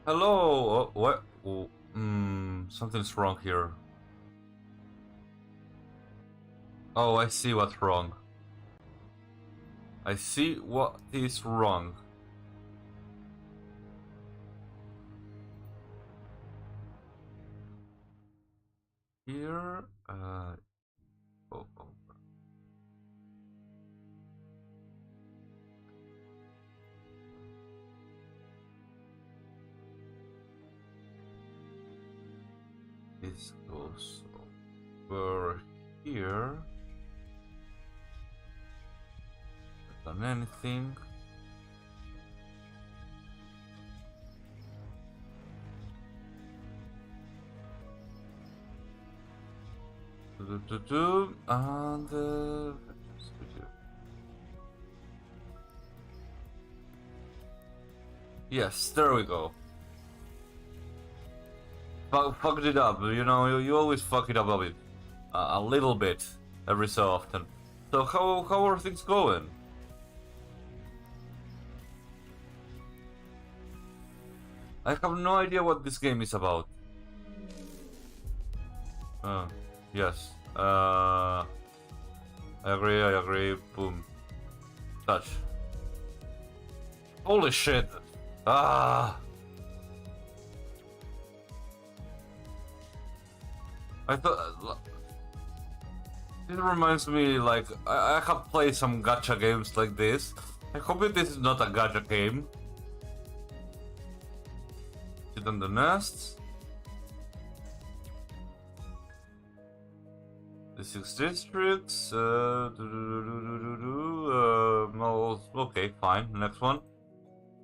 Hello. What? Oh, something's wrong here. Oh, I see what's wrong. I see what is wrong. Here, oh. This goes over here. Not done anything. And yes, there we go. Fucked it up, you know. You always fuck it up a bit, a little bit, every so often. So how are things going? I have no idea what this game is about. Yes. I agree. Boom. Touch. Holy shit. Ah. I thought... This reminds me, like, I have played some gacha games like this. I hope that this is not a gacha game. Sit on the nests. The 6 districts. Okay, fine. Next one.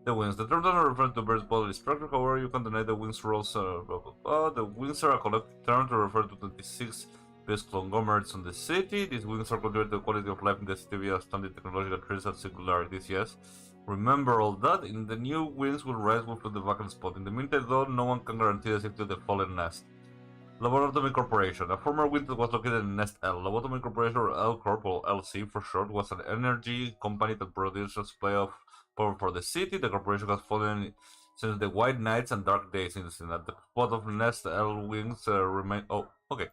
The wings. The term doesn't refer to bird's bodily structure, however, you can deny the wings rolls. The wings are a collective term to refer to 26 best conglomerates on the city. These wings are contributed to the quality of life in the city via standard technological traits and singularities, yes. Remember all that. In the new wings will rise will fill the vacant spot. In the meantime, though, no one can guarantee the safety of the fallen nest. Lobotomy Corporation. A former wind that was located in Nest L. Lobotomy Corporation, or L Corp, or LC for short, was an energy company that produced a supply of power for the city. The corporation has fallen since the white nights and dark days in the scene. At the spot of Nest L wings remain. Oh, okay.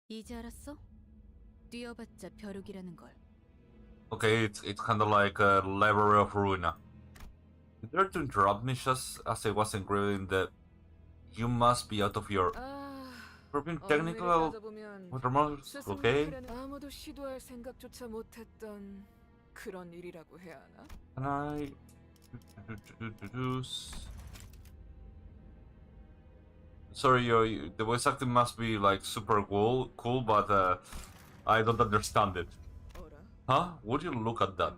이제 알았어? 뛰어봤자 벼룩이라는 걸. Okay, it's kind of like a library of Ruina. Dare to interrupt me just as I was engraving the "You must be out of your being technical watermarks." Okay. 아무도 시도할 생각조차 못했던 그런 일이라고 해야 하나? Can I Sorry, the voice acting must be like super cool, but I don't understand it. Huh? Would you look at that?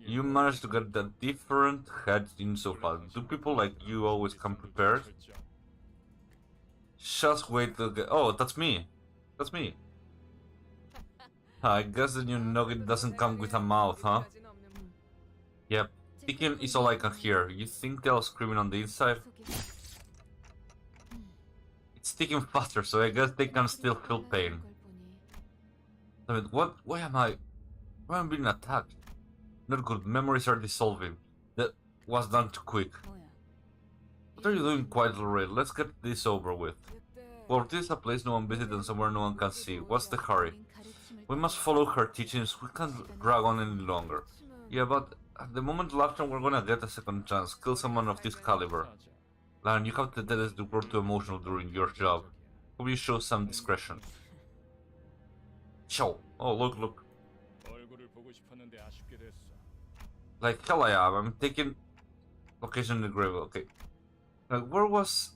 You managed to get a different head in so far. Do people like you always come prepared? Just wait to get. Oh, that's me. That's me. I guess the new nugget doesn't come with a mouth, huh? Yep. Ticking is all I can hear. You think they're screaming on the inside? It's ticking faster, so I guess they can still feel pain. I mean, what? Why am I being attacked? Not good. Memories are dissolving. That was done too quick. What are you doing quietly, Ray? Let's get this over with. Well, this is a place no one visits and somewhere no one can see. What's the hurry? We must follow her teachings. We can't drag on any longer. Yeah, but at the moment left we're gonna get a second chance. Kill someone of this caliber. Lan, you have the tendency to grow too emotional during your job. Hope you show some discretion. Show. Oh, look. Like hell I am. I'm taking location in the grave. Okay. Like, where was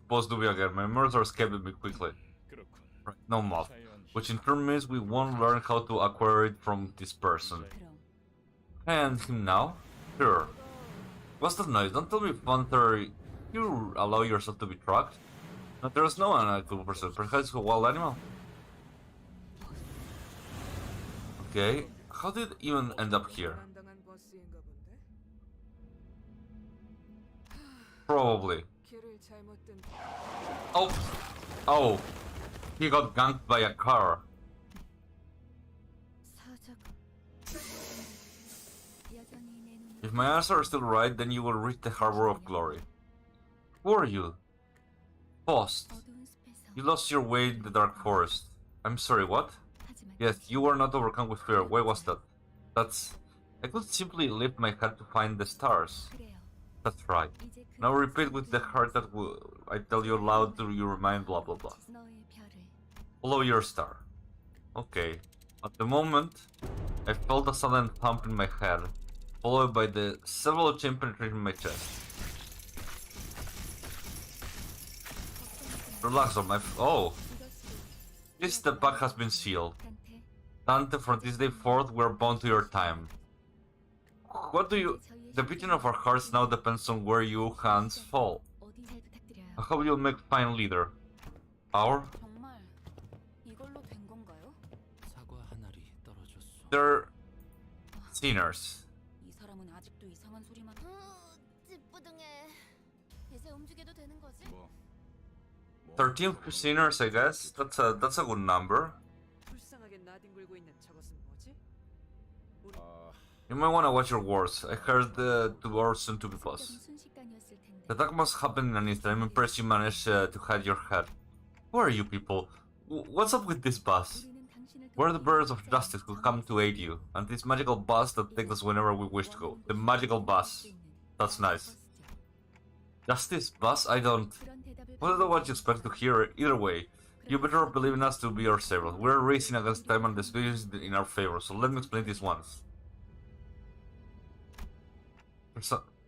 supposed to be again? My murder escaped me quickly. Right, no mouth. Which in turn means we won't learn how to acquire it from this person. And him now? Sure. What's that noise? Don't tell me, Panther. You allow yourself to be tracked? No, there's no one I could pursue. Perhaps a wild animal? Okay. How did it even end up here? Probably. 길을 잘못 든. Oh! Oh! He got ganked by a car. 사자가 여전히 내 눈에 If my answer is still right, then you will reach the Harbor of Glory. Who are you? Post. 어두운 숲에서 You lost your way in the dark forest. I'm sorry, what? 하지만 Yes, you were not overcome with fear. Why was that? That's... I could simply lift my head to find the stars. 그래요. That's right. 이제 그 Now repeat with the heart that I tell you loud through your mind, blah blah blah. 너의 별을 Follow your star. Okay. At the moment, I felt a sudden thump in my head, followed by the several chain penetrating my chest. Relax on my... Oh! This the pack has been sealed. 단테 Dante, from this day forth, we are bound to your time. What do you... The beating of our hearts now depends on where your hands fall. 어디 잘 부탁드려요. I hope you'll make fine leader. Power? 정말 이걸로 된 건가요? 사과 한 알이 떨어졌어. They're... sinners. 이 사람은 아직도 이상한 소리만. 찌뿌둥해. 이제 움직여도 되는 거지? 13 sinners, I guess. That's a good number. 불쌍하게 나뒹굴고 있는 저것은 뭐지? You might want to watch your words. I heard the two are soon to be boss. 순식간이었을 텐데. The attack must happen in an instant. I'm impressed you managed to hide your head. Who are you people? What's up with this bus? 우리는 당신을 We're the bearers of justice who come to aid you, and this magical bus that takes us whenever we wish to go. The magical bus. That's nice. Justice bus? I don't... I don't know what you expect to hear. Either way, you better believe in us to be your savior. We're racing against time and the space is in our favor, so let me explain this once.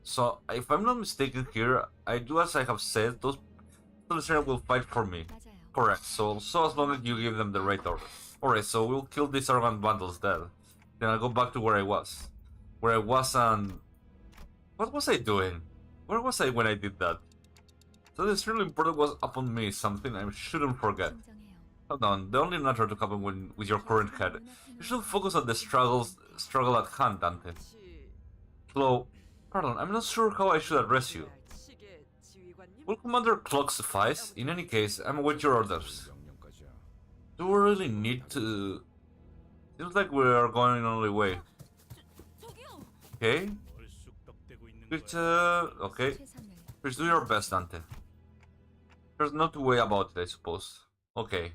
So, if I'm not mistaken here, I do as I have said, those listeners will fight for me. 맞아요. Correct, so as long as you give them the right order. Alright, so we'll kill these arrogant bundles then. Then I'll go back to where I was. Where I was and... What was I doing? Where was I when I did that? So this really important was upon me, something I shouldn't forget. 진정해요. Hold on, the only matter to happen with your current head. You should focus on the struggle at hand, Dante. Flo, pardon, I'm not sure how I should address you. 시계 지휘관님? Will Commander Clock suffice? In any case, I'm await your orders. Do we really need to... Seems like we are going the only way. 저기요. Okay? Which, okay. 최선을. Please do your best, Dante. There's no two way about it, I suppose. Okay.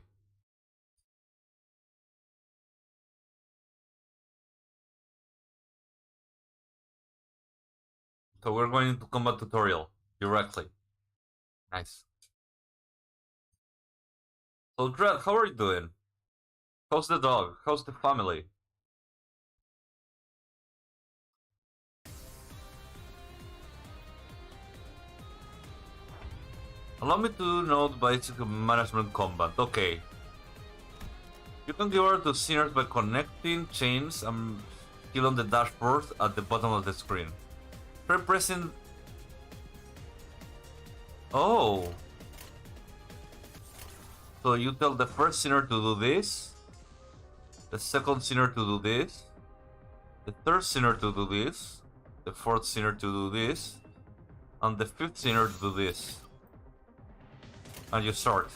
So we're going into combat tutorial directly. Nice. So Dread, how are you doing? How's the dog? How's the family? Allow me to note basic management combat. Okay. You can give order to sinners by connecting chains and kill on the dashboard at the bottom of the screen. Try pressing... Oh! So you tell the first sinner to do this, the second sinner to do this, the third sinner to do this, the fourth sinner to do this, and the fifth sinner to do this. And you start.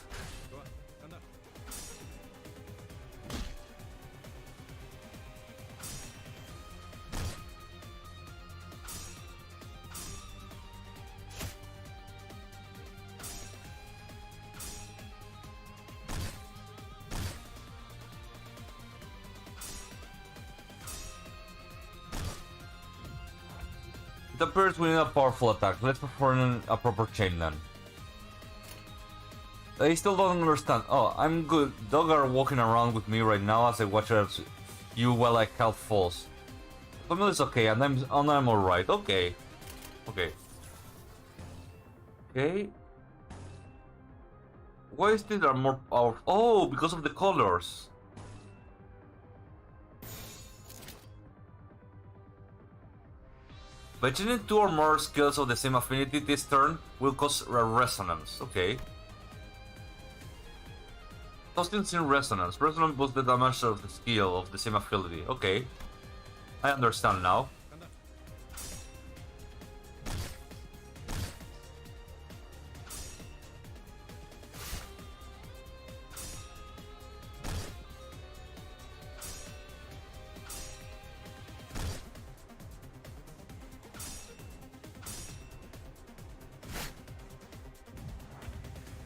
It appears we need a powerful attack. Let's perform a proper chain then. I still don't understand. Oh, I'm good. Dog are walking around with me right now as I watch you while I count falls. Family is okay, and I'm alright. Okay. Okay. Okay. Why is this are more powerful? Oh, because of the colors. By changing two or more skills of the same affinity this turn will cause a resonance. Okay. Costing in resonance. Resonance boosts the damage of the skill of the same ability. Okay. I understand now.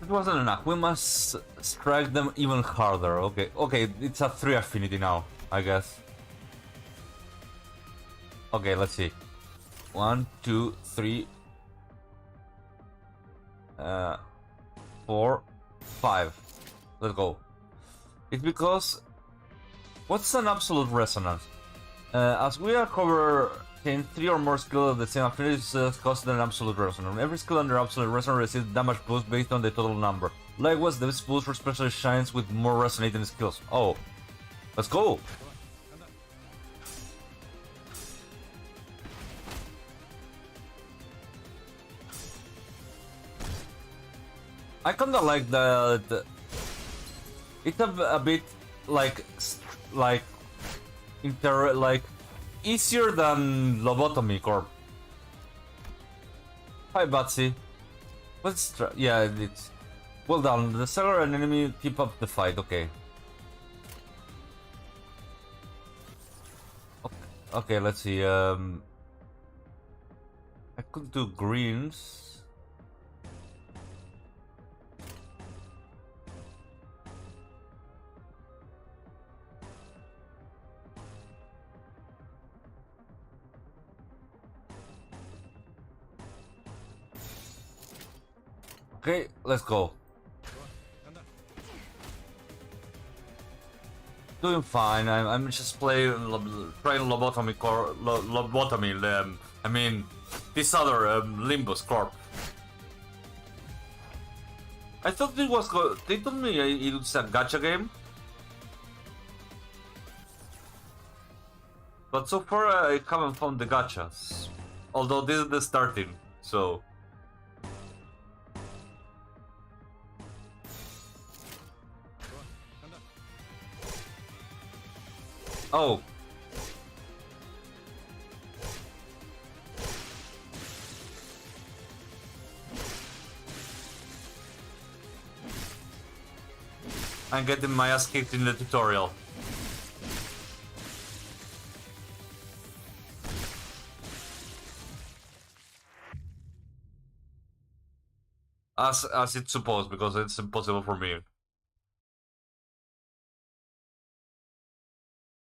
It wasn't enough. We must strike them even harder. Okay, okay, it's a 3 affinity now, I guess. Okay, let's see. 1, 2, 3, 4, 5. Let's go. It's because... What's an absolute resonance? As we are covering 3 or more skills of the same affinity, causes an absolute resonance. Every skill under absolute resonance receives damage boost based on the total number. Likewise, this boost especially shines with more resonating skills. Oh, let's go! I kinda like that. It's a bit like easier than Lobotomy Corp. Hi, Batsy. Yeah, it's well done. The seller and enemy keep up the fight. Okay. Okay, let's see. I could do greens. Okay, let's go. Doing fine. I'm just trying Lobotomy Corp. Lobotomy. I mean, this other Limbus Corp. I thought it was. They told me it was a gacha game, but so far I haven't found the gachas. Although this is the starting, so. Oh. I'm getting my ass kicked in the tutorial. As it's supposed, because it's impossible for me.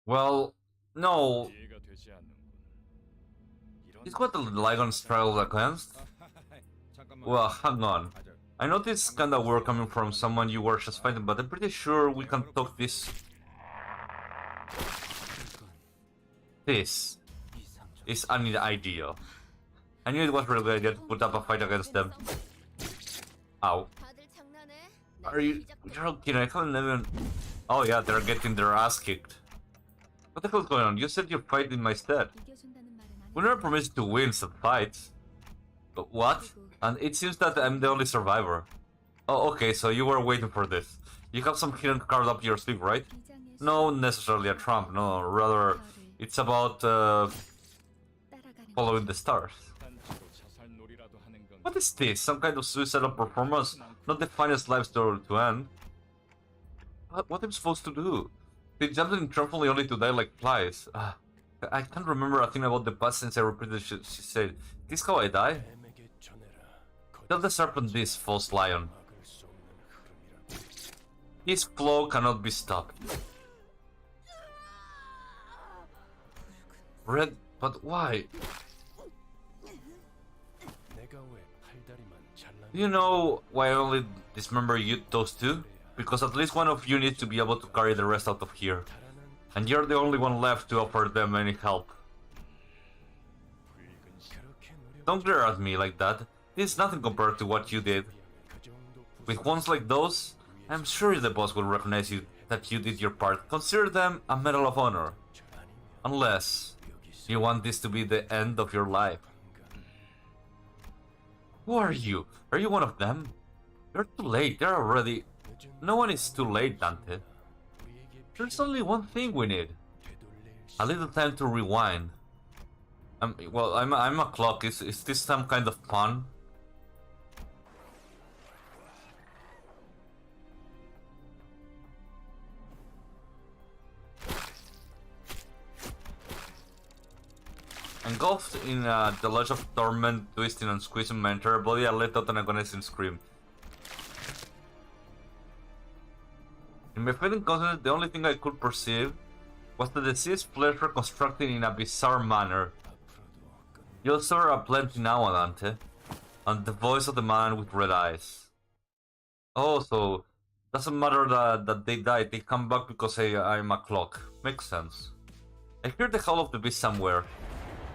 Well, no. Is what the Ligon struggle against? Well, hang on. I know this kinda weird coming from someone you were just fighting, but I'm pretty sure we can talk this. This is an idea. I knew it was really good idea to put up a fight against them. Ow. Are you joking? I can't even. Oh yeah, they're getting their ass kicked. What the hell's going on? You said you're fighting my stead. We never promised to win some fights. But what? And it seems that I'm the only survivor. Oh, okay, so you were waiting for this. You have some hidden card up your sleeve, right? No, necessarily a trump, no, rather it's about following the stars. What is this? Some kind of suicidal performance? Not the finest life story to end. What am I supposed to do? They jumped in triumphantly only to die like flies. I can't remember a thing about the past since I repeated she said. This how I die? Tell the serpent this, false lion. His flow cannot be stopped. Red, but why? Do you know why I only dismember you, those two? Because at least one of you needs to be able to carry the rest out of here. And you're the only one left to offer them any help. Don't glare at me like that. This is nothing compared to what you did. With ones like those, I'm sure the boss will recognize you that you did your part. Consider them a medal of honor. Unless you want this to be the end of your life. Who are you? Are you one of them? You're too late. They're already... No one is too late, Dante. There's only one thing we need. A little time to rewind. Well, I'm a clock. Is this some kind of pun? Engulfed in the lodge of torment, twisting and squeezing my entire body, I let out an agonizing scream. In my fading consciousness, the only thing I could perceive was the deceased flesh reconstructed in a bizarre manner. You'll suffer aplenty now, Dante, and the voice of the man with red eyes. Oh, so doesn't matter that they died, they come back because I'm a clock. Makes sense. I hear the howl of the beast somewhere.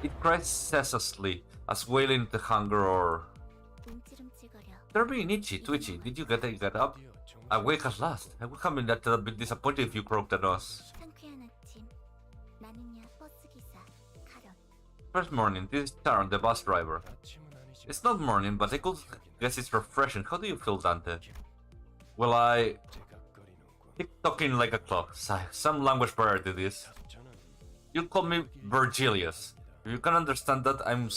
It cries ceaselessly, as wailing to hunger or... They're being itchy, twitchy. Did you get up? Awake at last. I would have been a little bit disappointed if you croaked at us. First morning, this is Taron, the bus driver. It's not morning, but I could guess it's refreshing. How do you feel, Dante? Well, I... tick-tocking like a clock. Sigh, some language prior to this. You call me Virgilius. If you can understand that, I'm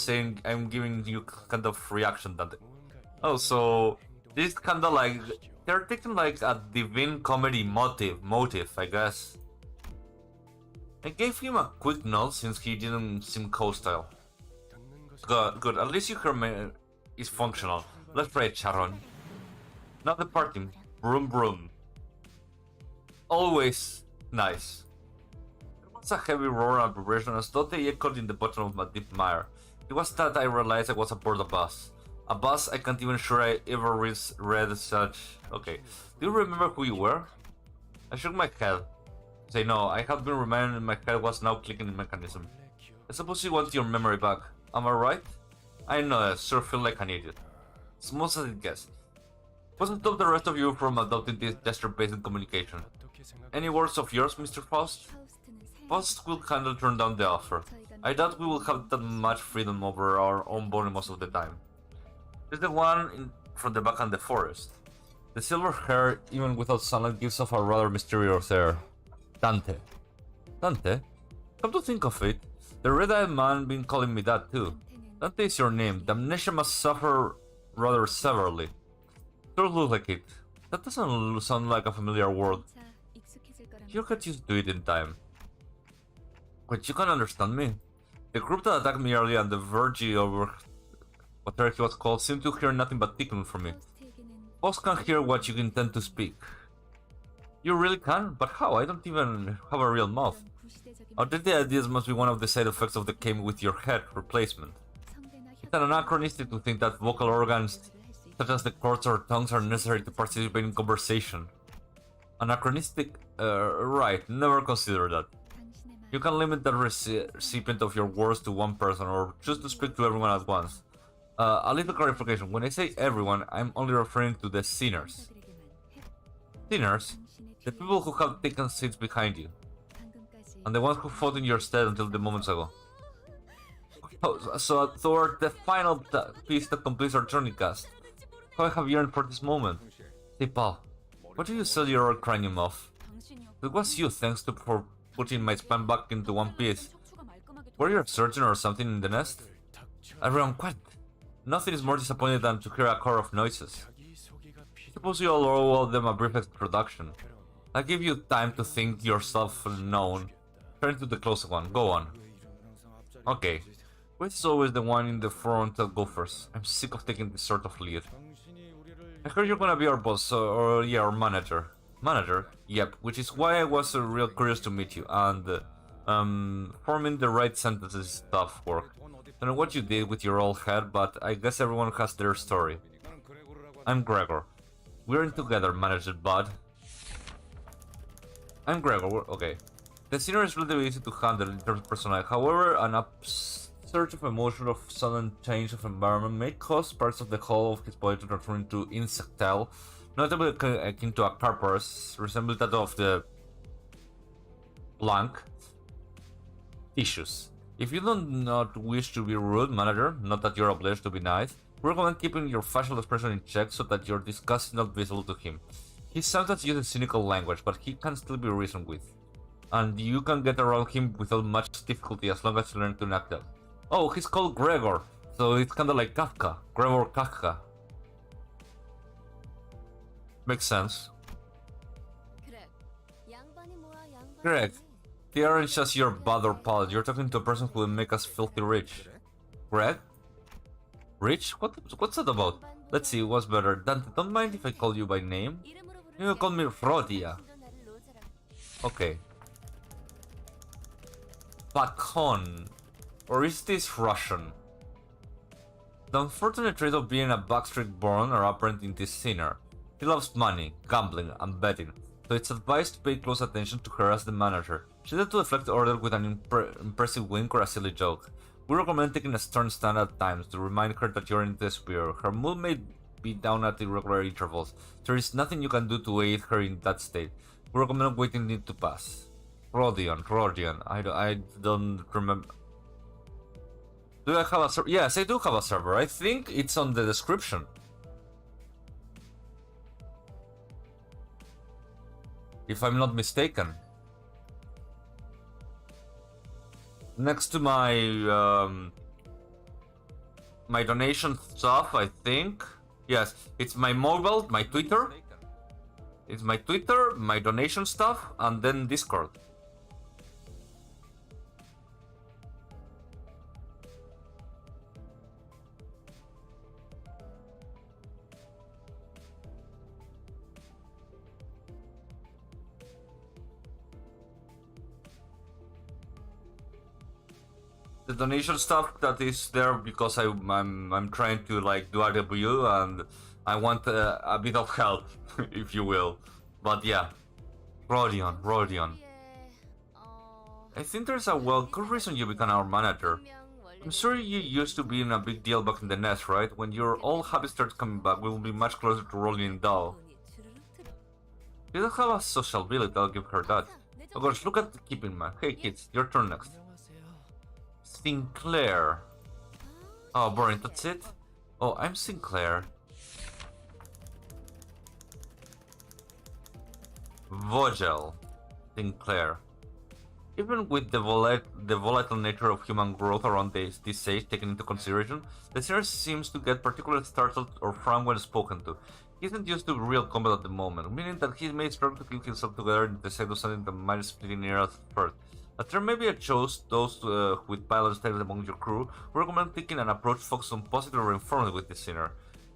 giving you kind of reaction, Dante. Oh, so... this is kinda like... they're taking like a divine comedy motive, I guess. I gave him a quick nod since he didn't seem hostile. Good, at least your man is functional. Let's pray, Charon. Now departing. Broom broom. Always nice. There was a heavy roar and vibration as though they echoed in the bottom of my deep mire. It was that I realized I was aboard a bus. A bus I can't even sure I ever read such... Okay. Do you remember who you were? I shook my head. Say no, I have been reminded my head was now clicking in mechanism. I suppose you want your memory back. Am I right? I know, I sure feel like an idiot. Smooth as it gets. Wasn't stop the rest of you from adopting this gesture-based communication. Any words of yours, Mr. Faust? Faust will kindly turn down the offer. I doubt we will have that much freedom over our own body most of the time. There's the one from the back in the forest. The silver hair, even without sunlight, gives off a rather mysterious air. Dante. Dante? Come to think of it, the red-eyed man been calling me that too. Dante is your name. The amnesia must suffer rather severely. Sure looks like it. That doesn't sound like a familiar word. You'll get used to it in time. Wait, you can understand me? The group that attacked me earlier and the Virgie over whatever he was called seemed to hear nothing but tickling from me. Boss can hear what you intend to speak. You really can? But how? I don't even have a real mouth. Outdated ideas must be one of the side effects of the came with your head replacement. It's anachronistic to think that vocal organs such as the cords or tongues are necessary to participate in conversation. Anachronistic? Right, never consider that. You can limit the recipient of your words to one person or choose to speak to everyone at once. A little clarification, when I say everyone, I'm only referring to the sinners. Sinners? The people who have taken seats behind you. And the ones who fought in your stead until the moments ago. So toward the final piece that completes our journey cast. How I have yearned for this moment. Hey pal, what did you sell your old cranium off? It was you, thanks to for putting my spine back into one piece. Were you a surgeon or something in the nest? Everyone quiet. Nothing is more disappointing than to hear a chorus of noises. Suppose you all owe them a brief introduction. I'll give you time to think yourself known. Turn to the closest one, go on. Okay. Wes is always the one in the front that go first. I'm sick of taking this sort of lead. I heard you're gonna be our boss, or yeah, our manager. Manager? Yep, which is why I was real curious to meet you, and forming the right sentences is tough work. Don't know what you did with your old head, but I guess everyone has their story. I'm Gregor. We're in together, Manager Bud. I'm Gregor, okay. The scenery is relatively easy to handle in terms of personality, however, an upsurge of emotion of sudden change of environment may cause parts of the whole of his body to transform into insectile, notably akin to a carpus, resembling that of the blank tissues. If you do not wish to be rude, manager, not that you're obliged to be nice, we recommend keeping your facial expression in check so that your disgust is not visible to him. He sometimes uses cynical language, but he can still be reasoned with. And you can get around him without much difficulty as long as you learn to knock that. Oh, he's called Gregor, so it's kinda like Kafka. Gregor Kafka. Makes sense. Greg, they aren't just your bud or pal, you're talking to a person who will make us filthy rich. Greg? Rich? What's that about? Let's see, what's better. Dante, don't mind if I call you by name? You can call me Rodia. Okay. Bakon. Or is this Russian? The unfortunate trait of being a backstreet born are apparent in this sinner. He loves money, gambling, and betting, so it's advised to pay close attention to her as the manager. She tends to deflect order with an impressive wink or a silly joke. We recommend taking a stern stand at times to remind her that you're in despair. Her mood may be down at irregular intervals. There is nothing you can do to aid her in that state. We recommend waiting it to pass. Rodion. I don't remember. Do I have a server? Yes, I do have a server. I think it's on the description. If I'm not mistaken. Next to my my donation stuff, I think. Yes, it's my mobile, my Twitter. It's my Twitter, my donation stuff, and then Discord. The donation stuff that is there because I'm trying to like do RW and I want a bit of help, if you will. But yeah, Rodion. I think there's a good reason you become our manager. I'm sure you used to be in a big deal back in the nest, right? When your old habit starts coming back, we will be much closer to rolling in dough. You don't have a social ability, I'll give her that. Oh gosh, look at the keeping man. Hey kids, your turn next. Sinclair. Oh, boring, that's it? Oh, I'm Sinclair. Vogel. Sinclair. Even with the volatile nature of human growth around this age taken into consideration, the sinner seems to get particularly startled or frown when spoken to. He isn't used to real combat at the moment, meaning that he may struggle to keep himself together in the side of something that might split in areas first. As there may be a choice, those with violent styles among your crew, we recommend taking an approach focused on positive reinforcement with the sinner.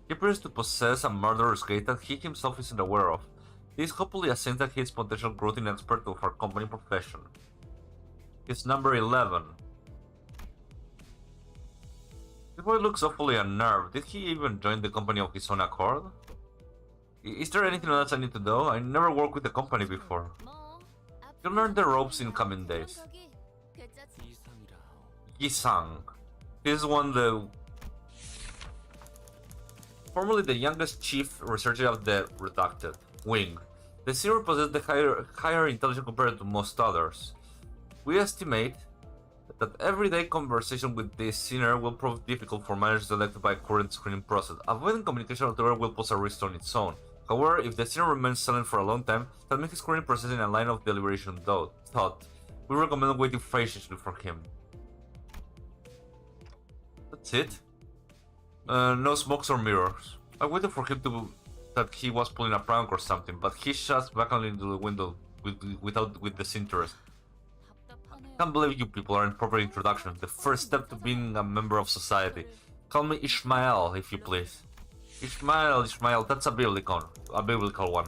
He appears to possess a murderous trait that he himself isn't aware of. This hopefully a sense that he is potential growth in expert of our company profession. It's number 11. This boy looks awfully unnerved. Did he even join the company of his own accord? Is there anything else I need to know? I never worked with the company before. You'll learn the ropes in coming days. Yisang. This is formerly the youngest chief researcher of the Redacted Wing. The Zero possesses the higher intelligence compared to most others. We estimate that everyday conversation with this sinner will prove difficult for managers elected by current screening process. Avoiding communication altogether will pose a risk on its own. However, if the sinner remains silent for a long time, that makes his current process in a line of deliberation thought. We recommend waiting patiently for him. That's it. No smokes or mirrors. I waited for him that he was pulling a prank or something, but he shuts back into the window with disinterest. Can't believe you people aren't proper introduction. The first step to being a member of society. Call me Ishmael, if you please. Ishmael, that's a biblical one.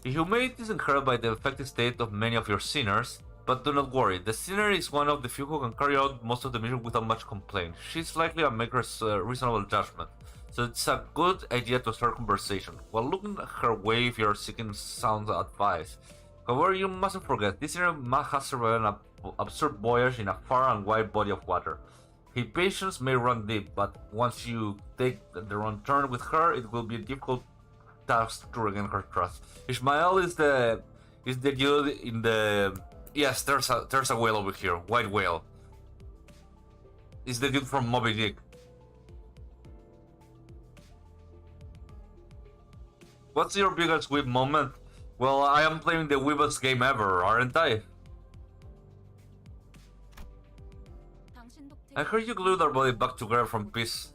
The humanity is inherited by the affected state of many of your sinners, but do not worry, the sinner is one of the few who can carry out most of the mission without much complaint. She's likely a maker's reasonable judgment, so it's a good idea to start conversation, while looking her way if you're seeking sound advice. However, you mustn't forget, this sinner has survived an absurd voyage in a far and wide body of water. His patience may run deep, but once you take the wrong turn with her, it will be a difficult task to regain her trust. Ishmael is the dude in the... Yes, there's a whale over here, white whale. Is the dude from Moby Dick. What's your biggest whip moment? Well, I am playing the weebest game ever, aren't I? I heard you glued our body back together from peace.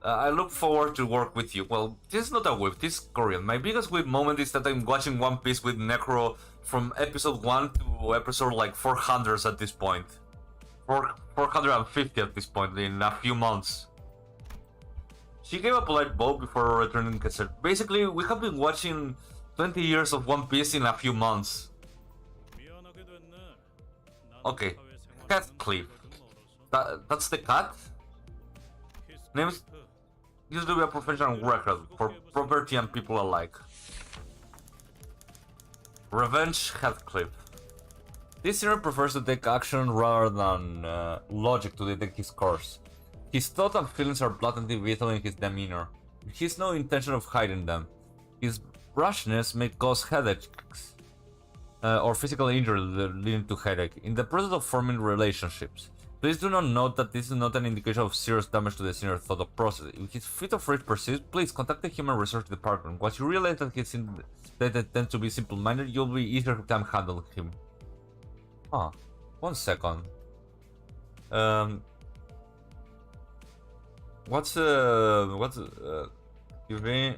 I look forward to work with you. Well, this is not a whip, this is Korean. My biggest whip moment is that I'm watching One Piece with Necro from episode 1 to episode like 400 at this point. 450 at this point in a few months. She gave a polite bow before returning cassette. Basically, we have been watching 20 years of One Piece in a few months. Okay, Heathcliff. That's the cat? Names used to be a professional record for property and people alike. Revenge Heathcliff. This hero prefers to take action rather than logic to detect his course. His thoughts and feelings are blatantly visible in his demeanor. He has no intention of hiding them. His rashness may cause headaches or physical injury leading to headache in the process of forming relationships. Please do not note that this is not an indication of serious damage to the senior thought process. If his fit of rage persists, please contact the Human Resource Department. Once you realize that he tends to be simple-minded, you'll be easier to handle him. Ah, 1 second. You mean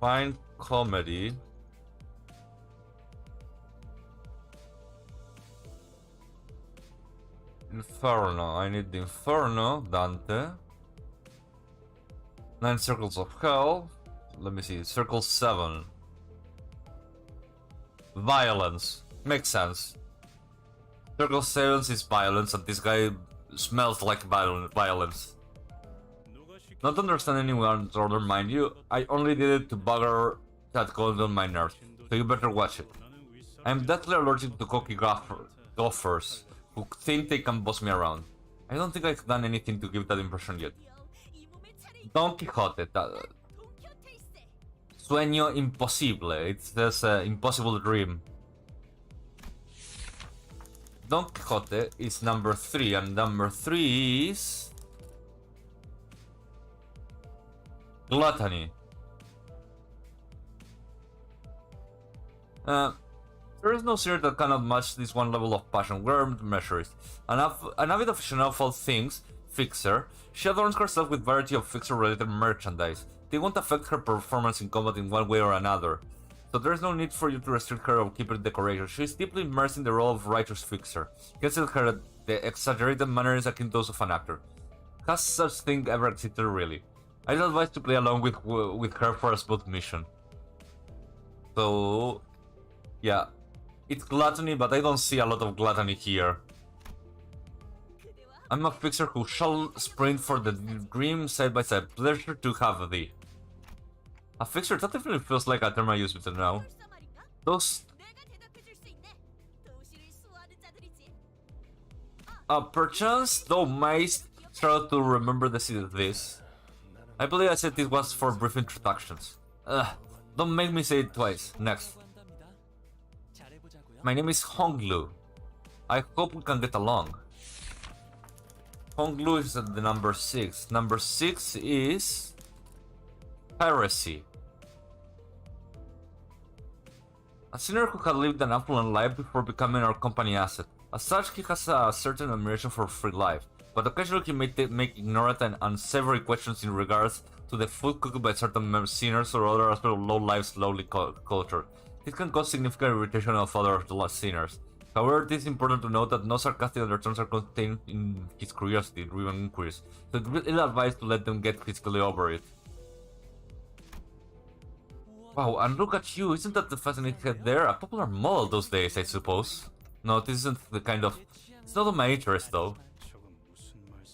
find comedy? Inferno. I need the Inferno, Dante. 9 Circles of Hell. Let me see. Circle 7. Violence. Makes sense. Circle 7 is violence, and this guy smells like violence. Not understand anyone's order, mind you. I only did it to bugger that goes on my nerves, so you better watch it. I am deathly allergic to cocky gophers who think they can boss me around. I don't think I've done anything to give that impression yet. Don Quixote. Sueño imposible. It says impossible dream. Don Quixote is number 3, and number 3 is gluttony. There is no series that cannot match this one level of passion, whatever the measure is. An avid aficionado of all things, Fixer, she adorns herself with variety of Fixer-related merchandise. They won't affect her performance in combat in one way or another, so there is no need for you to restrict her or keep her decoration. She is deeply immersed in the role of righteous Fixer. Cancel her the exaggerated manner is akin to those of an actor. Has such thing ever existed, really? I'd advise to play along with her for a smooth mission. So, yeah. It's gluttony, but I don't see a lot of gluttony here. I'm a Fixer who shall sprint for the dream side by side. Pleasure to have thee. A Fixer? That definitely feels like a term I use with now. Those... perchance, thou mayst try to remember the seed of this. I believe I said this was for brief introductions. Don't make me say it twice. Next. My name is Honglu. I hope we can get along. Honglu is at the number 6. Number 6 is... Heresy. A sinner who had lived an affluent life before becoming our company asset. As such, he has a certain admiration for free life, but occasionally he may make ignorant and unsavory questions in regards to the food cooked by certain sinners or other aspects of low life, lowly culture. This can cause significant irritation of other sinners. However, it is important to note that no sarcastic undertones are contained in his curiosity-driven inquiries, so it is ill-advised to let them get physically over it. Wow, and look at you, isn't that the fascinating head there? A popular model those days, I suppose. No, this isn't the kind of... It's not of my interest, though.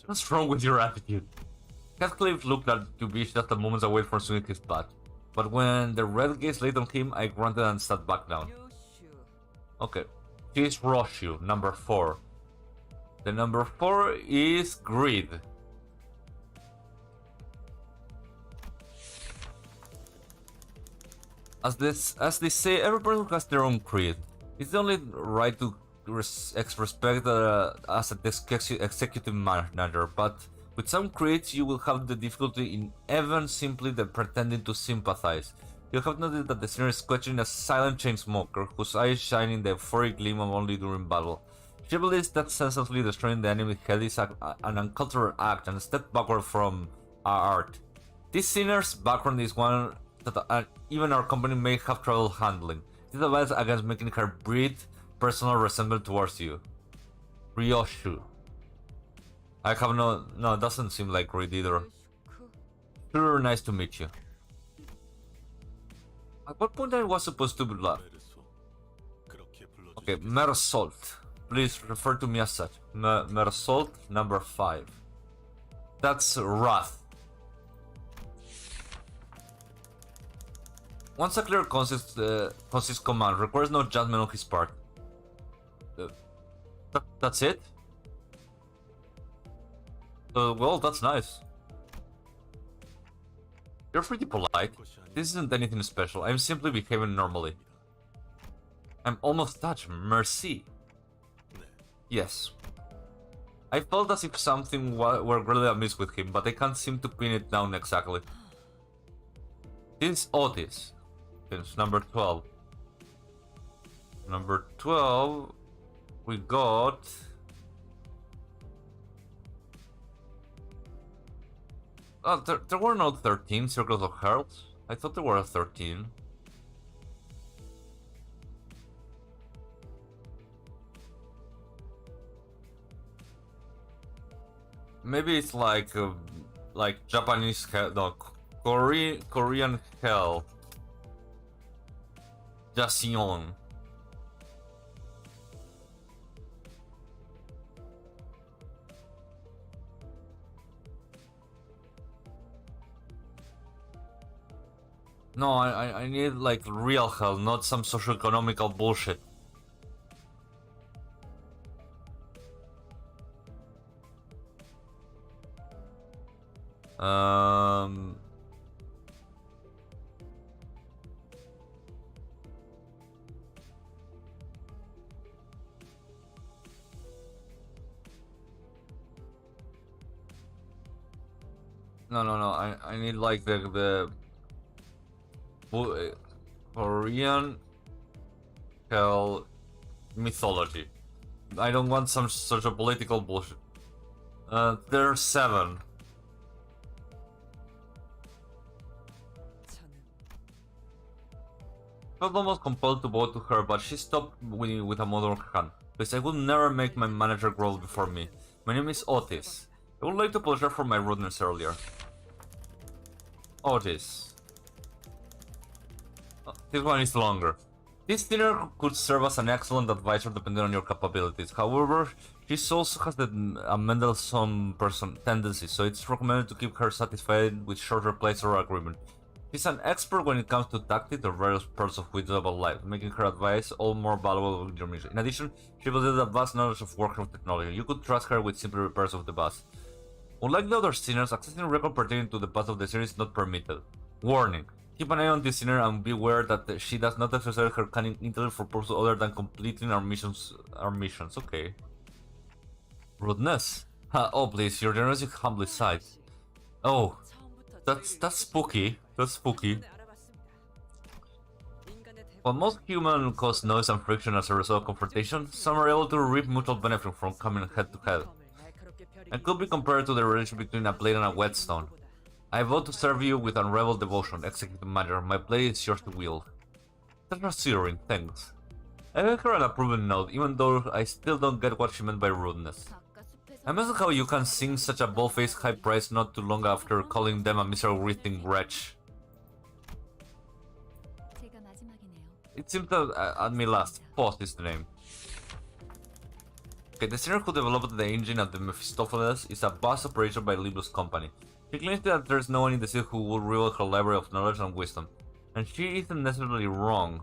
What's wrong with your attitude? Heathcliff looked at to be just a moment away from swinging his bat. But when the red gaze laid on him, I grunted and sat back down. Okay. She's Roshu, number 4. The number 4 is Greed. As they say, every person has their own creed. It's the only right to respect as an executive manager, but with some creeds you will have the difficulty in even simply pretending to sympathize. You'll have noticed that the sinner is questioning a silent chain smoker whose eyes shine in the euphoric gleam of only during battle. She believes that senselessly destroying the enemy's head is an uncultured act and a step backward from our art. This sinner's background is one that even our company may have trouble handling. This advice against making her breed personal resentment towards you. Ryoshu. I have no, it doesn't seem like Greed either. Sure, nice to meet you. At what point I was supposed to be left? Okay, Metasalt. Please refer to me as such. Metasalt number 5. That's Wrath. Once a clear consist command requires no judgment on his part. That's it? Well, that's nice. You're pretty polite. This isn't anything special. I'm simply behaving normally. I'm almost touched. Merci. Yes. I felt as if something were really amiss with him, but I can't seem to pin it down exactly. This is Otis. It's number 12. Number 12, we got... Oh, there were no 13 Circles of Hearts. I thought there were 13. Maybe it's like Japanese hell, no, Korean hell. Jasion. No, I need like real hell, not some socio-economical bullshit. No. I need like the Korean hell mythology. I don't want some sort of political bullshit. There's 7. I felt almost compelled to vote to her, but she stopped me with a mother hand, because I would never make my manager grow before me. My name is Otis. I would like to apologize for my rudeness earlier. Otis. Oh, this one is longer. This dinner could serve as an excellent advisor depending on your capabilities. However, she also has a Mendelssohn person tendency, so it's recommended to keep her satisfied with short replies or agreement. She's an expert when it comes to tactics or various parts of wisdom about life, making her advice all more valuable with your mission. In addition, she possesses a vast knowledge of workshop technology. You could trust her with simple repairs of the bus. Unlike the other sinners, accessing records pertaining to the past of the series is not permitted. Warning. Keep an eye on this sinner and be aware that she does not exercise her cunning intellect for purposes other than completing our missions. Okay. Rudeness. Oh please, your generosity humbly side. Oh, that's spooky. That's spooky. While most humans cause noise and friction as a result of confrontation, some are able to reap mutual benefit from coming head to head. And could be compared to the relation between a blade and a whetstone. I vote to serve you with unrivaled devotion, Executive Manager. My blade is yours to wield. That's reassuring, thanks. I gave her an approving note, even though I still don't get what she meant by rudeness. I amazed how you can sing such a bald-faced high praise not too long after calling them a miserable writhing wretch. It seems that at me last. Post is the name. Okay, the sinner who developed the engine of the Mephistopheles is a vast operation by Limbus company. She claims that there's no one in the city who will rival her library of knowledge and wisdom, and she isn't necessarily wrong.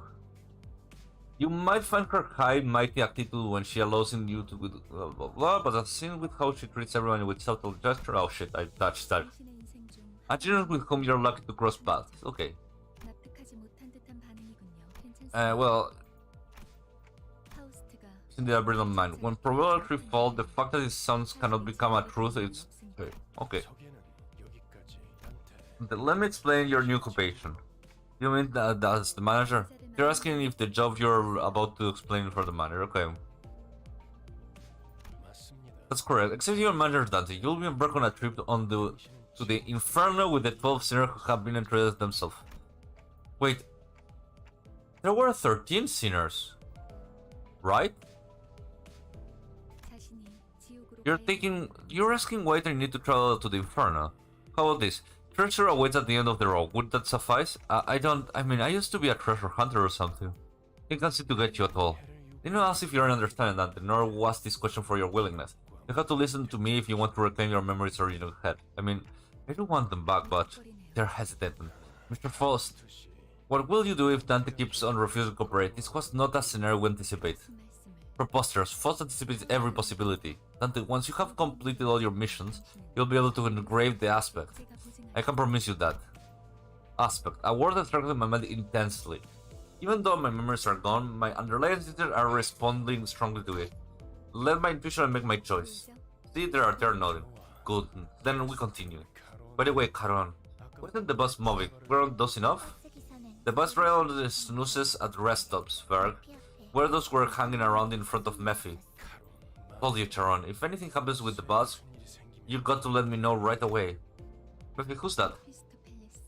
You might find her high, mighty attitude when she allows you to blah blah blah, but I've seen with how she treats everyone with subtle gesture. Oh shit, I touched that. A genius with whom you're lucky to cross paths. Okay. Well, in the brilliant mind. When probability falls, the fact that his sons cannot become a truth is... Okay. Let me explain your new occupation. You mean that as the manager? You're asking if the job you're about to explain for the manager. Okay. That's correct. Except you're manager Dante. You'll be embarked on a trip to the Inferno with the 12 sinners who have been entreated themselves. Wait. There were 13 sinners. Right? You're asking why they need to travel to the Inferno. How about this? Treasure awaits at the end of the road. Would that suffice? I mean, I used to be a treasure hunter or something. I can't seem to get you at all. You know, as if you're understanding that, nor was this question for your willingness. You have to listen to me if you want to reclaim your memories or your head. I mean, I do want them back, but they're hesitant. Mr. Faust, what will you do if Dante keeps on refusing to cooperate? This was not a scenario we anticipate. Preposterous. Faust anticipates every possibility. Dante, once you have completed all your missions, you'll be able to engrave the aspect. I can promise you that. Aspect. A word that attracted my mind intensely. Even though my memories are gone, my underlying instincts are responding strongly to it. Let my intuition make my choice. See, they're nodding. Good. Then we continue. By the way, Caron, wasn't the bus moving? Weren't those enough? The bus rail snoozes at rest stops, Berg. Where those were hanging around in front of Mephi. Told you, Charon, if anything happens with the bus, you got to let me know right away. Mephi, who's that?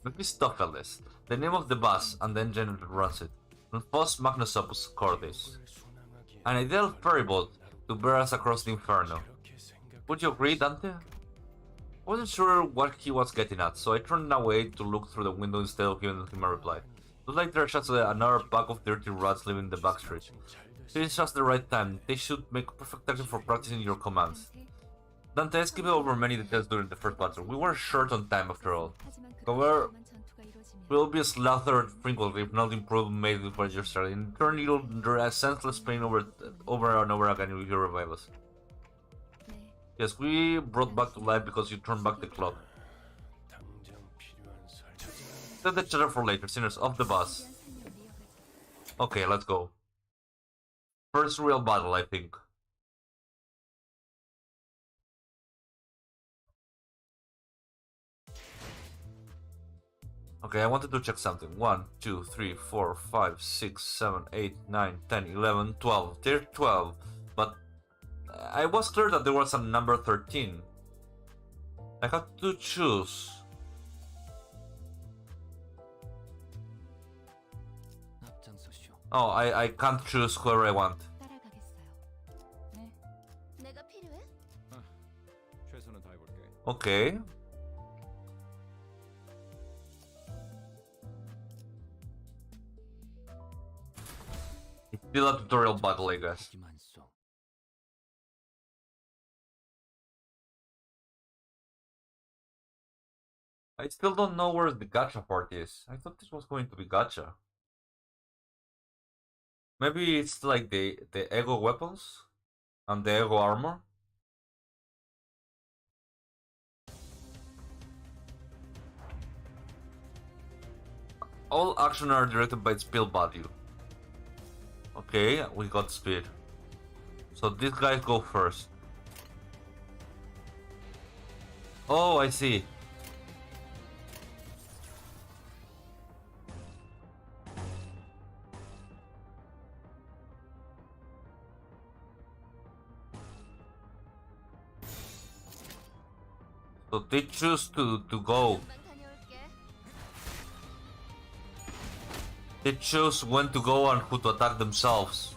Mephistopheles, the name of the bus and the engine that runs it. Post Magnus Opus Cordis. An ideal ferry boat to bear us across the Inferno. Would you agree, Dante? I wasn't sure what he was getting at, so I turned away to look through the window instead of giving him a reply. Looks like there's just another pack of dirty rats living the back street. It's just the right time. They should make perfect target for practicing your commands. Dante skipped over many details during the first battle. We were short on time after all. However, we'll be slaughtered frequently if not improved made by your strategy. In turn, you'll endure senseless pain over and over again if you revive us. Yes, we brought back to life because you turned back the clock. Set the chatter for later, sinners, off the bus. Okay, let's go. First real battle, I think. Okay, I wanted to check something. 1, 2, 3, 4, 5, 6, 7, 8, 9, 10, 11, 12. Tier 12. But I was clear that there was a number 13. I had to choose. Oh, I can't choose whoever I want. Okay. It's still a tutorial battle, I guess. I still don't know where the gacha part is. I thought this was going to be gacha. Maybe it's like the ego weapons and the ego armor. All action are directed by skill value. Okay, we got speed. So these guys go first. Oh, I see. So they choose to go. They choose when to go and who to attack themselves.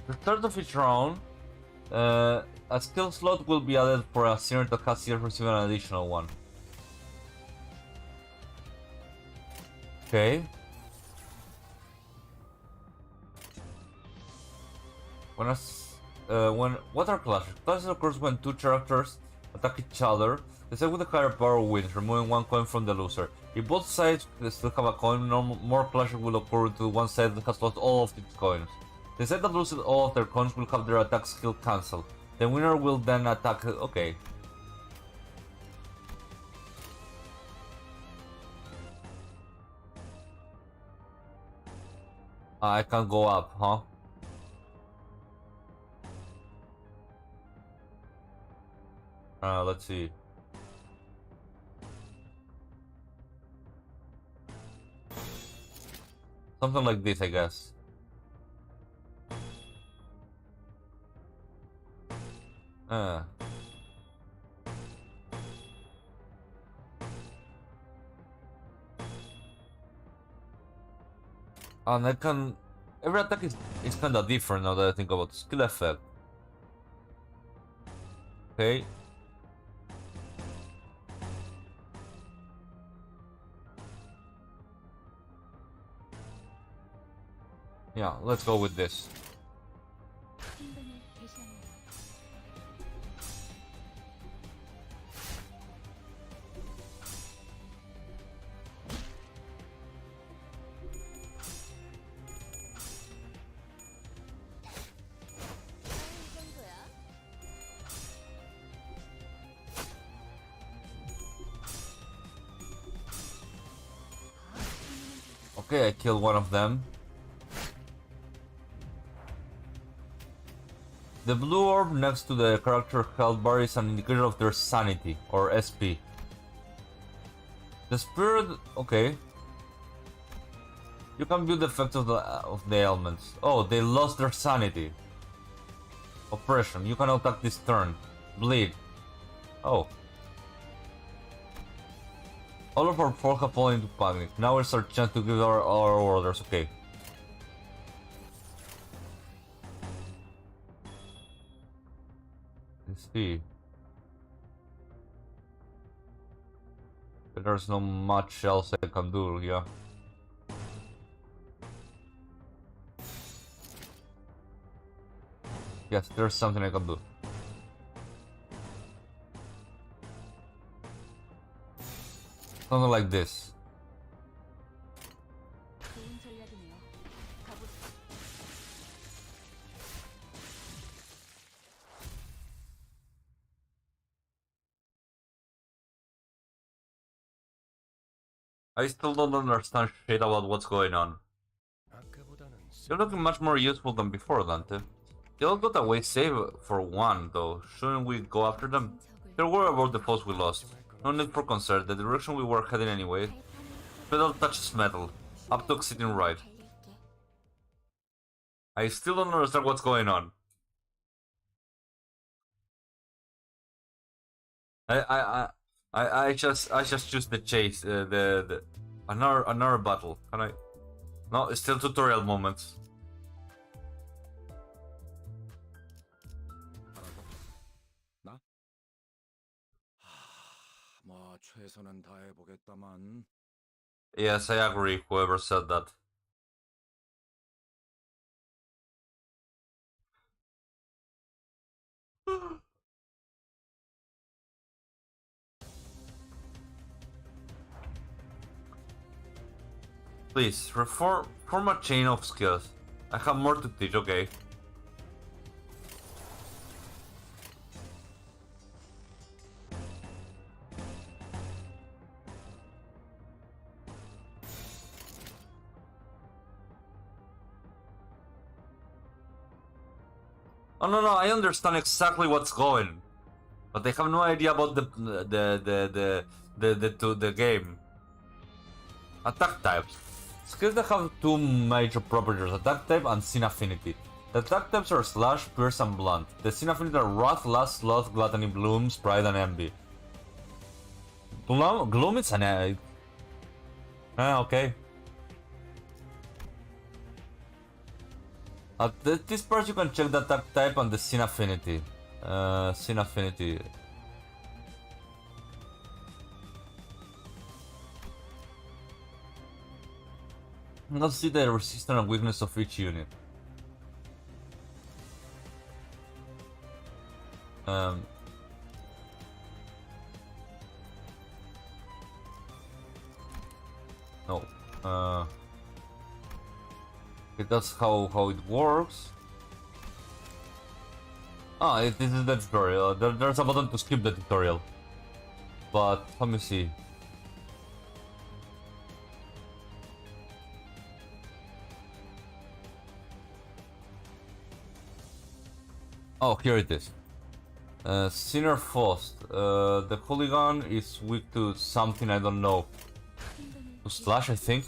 The start of each round, a skill slot will be added for a sinner that has yet received an additional one. Okay. When water clashes. Clashes occurs when two characters attack each other. The side with the higher power wins, removing one coin from the loser. If both sides still have a coin, more clashes will occur to one side that has lost all of its coins. The side that loses all of their coins will have their attack skill cancelled. The winner will then attack. Okay. I can't go up, huh? Let's see. Something like this, I guess. And I can Every attack is kind of different now that I think about the skill effect. Okay. Yeah, let's go with this. Okay, I killed one of them. The blue orb next to the character health bar is an indicator of their sanity, or SP. The spirit... okay. You can view the effects of the ailments. Oh, they lost their sanity. Oppression. You can attack this turn. Bleed. Oh. All of our folk have fallen into panic. Now it's our chance to give our orders. Okay. Let's see. But there's not much else I can do, yeah. Yes, there's something I can do. Something like this. I still don't understand shit about what's going on. You're looking much more useful than before, Dante. They all got away safe for one, though. Shouldn't we go after them? They're worried about the foes we lost. No need for concern, the direction we were heading anyway. Pedal touches metal. Up to sitting right. I still don't understand what's going on. I just choose the chase, another battle. Can I? No, it's still tutorial moments. Yes, I agree. Whoever said that. Please, form a chain of skills. I have more to teach, okay? Oh no, I understand exactly what's going, but they have no idea about the game. Attack types. Skills that have two major properties: attack type and sin affinity. The attack types are slash, pierce, and blunt. The sin affinity are wrath, lust, sloth, gluttony, blooms, pride, and envy. Gloom is an okay. At this part you can check the attack type and the sin affinity. Sin affinity. Let's see the resistance and weakness of each unit. No. Okay, that's how it works. This is the tutorial. There's a button to skip the tutorial. But let me see. Oh, here it is. Sinner Faust. The hooligan is weak to something I don't know. To slash, I think.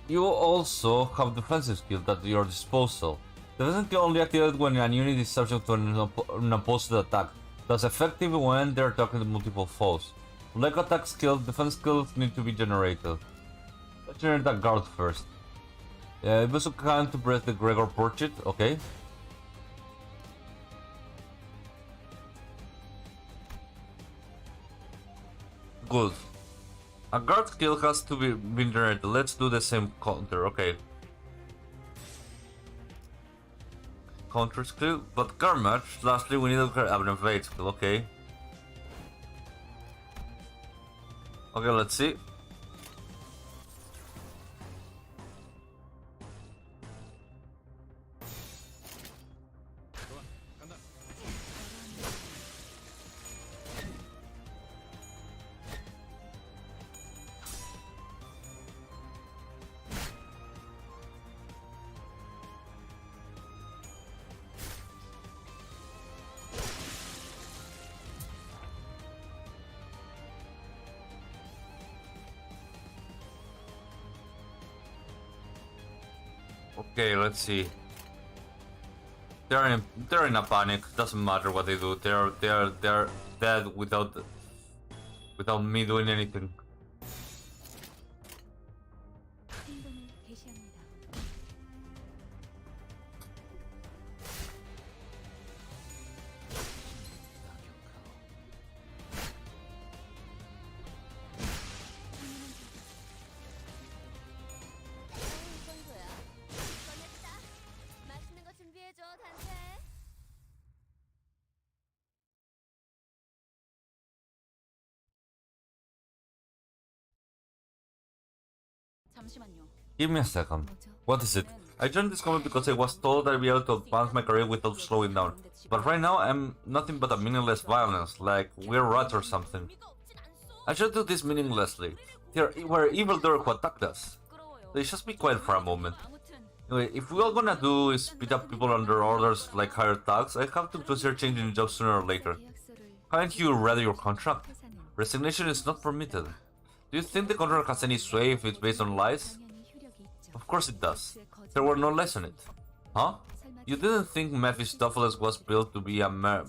You also have defensive skills at your disposal. The defensive skill only activated when an unit is subject to an opposed attack. Thus effective when they're talking to multiple foes. Like attack skills, defense skills need to be generated. Let's generate that guard first. It was kind to press the Gregor portrait, okay. Good. A guard skill has to be generated. Let's do the same counter, okay. Counter skill, but guard match. Lastly, we need an evade skill, okay. Okay, let's see. Okay, let's see. They're in a panic. Doesn't matter what they do. They're dead without me doing anything. 행동을 개시합니다. 이 정도야. 꺼냈다. 맛있는 거 준비해줘, 단테. 잠시만요. Give me a second. 뭐죠? What is it? I joined this company because I was told I'd be able to advance my career without slowing down. But right now, I'm nothing but a meaningless violence, like we're rats or something. I should do this meaninglessly. We're evildoers who attacked us. Let's just be quiet for a moment. Anyway, if we're all gonna do is beat up people under orders like higher tax, I have to consider changing jobs sooner or later. Haven't you read your contract? Resignation is not permitted. Do you think the contract has any sway if it's based on lies? Of course it does. There were no lies on it. Huh? You didn't think Mephistopheles was built to be a mere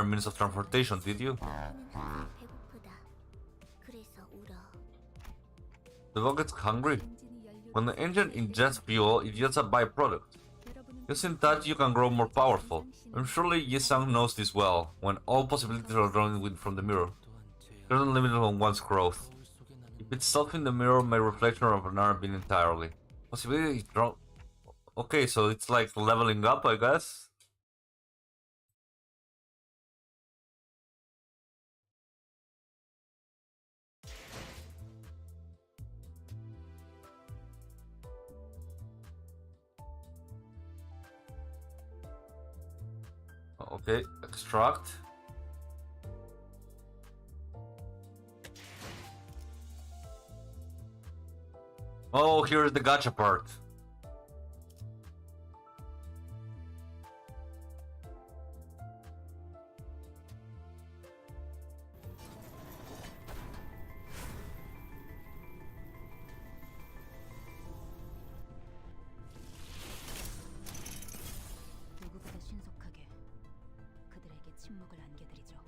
means of transportation, did you? 배고프다. 그래서 울어. The dog gets hungry. When the engine ingests fuel, it gets a byproduct. Using that, you can grow more powerful. And surely Yisang knows this well, when all possibilities are drawn from the mirror. There's no limit on one's growth. If it's self in the mirror, my reflection of another being entirely. Possibility is drawn. Okay, so it's like leveling up, I guess. Okay, extract. Oh, here's the gacha part. 누구보다 신속하게 그들에게 침묵을 안겨드리죠.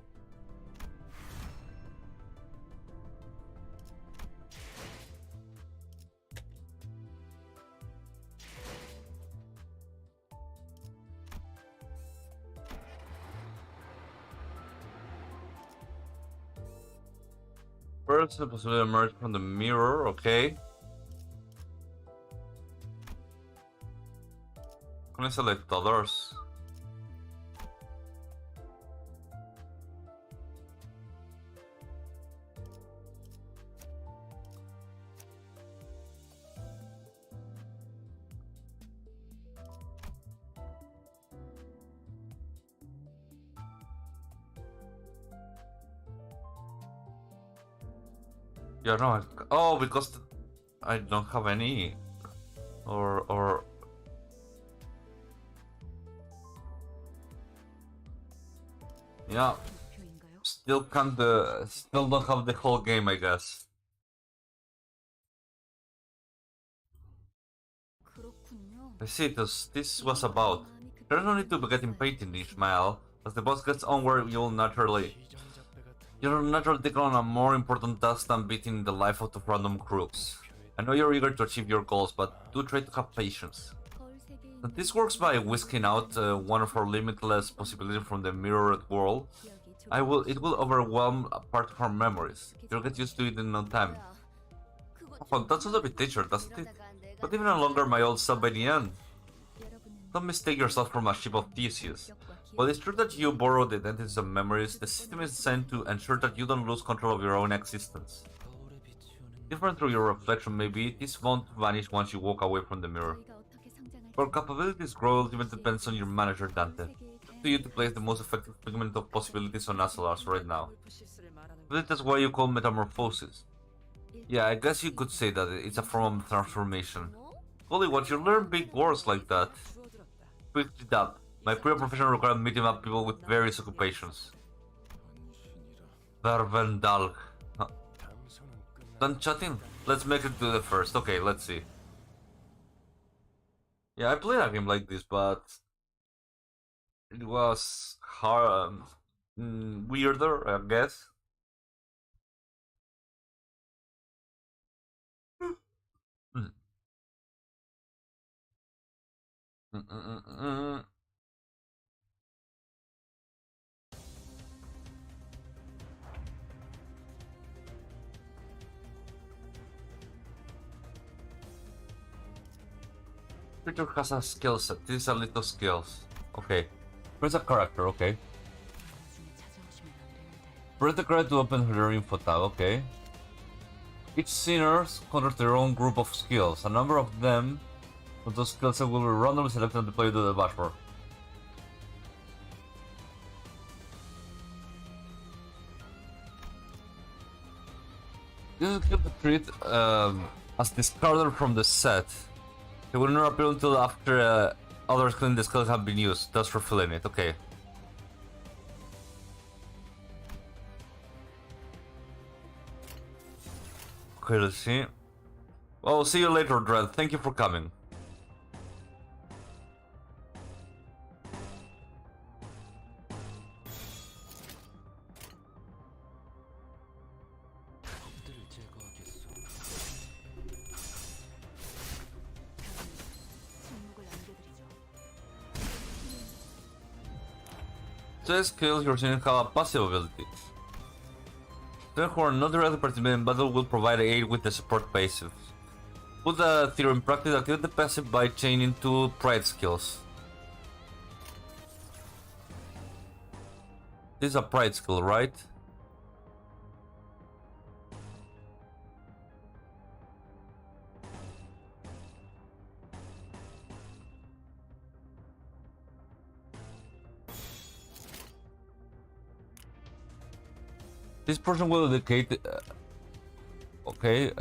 First, the possibility emerge from the mirror, okay. Can I select others? Yeah, no. Oh, because I don't have any. Or. Yeah. 목표인가요? Still don't have the whole game, I guess. 그렇군요. I see, this was about. There's no need to be getting painted, Ishmael. As the boss gets onward, you'll naturally take on a more important task than beating the life out of random crooks. I know you're eager to achieve your goals, but do try to have patience. This works by whisking out one of our limitless possibilities from the mirrored world. It will overwhelm a part of our memories. You'll get used to it in no time. Oh, that's a bit teacher, doesn't it? But even no longer my old self by the end. Don't mistake yourself from a ship of Theseus. While it's true that you borrow the identities of memories, the system is designed to ensure that you don't lose control of your own existence. Different through your reflection maybe, this won't vanish once you walk away from the mirror. Your capabilities grow ultimately depends on your manager Dante. It's up to you to place the most effective figment of possibilities on Asalars right now. But that's why you call metamorphosis. Yeah, I guess you could say that it's a form of transformation. Holy, what you learn big words like that. Picked it up. My prior profession required meeting up people with various occupations. Vervendalk. Huh. Done chatting? Let's make it to the first. Okay, let's see. Yeah, I played a game like this, but it was hard, weirder, I guess. Mm. Mm, mm, mm, mm. Creature has a skill set. This is a little skills. Okay. Press a character, okay. Press the character to open their info tab, okay. Each sinner controls their own group of skills. A number of them with those skill sets will be randomly selected and deployed to the dashboard. This is skill to treat as discarded from the set. It will not appear until after others claim the skills have been used, thus refilling it. Okay. Okay, let's see. Well, see you later, Dread. Thank you for coming. These skills your unit have a passive ability. Those who are not directly participating in battle will provide aid with the support passive. Put the theory in practice, activate the passive by chaining two pride skills. This is a pride skill, right? This person will indicate. Okay.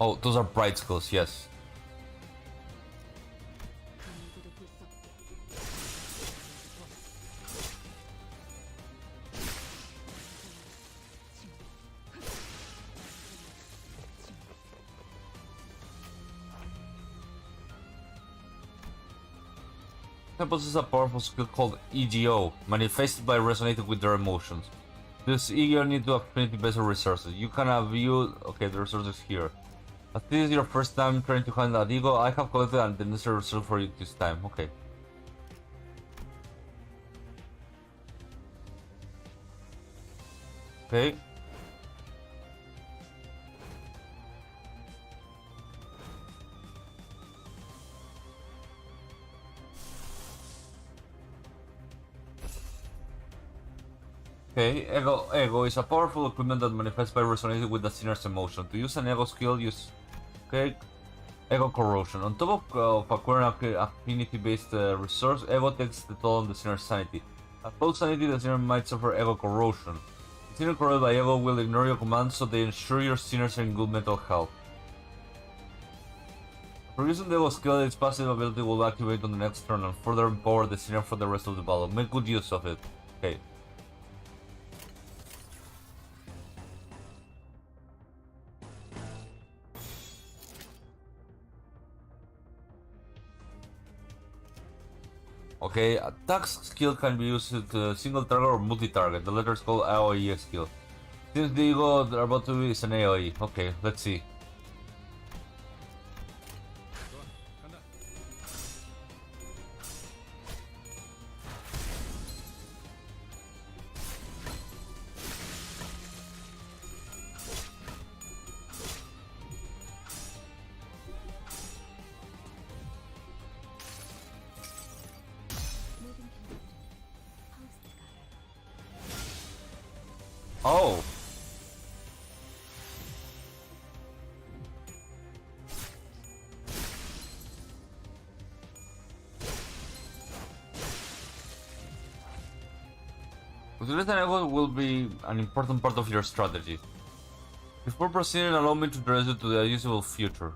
Oh, those are bright skills. Yes. Possesses a powerful skill called EGO, manifested by resonating with their emotions. This EGO needs to affinity-based resources. You can have viewed. Okay, the resources here. As this is your first time trying to handle that ego, I have collected the necessary resources for you this time. Okay. Okay. Okay, Ego is a powerful equipment that manifests by resonating with the sinner's emotion. To use an Ego skill, use Ego Corrosion. On top of acquiring affinity-based resource, Ego takes the toll on the sinner's sanity. At full sanity, the sinner might suffer Ego Corrosion. The sinner corroded by Ego will ignore your commands, so they ensure your sinners are in good mental health. For using the Ego skill, its passive ability will activate on the next turn and further empower the sinner for the rest of the battle. Make good use of it. Okay. Okay, attack skill can be used to single target or multi-target. The letter is called AoE skill. Since the ego they're about to is an AoE. Okay, let's see. Oh! Utilizing ego will be an important part of your strategy. Before proceeding, allow me to introduce you to the usable future.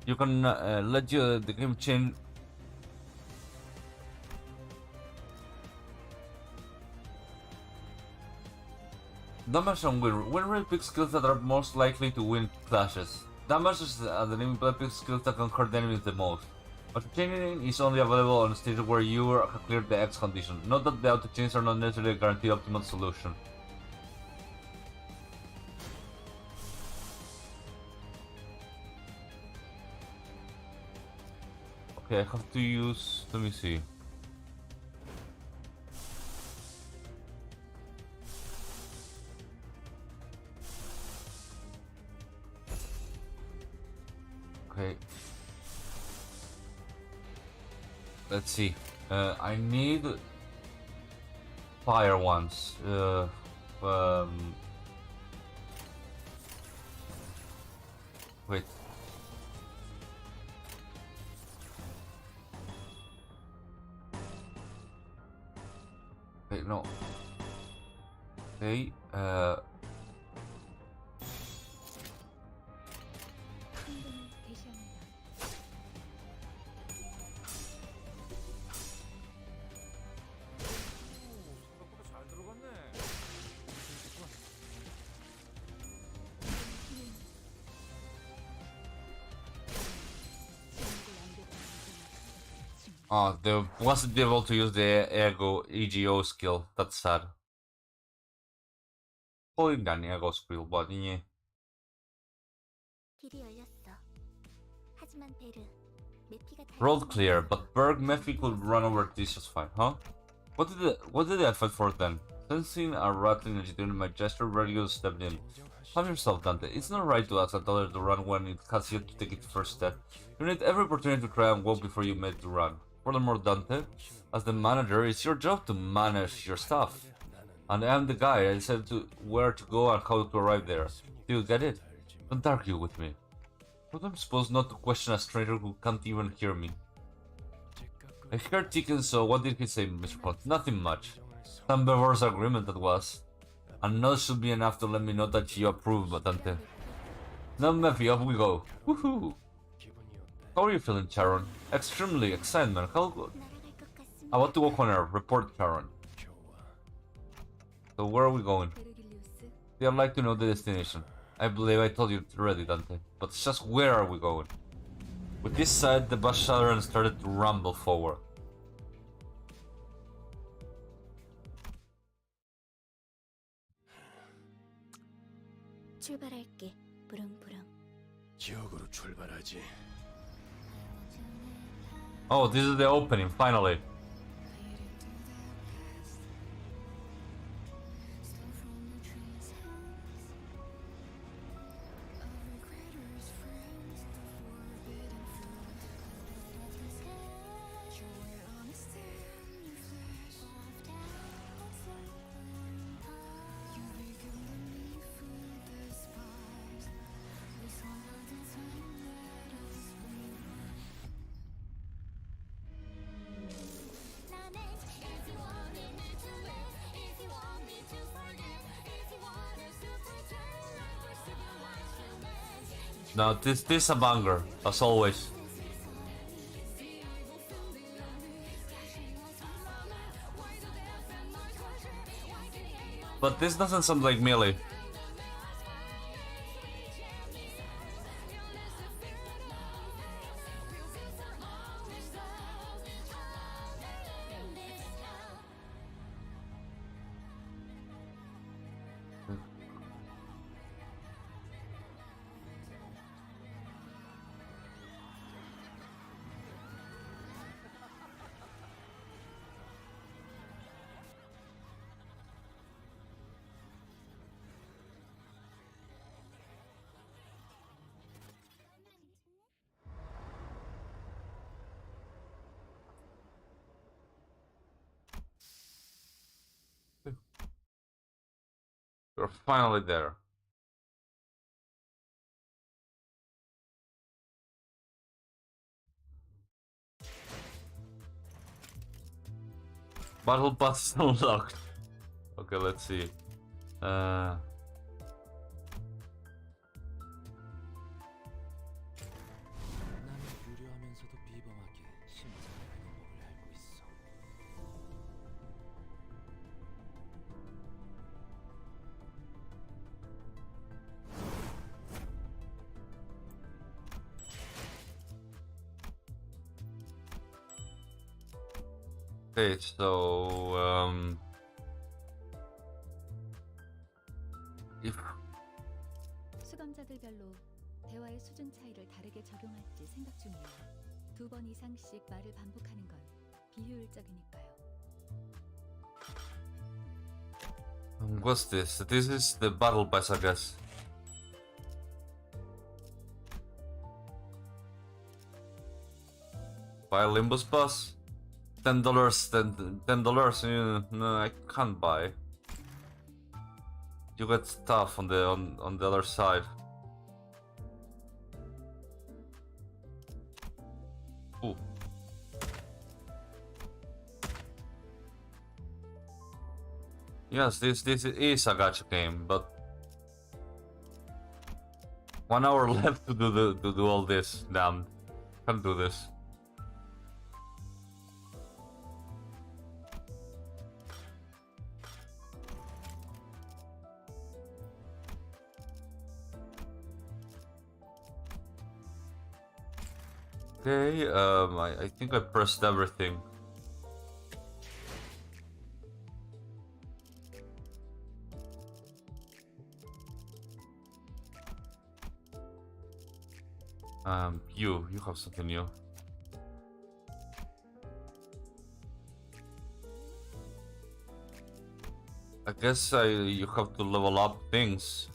You can let the game change. Damage and win. Win rate pick skills that are most likely to win clashes. Damage is the enemy play pick skills that can hurt enemies the most. Auto-chaining is only available on stages where you have cleared the X condition. Note that the auto-chains are not necessarily a guaranteed optimal solution. Okay, I have to use... let me see. Okay. Let's see. I need fire ones. Wait. Wait, no. Okay. Oh, they wasn't able to use the EGO skill. That's sad. Pulling down EGO skill, but yeah. Road clear, but Berg Mephi could run over this just fine, huh? What did I fight for then? Sensing a rattling energy during my gesture, Vertigo stepped in. Calm yourself, Dante. It's not right to ask a toddler to run when it has yet to take its first step. You need every opportunity to try and walk before you make the run. Furthermore, Dante, as the manager, it's your job to manage your stuff. And I am the guy I said to where to go and how to arrive there. Do you get it? Don't argue with me. But I'm supposed not to question a stranger who can't even hear me. I heard Chicken, so what did he say, Mr. Pond? Nothing much. Some Bevor's agreement that was. And that should be enough to let me know that you approve, Dante. Now, Mephi, off we go. Woohoo! How are you feeling, Charon? Extremely excitement. How good? About to walk on air. Report, Charon. So where are we going? I'd like to know the destination. I believe I told you already, Dante. But just where are we going? With this said, the bus shuddered and started to rumble forward. 출발할게. 부릉부릉. 지역으로 출발하지. Oh, this is the opening, finally. Now this is a banger, as always. But this doesn't sound like Melee. We're finally there. Battle pass unlocked. Okay, let's see. 나는 유려하면서도 비범하게 심장하는 법을 알고 있어. Okay, so if 수감자들별로 대화의 수준 차이를 다르게 적용할지 생각 중이에요. 2번 이상씩 말을 반복하는 건 비효율적이니까요. what's this? This is the battle pass, I guess. Buy a Limbus pass? $10, $10. No, I can't buy. You get stuff on the other side. Ooh. Yes, this is a gacha game, but 1 hour left to do all this. Damn, can't do this. Okay, I think I pressed everything. You have something new. I guess you have to level up things.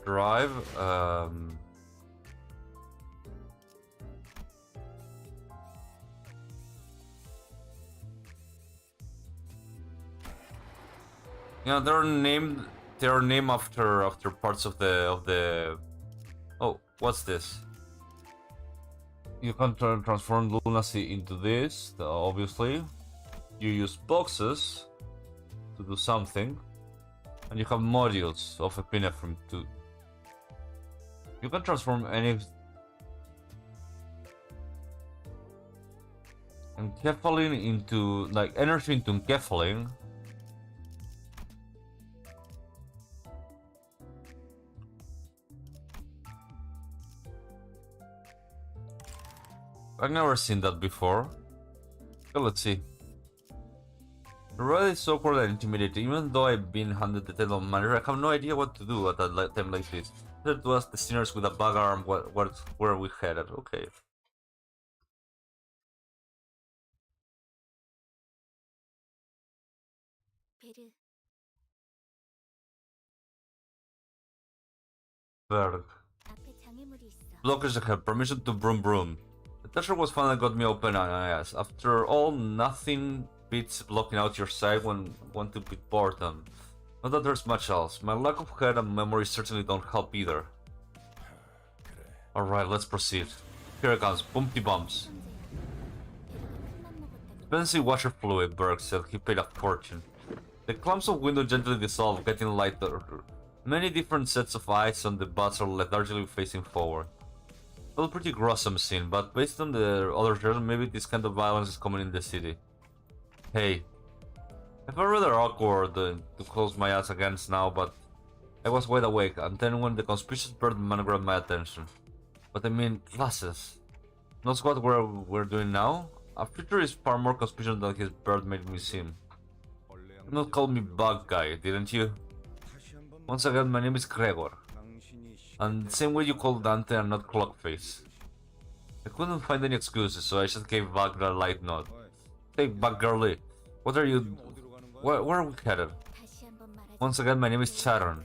Drive, yeah, they're named after parts of the. Oh, what's this? You can transform lunacy into this, obviously. You use boxes to do something. And you have modules of epinephrine too. You can transform any. Enkephalin into, like, energy into enkephalin. I've never seen that before. Okay, let's see. Really so awkward and intimidating. Even though I've been handed the title of manager, I have no idea what to do at a time like this. Better to ask the sinners with a bug arm where we headed. Okay. 베르, Berg. 앞에 장애물이 있어. Blockers that have permission to broom broom. The teacher was finally got me open and eyes. After all, nothing beats blocking out your sight when want to beat boredom. Not that there's much else. My lack of head and memory certainly don't help either. Alright, let's proceed. Here it comes. Bumpty bumps. Expensive washer fluid, Berg said. He paid a fortune. The clumps of window gently dissolve, getting lighter. Many different sets of eyes on the butts are lethargically facing forward. Well, pretty gruesome scene, but based on the other shows, maybe this kind of violence is common in the city. Hey, I felt rather awkward to close my eyes against now, but I was wide awake, and then when the conspicuous bird man grabbed my attention. But I mean, glasses. That's what we're doing now? Our future is far more conspicuous than his bird made me seem. You not call me bug guy, didn't you? Once again, my name is Gregor. And the same way you called Dante and not Clockface. I couldn't find any excuses, so I just gave Wagner a light nod. Hey, bug girly, what are you... Where are we headed? Once again, my name is Charon.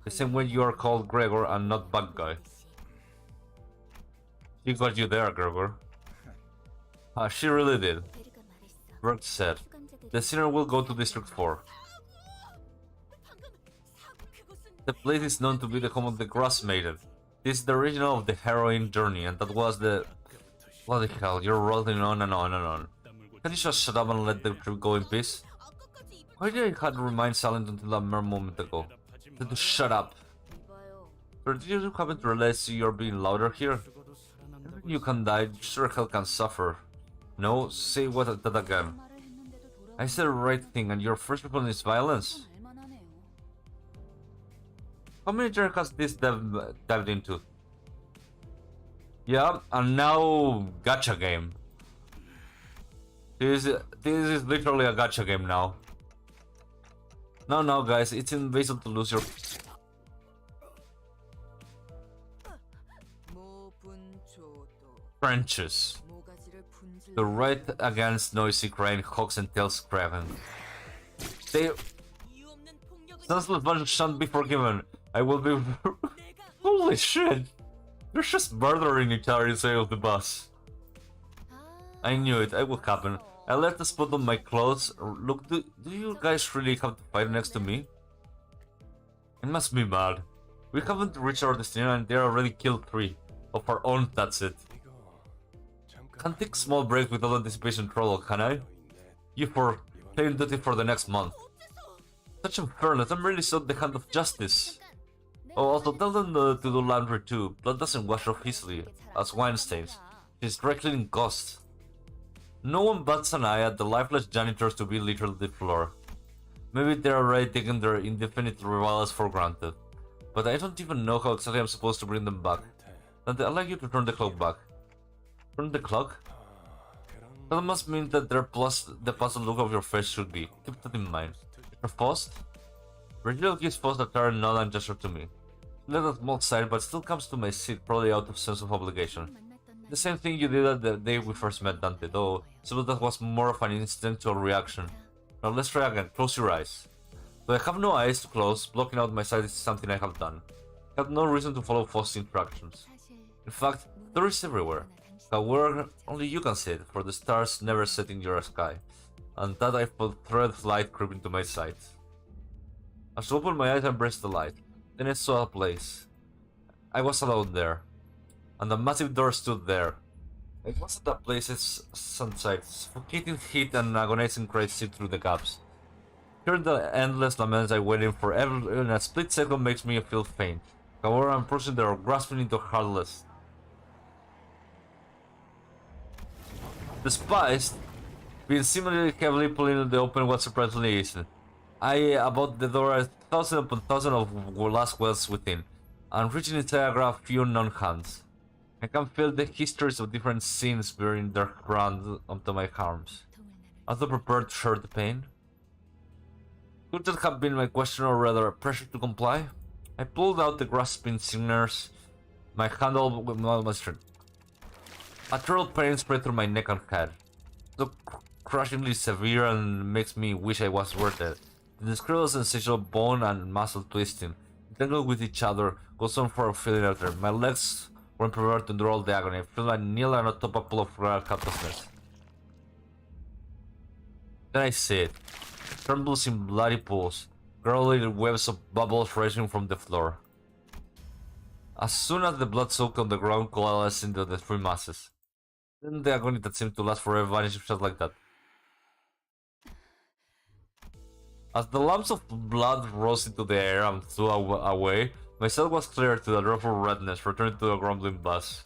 The same way you are called Gregor and not bug guy. She got you there, Gregor. She really did. 베르가 말했어. Berg said. 수감자들은 The sinner will go to District 4. The place is known to be the home of the Grass Maiden. This is the original of the heroine journey, and that was the... Bloody hell, you're rolling on and on and on. Can you just shut up and let the trip go in peace? Why did I had to remain silent until a mere moment ago? Then to shut up. Or did you happen to realize you're being louder here? You can die, sure hell can suffer. No, say what that again. I said the right thing and your first weapon is violence. How many genres has this dived into? Yeah, and now gacha game. This is literally a gacha game now. No, guys, it's invasive to lose your... Trenches. The right against noisy crying hawks and tails craven. They... Senseless bunch shan't be forgiven. I will be... Holy shit! They're just murdering each other inside of the bus. I knew it would happen. I left a spot on my clothes. Look, do you guys really have to fight next to me? It must be bad. We haven't reached our destination and they already killed 3 of our own, that's it. Can't take small breaks without anticipation trouble, can I? You for playing duty for the next month. Such unfairness, I'm really so the hand of justice. Oh, also tell them to do laundry too. Blood doesn't wash off easily, as wine stains. She's dry cleaning costs. No one bats an eye at the lifeless janitors to be literally the floor. Maybe they're already taking their indefinite rivals for granted. But I don't even know how exactly I'm supposed to bring them back. Dante, I'd like you to turn the clock back. Turn the clock? That must mean that the puzzled look of your face should be. Keep that in mind. You're Faust? Virgil gives Faust a tired nod and gesture to me. She let a small sigh, but still comes to my seat, probably out of sense of obligation. The same thing you did at the day we first met, Dante, though so that was more of an instinctual reaction. Now let's try again. Close your eyes. Though I have no eyes to close, blocking out my sight is something I have done. I have no reason to follow Faust's instructions. In fact, there is everywhere. However, only you can see it, for the stars never set in your sky, and that I felt thread of light creep into my sight. As I opened my eyes and embraced the light, then I saw a place. I was alone there, and a massive door stood there. It was at that place's sunset, suffocating heat and agonizing cries seep through the gaps. Hearing the endless laments I waited for in a split second makes me feel faint. However, I'm approaching the door, grasping into heartless. Despised, being seemingly heavily pulling the open was surprisingly easy. I about the door a thousand upon thousand of last wells within, and reaching inside I grab a few known hands. I can feel the histories of different scenes bearing their ground onto my arms. Am I prepared to share the pain? Could that have been my question or rather a pressure to comply? I pulled out the grasping signers, my handle with my strength. A terrible pain spread through my neck and head, so crushingly severe and makes me wish I was worth it. The indescribable sensation of bone and muscle twisting, entangled with each other, goes on for a feeling after. My legs weren't prepared to endure all the agony. I feel like kneel and atop a pool of real helplessness. Then I see it. Trembles in bloody pools, gurgling webs of bubbles rising from the floor. As soon as the blood soaked on the ground coalesced into the 3 masses, then the agony that seemed to last forever vanished just like that. As the lumps of blood rose into the air and flew away, my cell was cleared to the dreadful redness, returning to a grumbling buzz.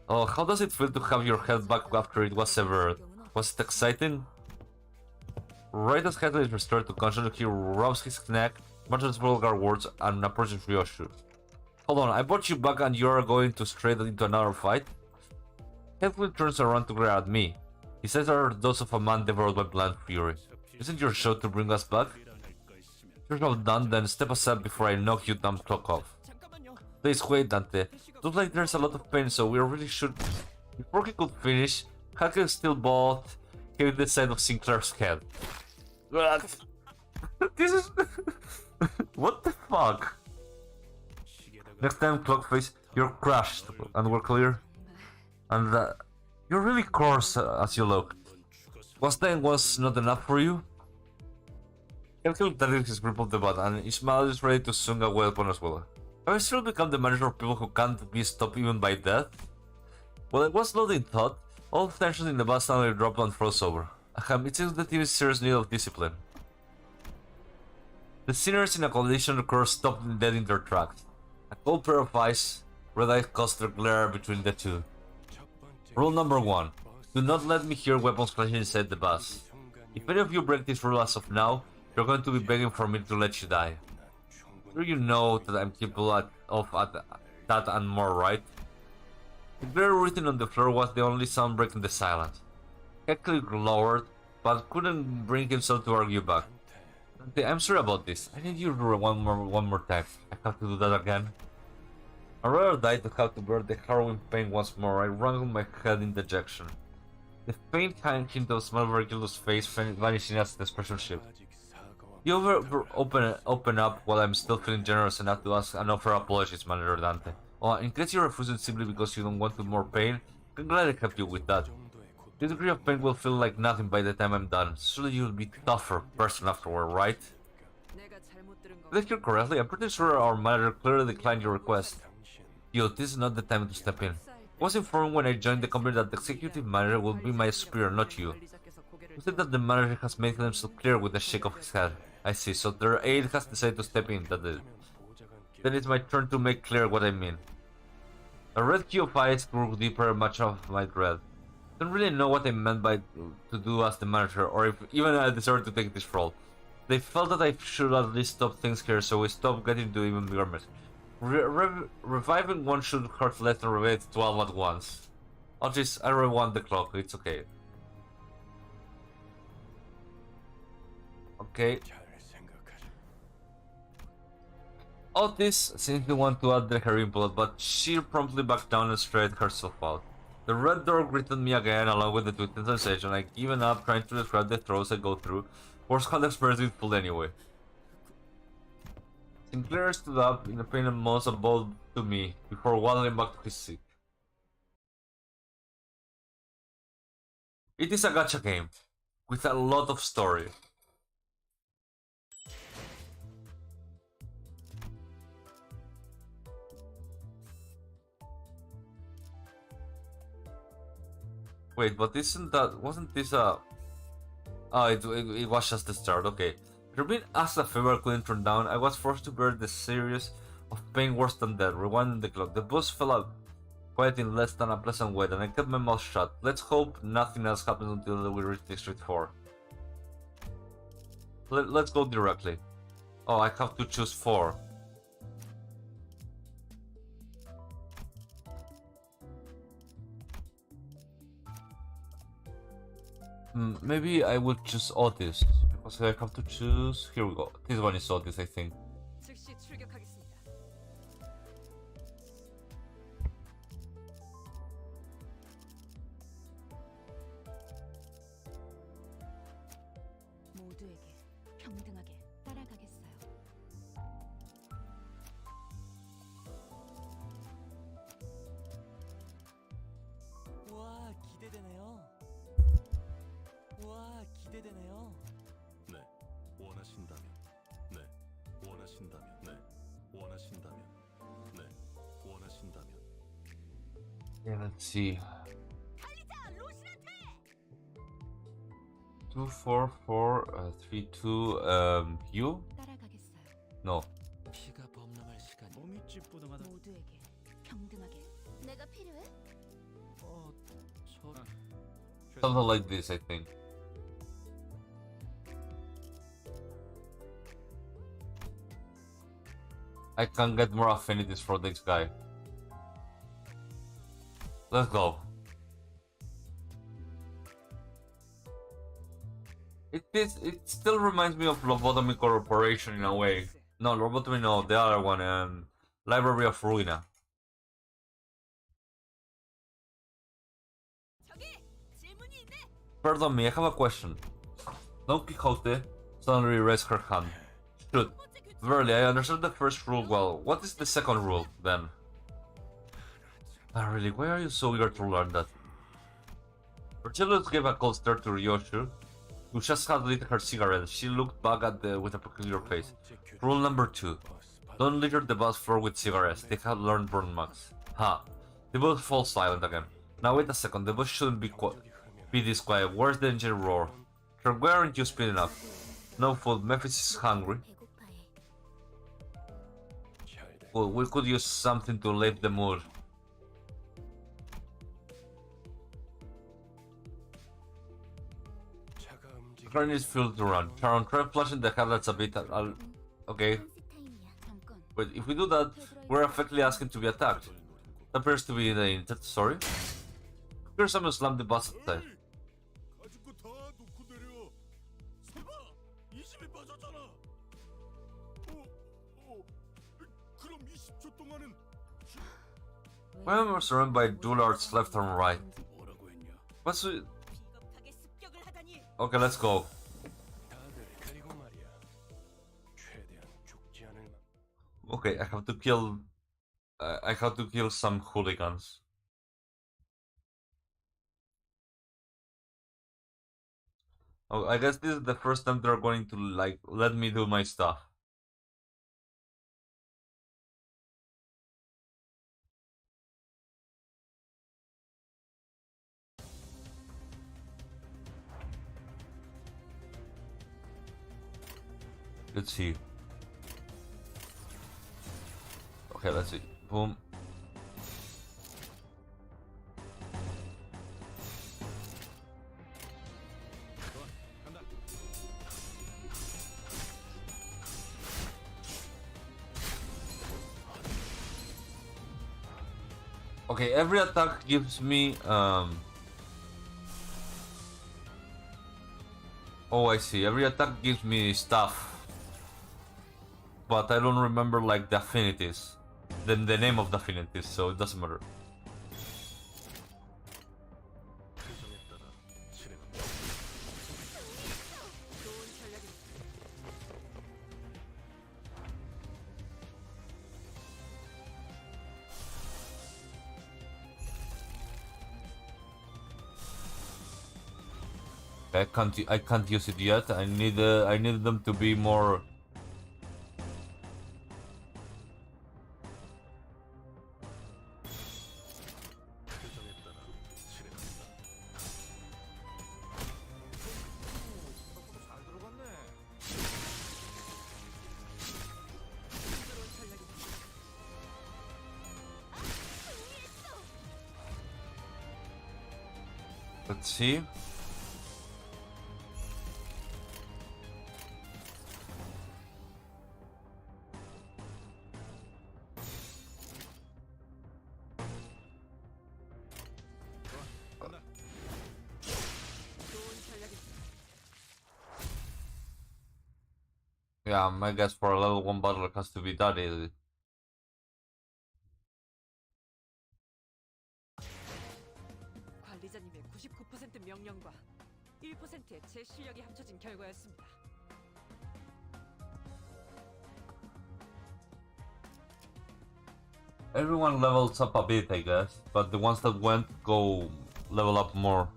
Oh, how does it feel to have your head back after it was severed? Was it exciting? Right as Hadley is restored to consciousness, he rubs his neck, mutters vulgar words, and approaches Ryoshu. Hold on, I brought you back and you're going to straight into another fight? Hadley turns around to glare at me. His eyes are those of a man devoured by blind fury. Isn't your show to bring us back? You're not done, then step aside before I knock you damn clock off. Please wait, Dante. Looks like there's a lot of pain, so we really should... Before he could finish, Hacker still bought him the side of Sinclair's head. This is... What the fuck? Next time, Clockface, you're crushed, and we're clear. And you're really coarse as you look. Was not enough for you? Kelkel tightened his grip of the bat, and Ismail is ready to swing a weapon as well. Have I still become the manager of people who can't be stopped even by death? Well, I was not in thought. All tension in the bat suddenly dropped and froze over. Ahem, it seems the team is in serious need of discipline. The sinners in a collision course stopped dead in their tracks. A cold pair of eyes, red-eyed cluster glare between the two. Rule number 1. Do not let me hear weapons clashing inside the bus. If any of you break this rule as of now, you're going to be begging for me to let you die. Sure you know that I'm capable of that and more, right? The glare written on the floor was the only sound breaking the silence. Heckly glowered, but couldn't bring himself to argue back. Dante, I'm sorry about this. I need you to do it one more time. I have to do that again. I'd rather die than have to bear the harrowing pain once more. I wrangled my head in dejection. The faint hint of smell Virgil's face vanishing as the expression shifted. You open up while I'm still feeling generous enough to ask and offer apologies, Manager Dante. Oh, in case you refuse it simply because you don't want to more pain, I'm glad I helped you with that. The degree of pain will feel like nothing by the time I'm done. Surely you'll be a tougher person afterward, right? Did I hear correctly? I'm pretty sure our manager clearly declined your request. Yo, this is not the time to step in. I was informed when I joined the company that the executive manager will be my superior, not you. You said that the manager has made himself clear with a shake of his head. I see, so their aide has decided to step in, that is. Then it's my turn to make clear what I mean. A red key of eyes grew deeper, much of my dread. I don't really know what I meant by to do as the manager, or if even I deserve to take this role. They felt that I should at least stop things here, so we stopped getting to even bigger mess. Reviving one should hurt less than reviving 12 at once. Oh jeez, I rewound the clock, it's okay. Okay. Otis seemed to want to add her input, but she promptly backed down and straightened herself out. The red door greeted me again, along with the twisting sensation. I'd given up trying to describe the throes I go through. Worse can't express it full anyway. Sinclair stood up in a pain and most abode to me before waddling back to his seat. It is a gacha game with a lot of story. Wait, but wasn't this a... Oh, it was just the start, okay. After being asked a favor I couldn't turn down, I was forced to bear the series of pain worse than death. Rewinding the clock, the bus fell out quiet in less than a pleasant way, and I kept my mouth shut. Let's hope nothing else happens until we reach District 4. Let's go directly. Oh, I have to choose 4. Maybe I would choose Otis, because I have to choose... Here we go. This one is Otis, I think. 즉시 출격하겠습니다. 모두에게 평등하게 따라가겠어요. 와, 기대되네요. 와, 기대되네요. 네, 원하신다면, 네, 원하신다면, 네, 원하신다면, 네, 원하신다면. Yeah, let's see. 2, 4, 4, 3, 2, you? 따라가겠어요. No. 피가 범람할 시간. 몸이 찌뿌둥하다. 모두에게 평등하게. 내가 필요해? 저 Something like this, I think. I can get more affinities for this guy. Let's go. It still reminds me of Lobotomy Corporation in a way. No, Lobotomy no, the other one, Library of Ruina. Pardon me, I have a question. Don Quixote suddenly raised her hand. Shoot. Verily, I understood the first rule well. What is the second rule, then? Ah, really, why are you so eager to learn that? Marcellus gave a cold stare to Ryoshu, who just had lit her cigarette. She looked back at with a peculiar face. Rule number 2. Don't litter the bus floor with cigarettes. They have learned burn marks. Ha. They both fall silent again. Now wait a second, the bus shouldn't be this quiet. Where's the engine roar? Sir, why aren't you speeding up? No food, Memphis is hungry. Well, we could use something to lift the mood. The car needs fuel to run. Sharon, try flashing the headlights a bit. Okay. But if we do that, we're effectively asking to be attacked. That appears to be the intent. Sorry? Here's someone slammed the bus outside. 가지고 다 놓고 내려. 세봐, 20이 빠졌잖아. 그럼 20초 동안은 Why am I surrounded by dullards left and right? 뭐라고 했냐? What's it? 비겁하게 습격을 하다니. Okay, let's go. 다들 그리고 말이야. 최대한 죽지 않을 만. Okay, I have to kill. I have to kill some hooligans. Oh, I guess this is the first time they're going to like let me do my stuff. Let's see. Okay, let's see. Boom. Okay, every attack gives me oh, I see. Every attack gives me stuff. But I don't remember like the affinities. Then the name of the affinities, so it doesn't matter. 표정에 따라 진행합니다. 좋은 전략이. I can't use it yet. I need them to be more. 표정에 따라 진행합니다. 잘 들어갔네. 새로운 전략이. Let's see. 좋은 전략이. Yeah, I guess for a level 1 battle it has to be that easy. 관리자님의 99% 명령과 1%의 제 실력이 합쳐진 결과였습니다. Everyone levels up a bit, I guess, but the ones that went go level up more.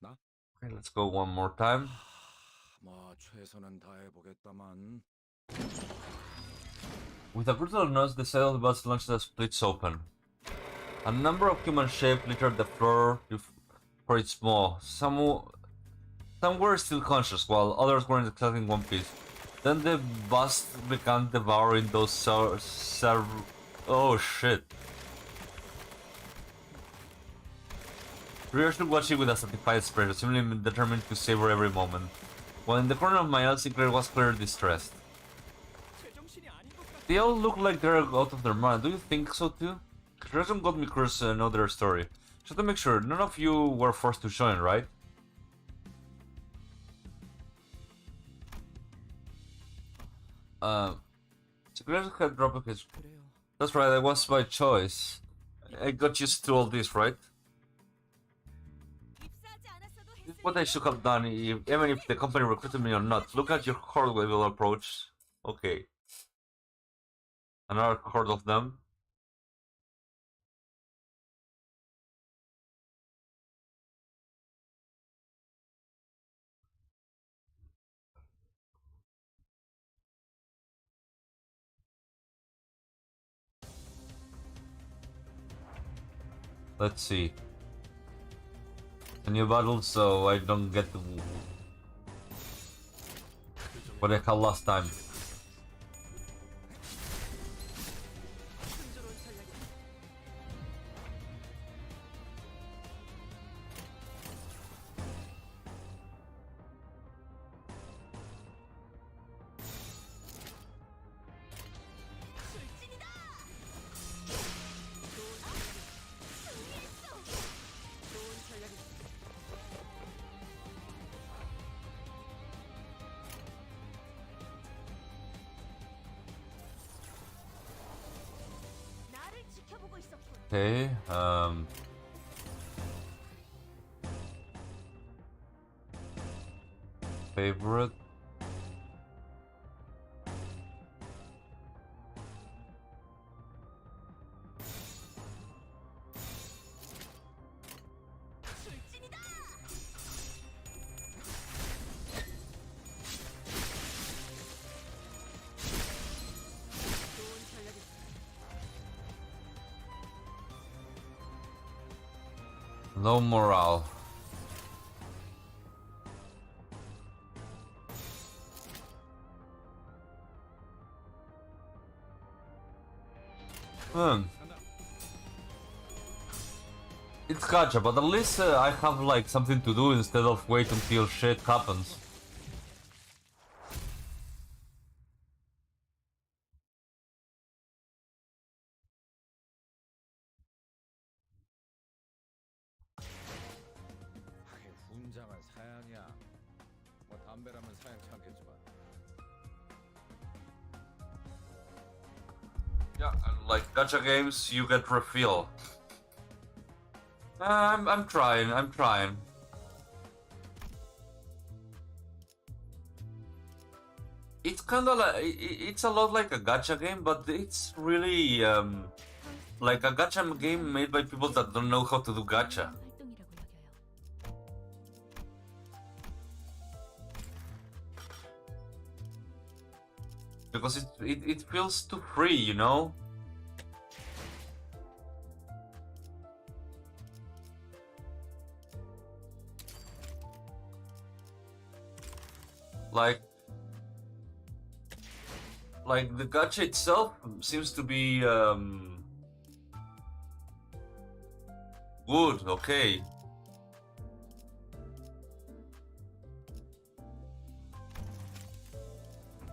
나? Okay, let's go one more time. 뭐 최선은 다해보겠다만. With a brutal noise, the side of the bus launched as splits open. A number of human shapes littered the floor for its maw. Some were still conscious, while others were in exactly one piece. Then the bus began devouring those oh shit. Rhea stood watching with a satisfied expression, seemingly determined to savor every moment. While in the corner of my eye, Sinclair was clearly distressed. 제정신이 아닌 것 같아. They all look like they're out of their mind. Do you think so too? Reason got me curious to know their story. Just to make sure, none of you were forced to join, right? Sinclair's head dropped his. 그래요. That's right, that was by choice. I got used to all this, right? 입사하지 않았어도 What I should have done, even if the company recruited me or not, look at your horde level approach. Okay. Another horde of them. Let's see. A new battle, so I don't get what I had last time. Okay, favorite. Low morale. It's gacha, but at least I have like something to do instead of wait until shit happens. 훈장은 사양이야. 뭐 담배라면 사양 참겠지만. Yeah, and like gacha games, you get refill. I'm trying. It's kind of like it's a lot like a gacha game, but it's really like a gacha game made by people that don't know how to do gacha. Because it feels too free, you know? Like the gacha itself seems to be good, okay.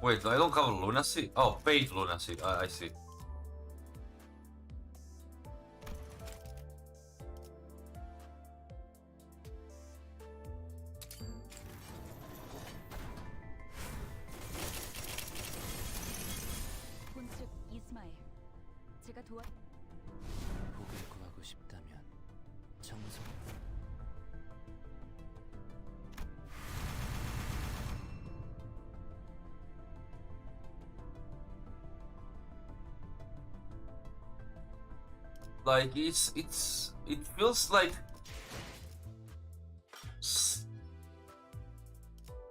Wait, I don't have lunacy? Oh, paid lunacy, I see. 본측 이스마엘. 제가 복을 구하고 싶다면 정성. Like it feels like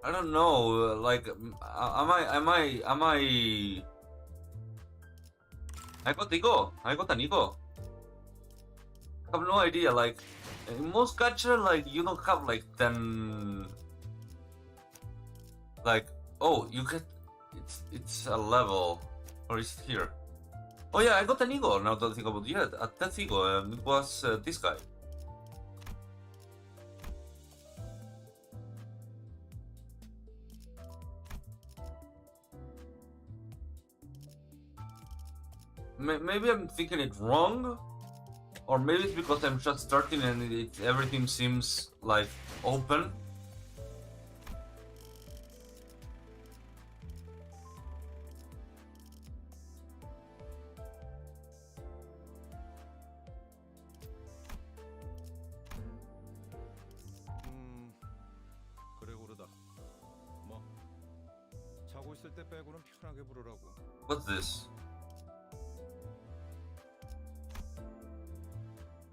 I don't know. Like am I? I got ego. I got an ego. I have no idea. Like in most gacha, like you don't have like 10. Like oh, you get it's a level, or is it here? Oh yeah, I got an ego now that I think about it. Yeah, a 10th ego, and it was this guy. Maybe I'm thinking it wrong, or maybe it's because I'm just starting and everything seems like open. 있을 때 빼고는 편하게 부르라고. What's this?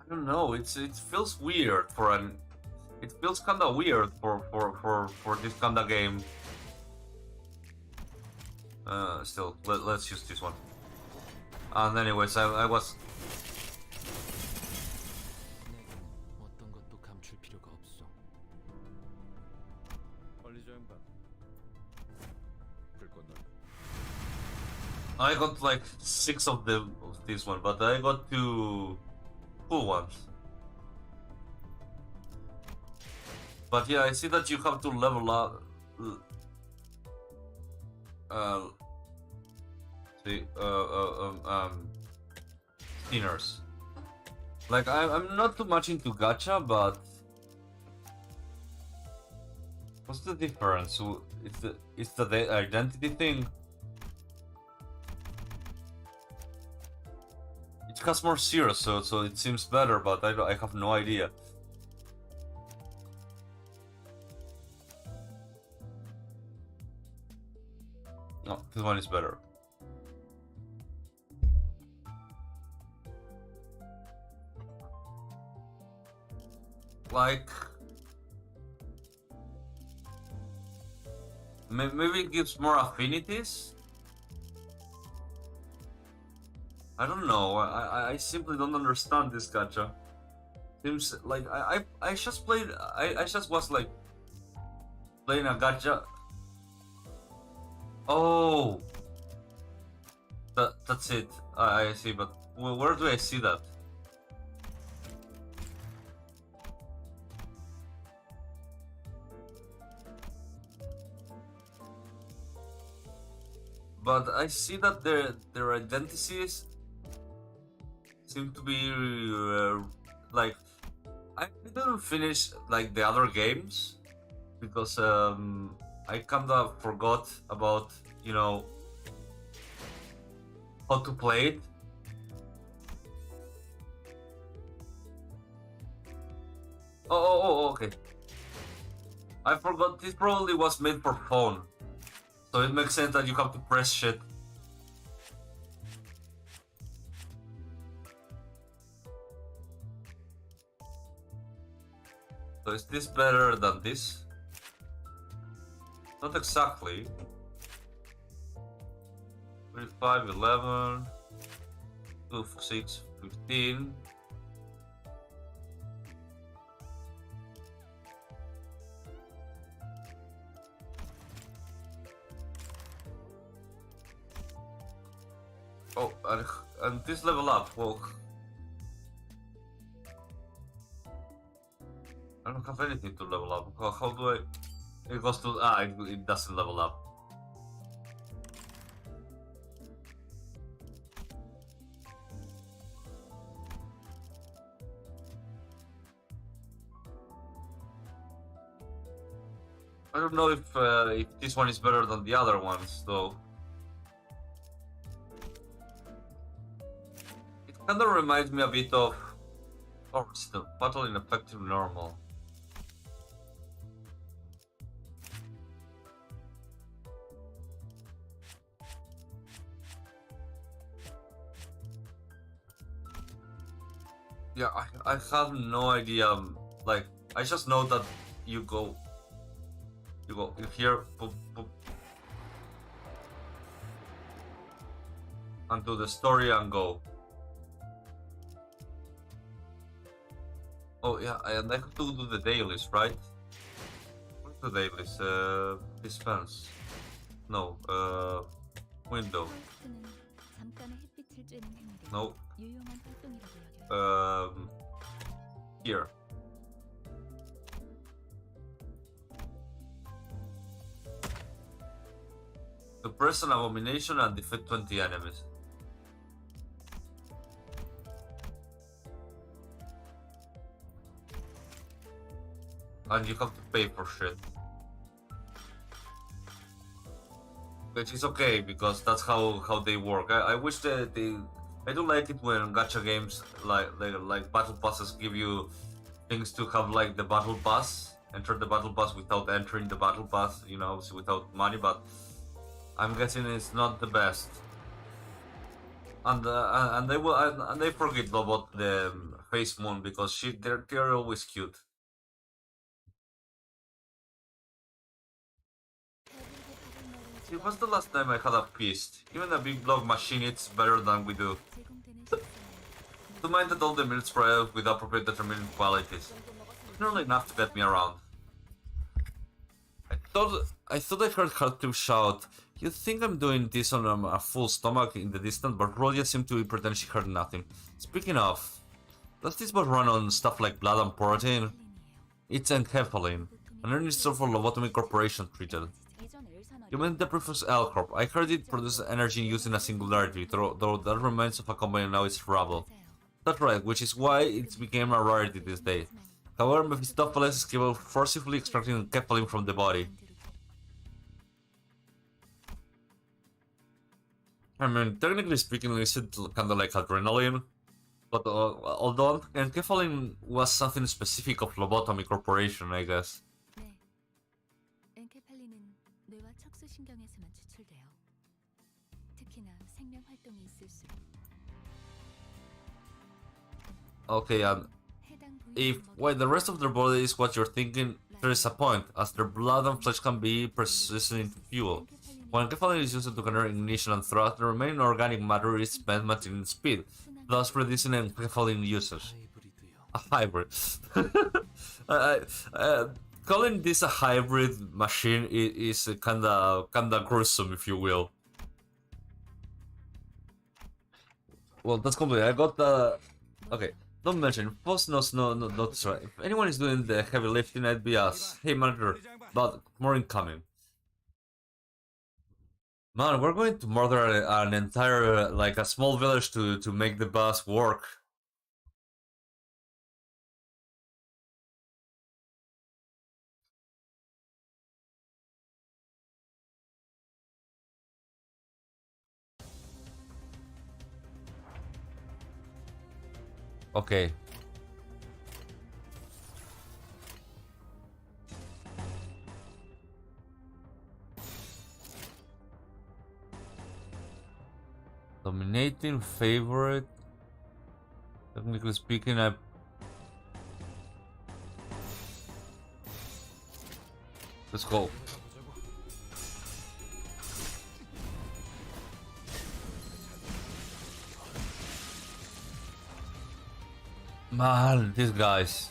I don't know. It feels weird for an. It feels kind of weird for this kind of game. Still, let's use this one. And anyways, I was. 내겐 어떤 것도 감출 필요가 없어. 관리자 양반. 불 건너. I got like 6 of them of this one, but I got 2 full ones. But yeah, I see that you have to level up. Spinners. Like I'm not too much into gacha, but what's the difference? It's the identity thing. It has more zeros, so it seems better, but I have no idea. No, this one is better. Like, maybe it gives more affinities. I don't know. I simply don't understand this gacha. Seems like I just played. I just was like playing a gacha. Oh, that's it. I see. But where do I see that? But I see that their identities seem to be like I didn't finish like the other games because I kinda forgot about, you know, how to play it. Oh, okay. I forgot this probably was made for phone, so it makes sense that you have to press shit. So is this better than this? Not exactly. 5, 11, 2, 6, 15. Oh, and this level up, well, I don't have anything to level up. How do I? It goes to it doesn't level up. I don't know if this one is better than the other ones, though. It kind of reminds me a bit of, oh, it's the battle in effective normal. Yeah, I have no idea. Like, I just know that you go in here, boop, boop, and do the story and go. Oh yeah, and I have to do the dailies, right? What's the dailies? Dispense. No, window. 퀘스트는 잠깐의 햇빛을 쬐는 행위를 No. 유용한 활동이라고 여겨요. Here. Suppress an abomination and defeat 20 enemies. And you have to pay for shit. Which is okay, because that's how they work. I wish that I do like it when gacha games like battle passes give you things to have, like the battle pass. Enter the battle pass without entering the battle pass, you know, so without money, but I'm guessing it's not the best. And they will and they forget about the face moon because they're always cute. See, what's the last time I had a beast? Even a big block machine it's better than we do. 제공되는 식사는 To mind that all the meals spread with appropriate determined qualities. Nearly enough to get me around. I thought I heard Hartrew shout, "You think I'm doing this on a full stomach in the distance?" But Rodia seemed to pretend she heard nothing. Speaking of, does this bot run on stuff like blood and protein? It's enkephaline, an energy source for Lobotomy Corporation treated. You mean the previous L Corp? I heard it produces energy using a singularity, though that remains of a company now it's rubble. That's right, which is why it became a rarity this day. However, Mephistopheles is capable of forcibly extracting enkephaline from the body. I mean, technically speaking, it's kinda like adrenaline, but although enkephaline was something specific of Lobotomy Corporation, I guess. 네. 엔케팔린은 뇌와 척수신경에서만 추출돼요. 특히나 생명 활동이 있을수록 Okay, and 해당 if 부위를 while the rest of their body is what you're thinking, there is a point, as their blood and flesh can be persistent into fuel. When enkephaline is used to convert ignition and thrust, the remaining organic matter is spent maintaining speed, thus reducing enkephalline usage. 하이브리드요. A hybrid. Calling this a hybrid machine is kinda gruesome, if you will. Well, that's complete. I got the. Okay, don't mention. Post notes, no, that's right. If anyone is doing the heavy lifting, I'd be us. Hey, manager, but more incoming. Man, we're going to murder an entire, like, a small village to make the bus work. Okay. Dominating favorite. Technically speaking, let's go. Man, these guys.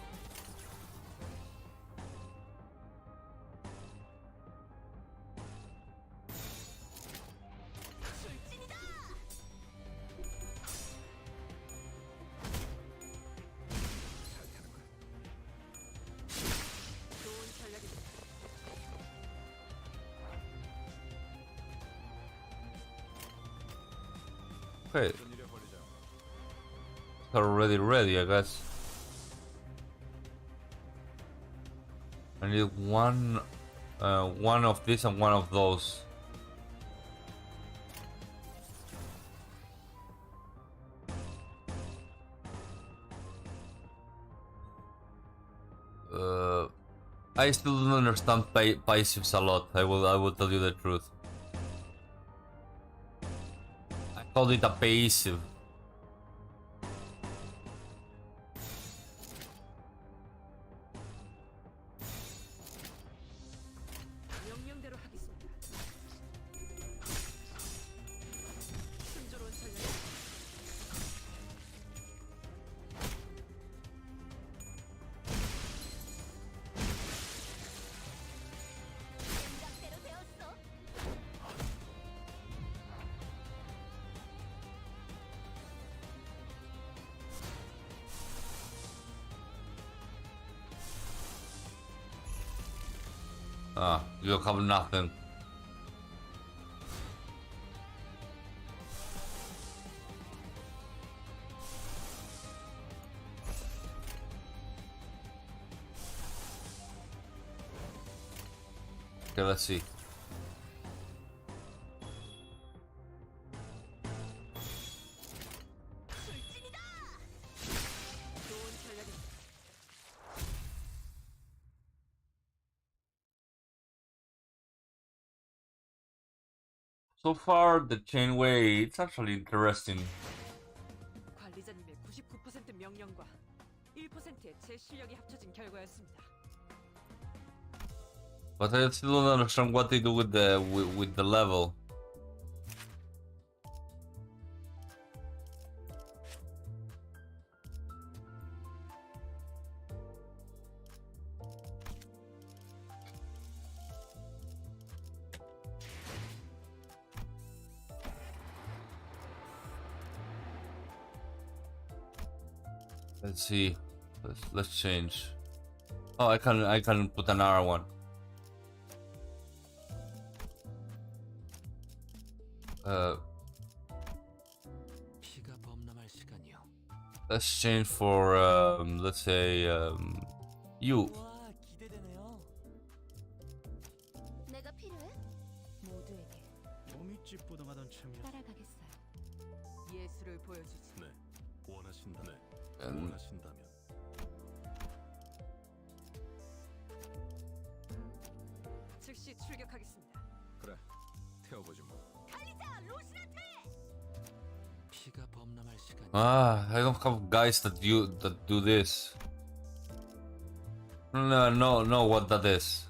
Okay. Already ready, I guess. I need one of this and one of those. I still don't understand passives a lot. I will tell you the truth. I called it a passive. 명령대로 하겠습니다. 순조로운 전략. Ah, you have nothing. Okay, let's see. So far, the chainway, it's actually interesting. 관리자님의 99% 명령과 1%의 제 실력이 합쳐진 결과였습니다. But I still don't understand what they do with the level. Let's see. Let's change. Oh, I can put another one. 피가 범람할 시간이요. Let's change for let's say you. 와, 기대되네요. 내가 필요해? 모두에게 몸이 찌뿌둥하던 참이었어. 따라가겠어요. 예술을 보여주지. 네, 원하신다면. 음. 즉시 출격하겠습니다. 그래, 태워보지 뭐. 피가 범람할 시간이. I don't have guys that do this. No, what that is.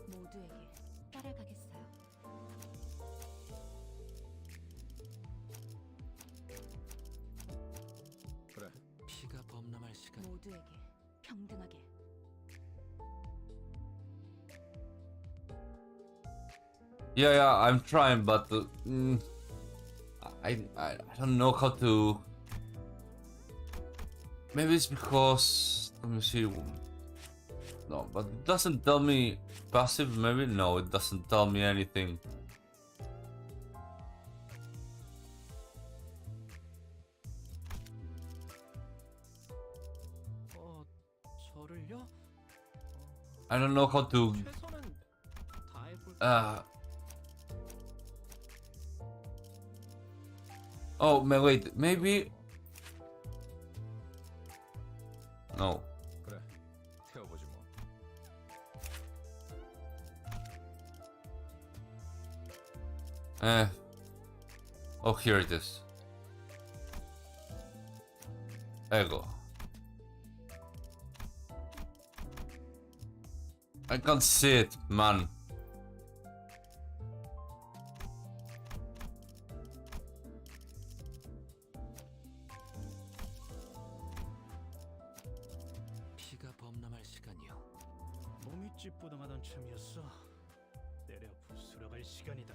모두에게 따라가겠어요. 그래, 피가 범람할 시간. 모두에게 평등하게. Yeah, I'm trying, but I don't know how to. Maybe it's because let me see. No, but it doesn't tell me passive. Maybe no, it doesn't tell me anything. 저를요? I don't know how to. 최선은 다해볼. Oh, wait, maybe. No. 그래, 태워보지 뭐. Oh, here it is. There you go. I can't see it, man. 피가 범람할 시간이요. 몸이 찌뿌둥하던 참이었어. 내려 부스러갈 시간이다.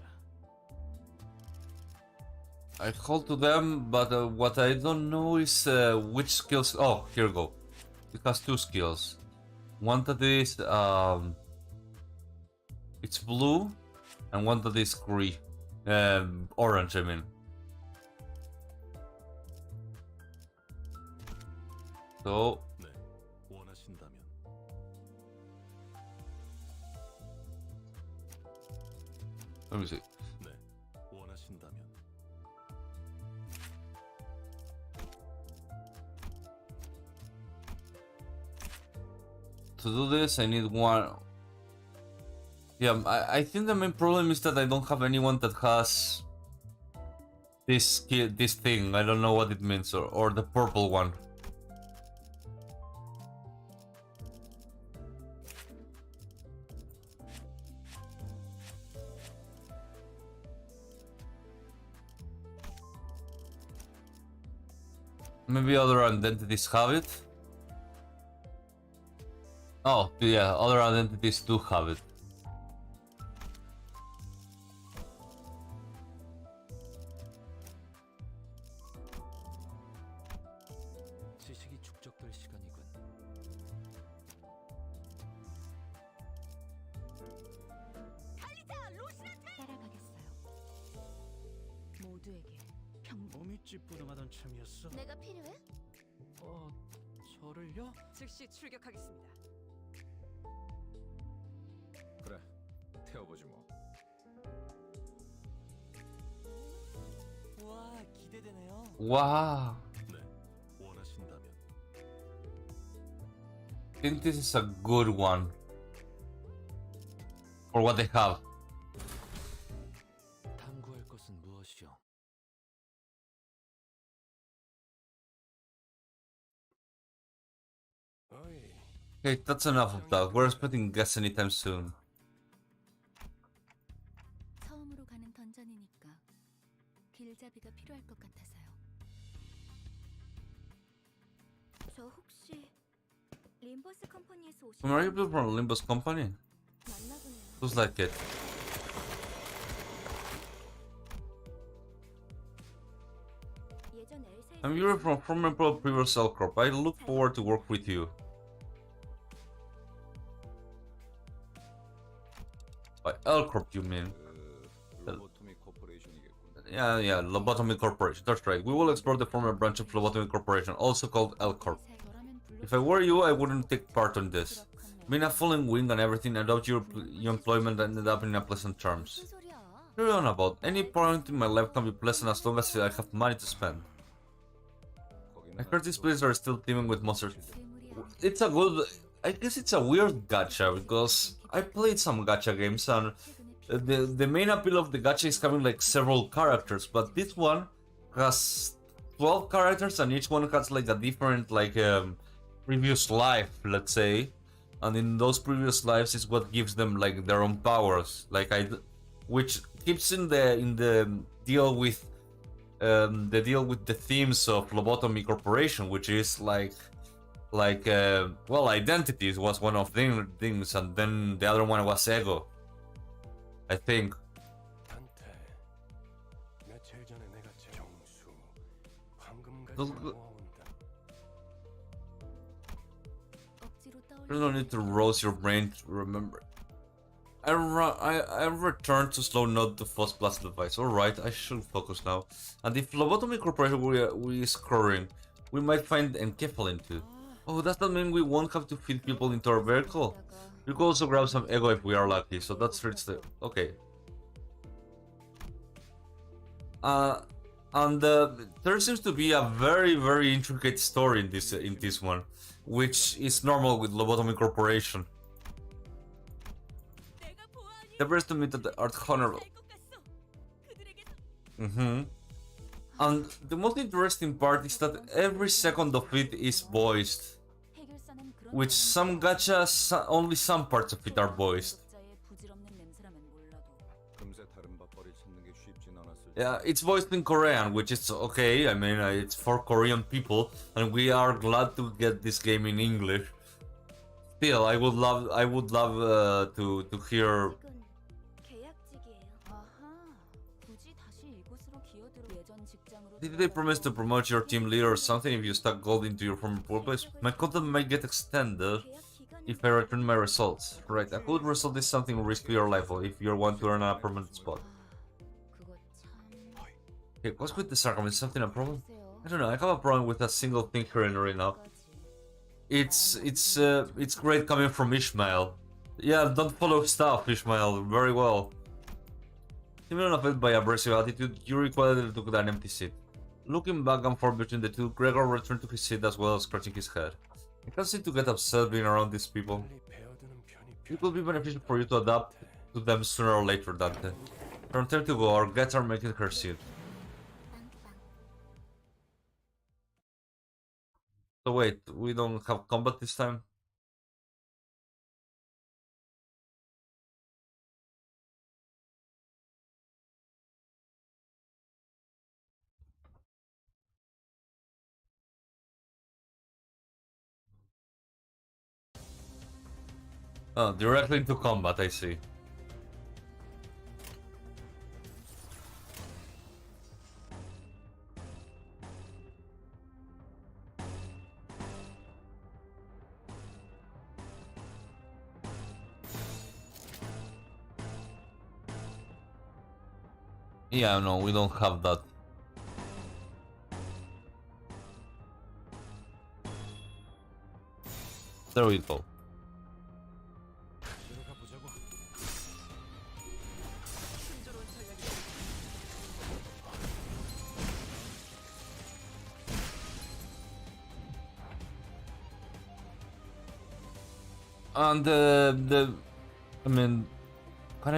I call to them, but what I don't know is which skills. Oh, here we go. It has two skills. One that is it's blue, and one that is green, orange. I mean. So 네, 원하신다면. let me see. 네, 원하신다면. To do this, I need one. Yeah, I think the main problem is that I don't have anyone that has this skill, this thing. I don't know what it means, or the purple one. Maybe other identities have it. Oh, yeah, other identities do have it. 지식이 축적될 시간이군. 따라가겠어요. 모두에게 평등. 몸이 찌뿌둥하던 참이었어. 내가 필요해? 저를요? 즉시 출격하겠습니다. 그래, 태워보지 뭐. 와, 기대되네요. Wow. 네, 원하신다면. I think this is a good one for what they have. Okay, that's enough of that. We're expecting guests anytime soon. 처음으로 가는 던전이니까 길잡이가 필요할 것 같아서요. 저 혹시 림버스 컴퍼니에서 오신 Are you people from Limbus company? 만나보네요. Looks like it. 예전 엘사의 I'm Yuri from former previous Cell Corp. I look forward to work with you. By L Corp, you mean? 로보토미 코퍼레이션이겠군. Yeah, Lobotomy Corporation. That's right. We will explore the former branch of Lobotomy Corporation, also called L Corp. If I were you, I wouldn't take part in this. Being a falling wing and everything, I doubt your employment ended up in pleasant terms. 무슨 소리야? What are you on about? Any point in my life can be pleasant as long as I have money to spend. I heard these places are still teeming with monsters. It's a good... I guess it's a weird gacha, because I played some gacha games and the main appeal of the gacha is having like several characters, but this one has 12 characters and each one has like a different like previous life, let's say, and in those previous lives is what gives them like their own powers, like which keeps in the deal with the themes of Lobotomy Corporation, which is like well, identities was one of the things, and then the other one was ego, I think. 단테. 며칠 전에 내가 정수 황금같이 Those- 모아온다. 억지로 There's no need to roast your brain to remember. I returned to slow note the first blast device. Alright, I should focus now. And if Lobotomy Corporation we scoring, we might find encephalin too. Oh, does that mean we won't have to feed people into our vehicle? We could also grab some ego if we are lucky, so that's okay. And there seems to be a very intricate story in this one, which is normal with Lobotomy Corporation. The best to meet at the Art Honorable. And the most interesting part is that every second of it is voiced. 해결사는 그런 Which some gacha, only some parts of it are voiced. 자의 부질없는 냄새라면 몰라도 금세 다른 밥벌이 찾는 게 쉽진 않았을 Yeah, it's voiced in Korean, which is okay. I mean, it's for Korean people, and we are glad to get this game in English. Still, I would love to hear. 이건 계약직이에요. 아하. 굳이 다시 이곳으로 기어들어 예전 직장으로 Did they promise to promote your team leader or something if you stuck gold into your former workplace? My contract might get extended 계약 기간이 if I return my results. Right, a good result is something risky or liable if you want to earn a permanent spot. 그거 참 Okay, what's with the sarcasm? Is something a problem? 글쎄요. I don't know. I have a problem with a single thing here right now. 거지. It's great coming from Ishmael. Yeah, don't follow stuff, Ishmael. Very well. Similar affected by abrasive attitude, you required to get an empty seat. Looking back and forth between the two, Gregor returned to his seat as well as scratching his head. I can't seem to get upset being around these people. 빨리 배어드는 편이 It will be beneficial for you to adapt to them sooner or later, Dante. Turn time to go, our guests are making her seat. 빵빵. So wait, we don't have combat this time? Oh, directly into combat, I see. Yeah, no, we don't have that. There we go. 들어가 보자고. 순조로운 전략이 And I mean, can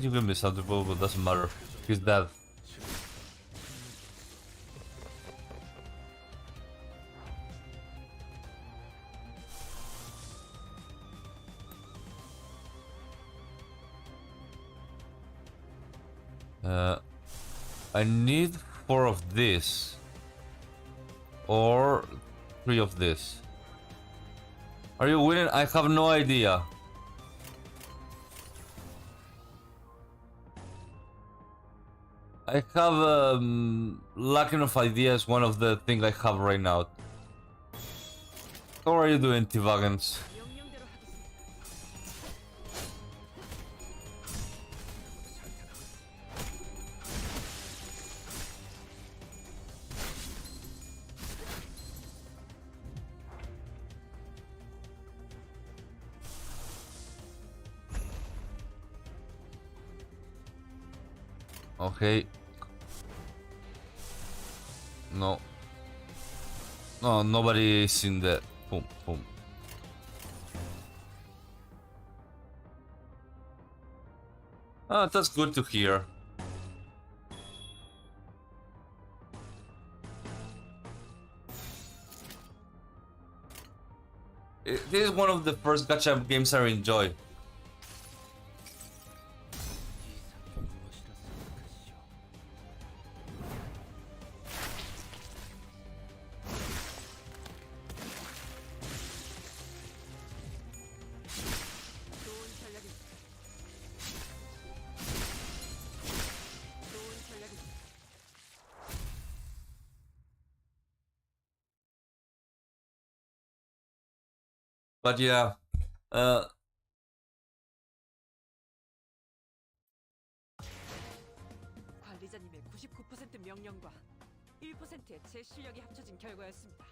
you give me something? But doesn't matter. He's dead. Uh, I need 4 of this. Or 3 of this. Are you winning? I have no idea. I have lacking of ideas. One of the things I have right now. How are you doing, T-Wagons? 명령대로 하겠습니다. Okay. No. No, nobody is in there. Boom, boom. Ah, that's good to hear. This is one of the first gacha games I enjoy. 이상이 무엇이라 생각하시오? 좋은 전략입니다. 좋은 전략입니다. But yeah, 관리자님의 99% 명령과 1%의 제 실력이 합쳐진 결과였습니다.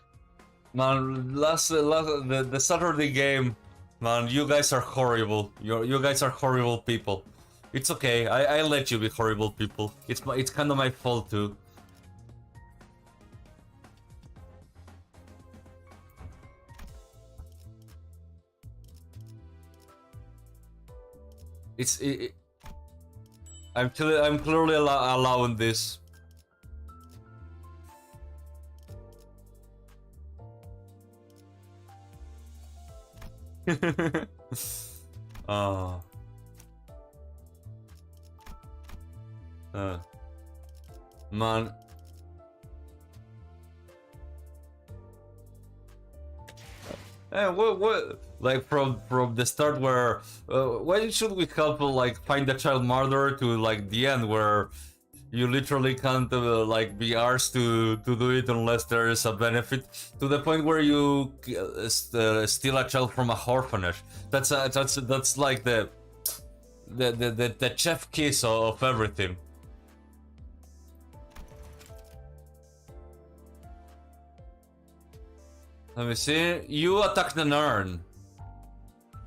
man, the Saturday game, man, you guys are horrible. You guys are horrible people. It's okay. I let you be horrible people. It's kind of my fault too. I'm clearly allowing this. Oh. Man. What? Like from the start, where why should we help like find the child murderer to like the end where you literally can't like be arsed to do it unless there is a benefit, to the point where you steal a child from a orphanage. That's like the chef kiss of everything. Let me see. You attacked an urn.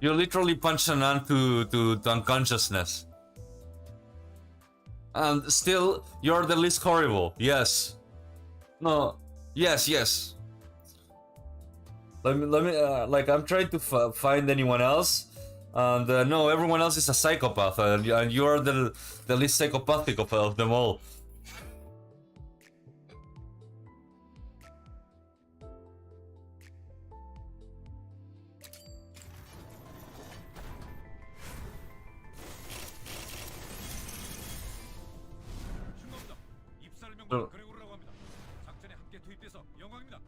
You literally punched an urn to unconsciousness. And still, you're the least horrible. Yes. No. Yes. Let me. Like, I'm trying to find anyone else, and no, everyone else is a psychopath, and you're the least psychopathic of them all. 어. 그레고르라고 합니다. 작전에 함께 투입돼서 영광입니다.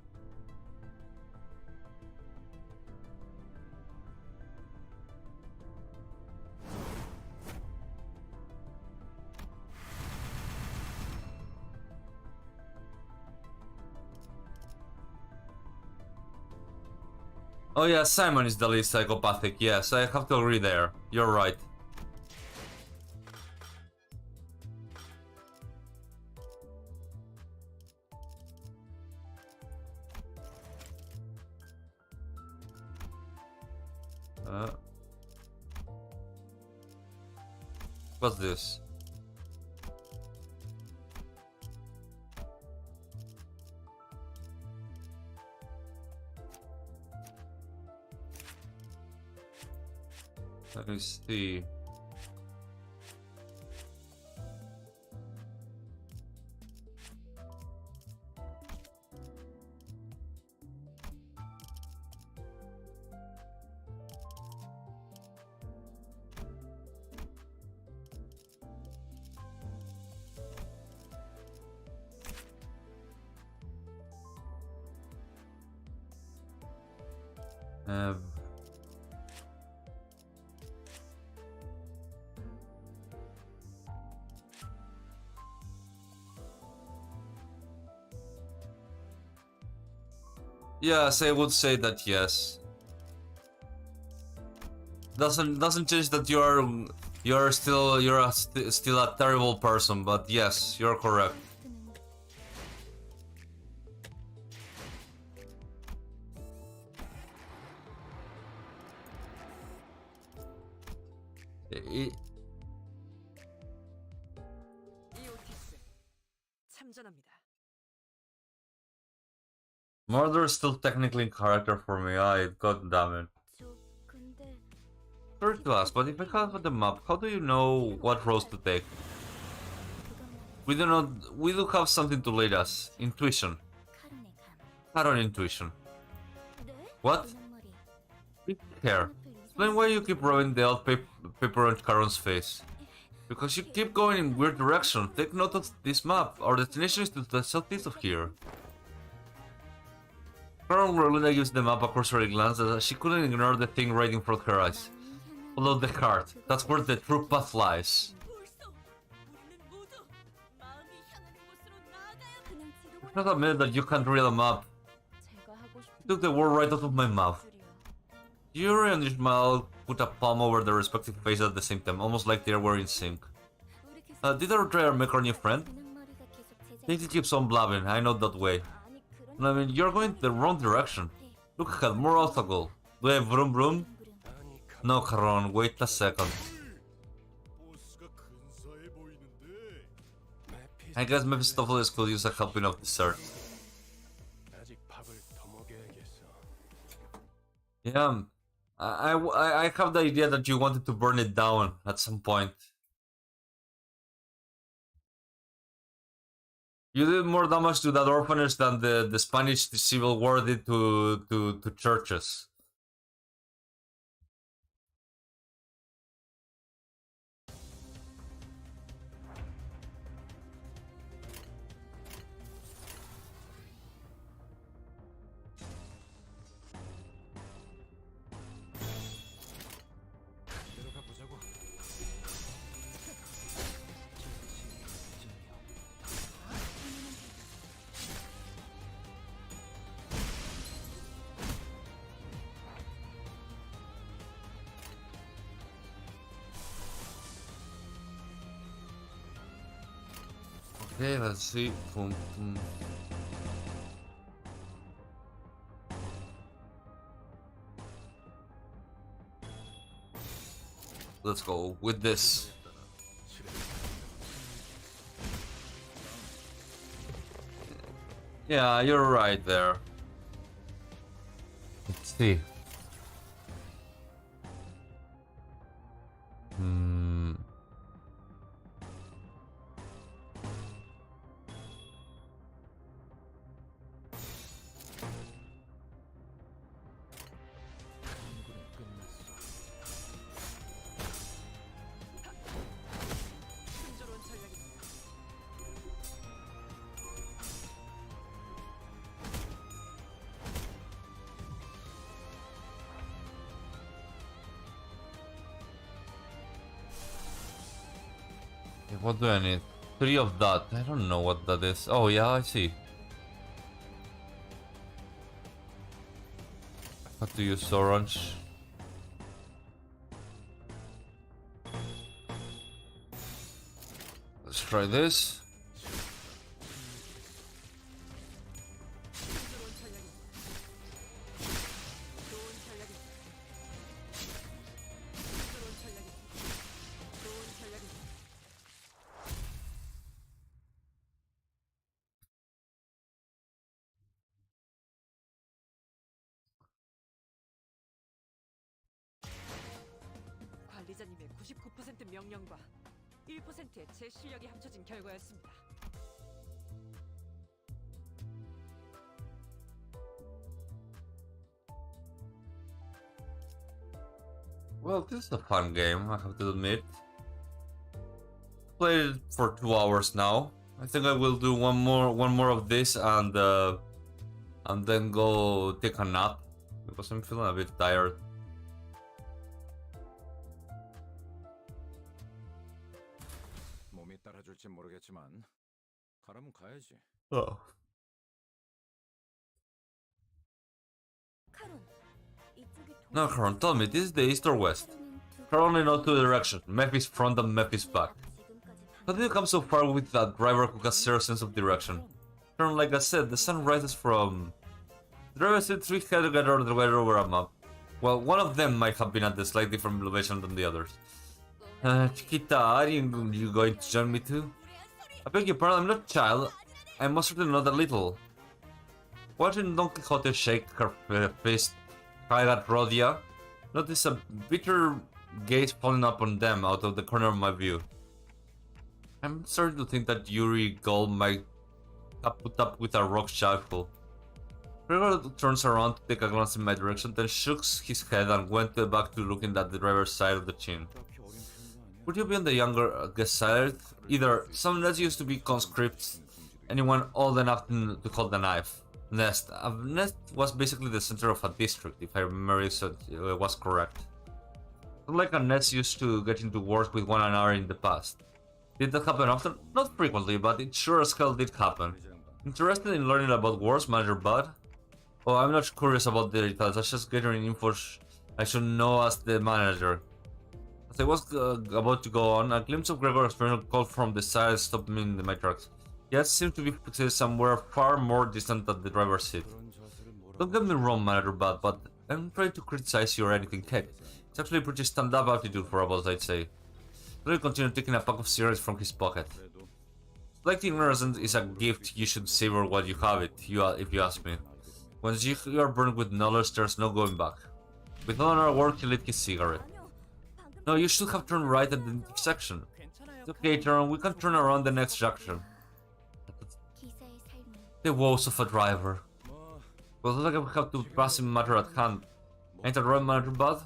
Oh yeah, Simon is the least psychopathic. Yes, I have to agree there. You're right. What's this? Let me see. Um, yes, I would say that yes. Doesn't change that still a terrible person, but yes, you're correct. 이 오티스 참전합니다. Murder is still technically in character for me. God damn it. 저 근데 Sorry to ask, but if I have the map, how do you know what roads to take? We do have something to lead us. Intuition. 카른의 감. Caron intuition. 네? What? 노랑머리. Big hair. Explain why you keep rubbing the old paper on Caron's face. Because you keep going in weird direction. Take note of this map. Our destination is to the southeast of here. Caron Rolina gives the map a cursory glance as she couldn't ignore the thing right in front of her eyes. Follow the heart. That's where the true path lies. 벌써 우리는 모두 마음이 향하는 곳으로 나아가야 그냥 지도 It's not a minute that you can't read a map. 제가 하고 싶은 Took the word right out of my mouth. 줄이야. Yuri and Ishmael put a palm over their respective faces at the same time, almost like they were in sync. 우리 그 Did our trainer make our new friend? 노랑머리가 계속 제자. Think he keeps on blabbing, I know that way. 아니 그런. I mean, you're going the wrong direction. Look ahead, more obstacle. Do I have vroom vroom? 아니 No, Caron, wait a second. 보스가 근사해 보이는데. I guess Mephistopheles could use a helping of dessert. 아직 밥을 더 먹여야겠어. Yeah, I have the idea that you wanted to burn it down at some point. You did more damage to that orphanage than the Spanish Civil War did to churches. 내려가 보자고. Okay, let's see. Boom, boom. Let's go with this. Yeah, you're right there. Let's see. Hmm. 한굴은 끝났어. 순조로운 전략입니다. Okay, what do I need? 3 of that. I don't know what that is. Oh yeah, I see. I have to use orange. Let's try this. 순조로운 전략입니다. 좋은 전략입니다. 순조로운 전략입니다. 좋은 전략입니다. 관리자님의 99% 명령과 1%의 제 실력이 합쳐진 결과였습니다. Well, this is a fun game, I have to admit. Played it for 2 hours now. I think I will do one more of this and then go take a nap because I'm feeling a bit tired. 몸이 따라줄지 모르겠지만 가라면 가야지. Oh. 카론, 이쪽이 Now, Karon, tell me, this is the east or west? 카론은 두 There are only know two directions, Memphis front and Memphis back. 지금까지 How did you come so far with that driver who has zero sense of direction? Karon, like I said, the sun rises from... The driver said three head together the way over a map. Well, one of them might have been at a slightly different elevation than the others. Chiquita, are you going to join me too? I beg your pardon, I'm not a child. I'm most certainly not a little. Watching Don Quixote shake her fist high at Rhodia, notice a bitter gaze falling upon them out of the corner of my view. I'm starting to think that Yuri Gold might have put up with a rock shuffle. Gregor turns around to take a glance in my direction, then shooks his head and went back to looking at the driver's side of the chin. 그렇게 어린 편도 아니야. Would you be on the younger guest side? Either some Nest used to be conscripts, anyone old enough to hold the knife. Nest. Nest was basically the center of a district, if I remember it was correct. Like a Nest used to get into wars with one another in the past. Did that happen often? Not frequently, but it sure as hell did happen. Interested in learning about wars, Manager Bud? Oh, I'm not curious about the details, I just gathering info I should know as the manager. As I was about to go on, a glimpse of Gregor's friend called from the side stopped me in my tracks. He had seemed to be fixated somewhere far more distant than the driver's seat. 그런 자세를 뭐라고 Don't get me wrong, Manager Bud, but I'm trying to criticize you or anything, heck. It's actually a pretty stand-up attitude for a boss, I'd say. Gregor continued taking a pack of cigarettes from his pocket. 그래도 Slight ignorance is a gift you should savor while you have it, if you ask me. Once you are burned with knowledge, there's no going back. With another word, he lit his cigarette. 아니요, 방금 No, you should have turned right at the intersection. 괜찮아요. It's okay, turn. We can turn around the next junction. 기사의 삶은 The woes of a driver. 뭐 Well, looks like we have to pressing matter at hand. Ain't that right, Manager Bud?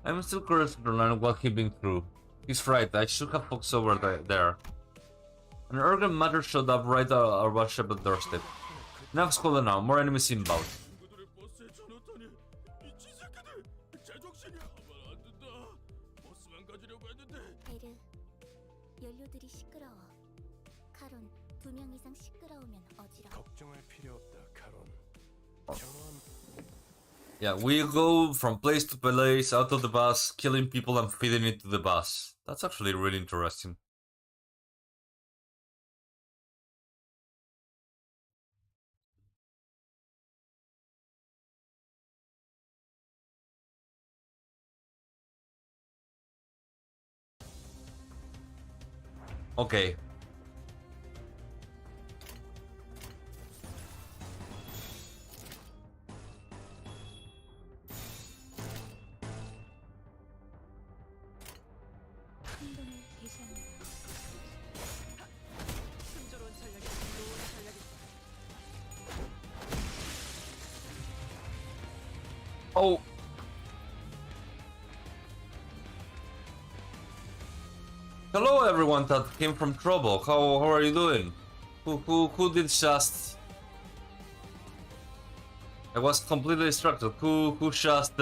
I'm still curious to learn what he's been through. He's right, I should have focused over there. An urgent matter showed up right at our worship's doorstep. Enough schooling now, more enemies inbound. 친구들을 버스에 쳐넣더니 미친 새끼들 제정신이 하면 안 된다. 버스만 가지려고 했는데 베르, 연료들이 시끄러워. 카론, 2명 이상 시끄러우면 어지러워. 걱정할 필요 없다, 카론. 저런 Yeah, we go from place to place, out of the bus, killing people and feeding it to the bus. That's actually really interesting. Okay. 행동을 개시합니다. 순조로운 전략이 좋은 전략이 Oh. Hello, everyone that came from trouble. How are you doing? Who did just? I was completely distracted. Who just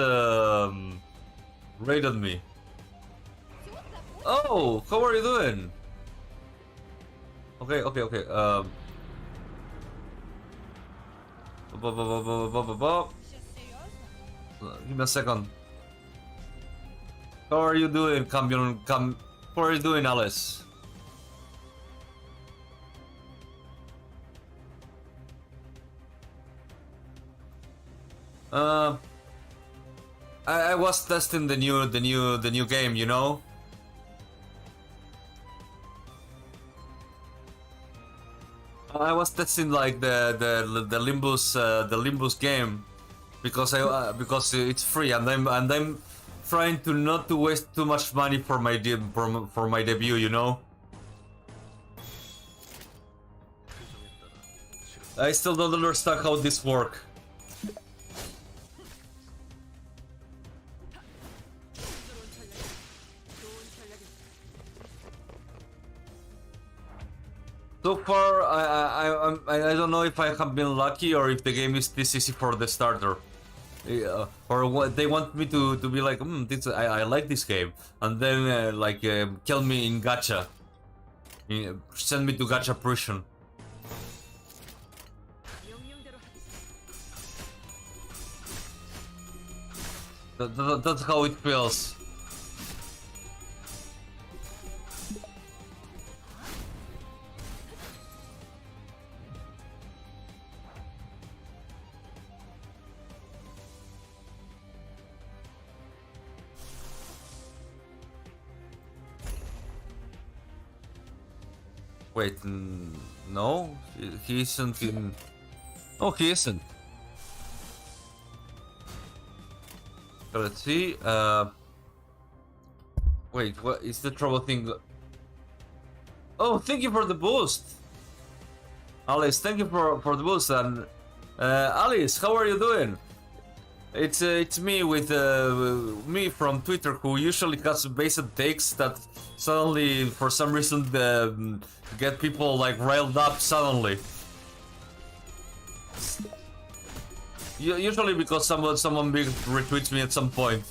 raided me? Oh, how are you doing? Okay. Give me a second. How are you doing, How are you doing, Alice? I was testing the new game, you know. I was testing like the Limbus game because because it's free and I'm trying to not to waste too much money for my debut, you know. I still don't understand how this works. 순조로운 전략이 좋은 전략이 So far, I don't know if I have been lucky or if the game is this easy for the starter. Or what they want me to be like, this, I like this game, and then kill me in gacha, send me to gacha prison. 명령대로 하겠습니다. That's how it feels. Wait, no, he isn't in. Oh, he isn't. So let's see. Wait, what is the trouble thing? Oh, thank you for the boost, Alice. Thank you for the boost. And Alice, how are you doing? It's me with me from Twitter, who usually has basic takes that suddenly, for some reason, get people like riled up suddenly. Usually because someone big retweets me at some point.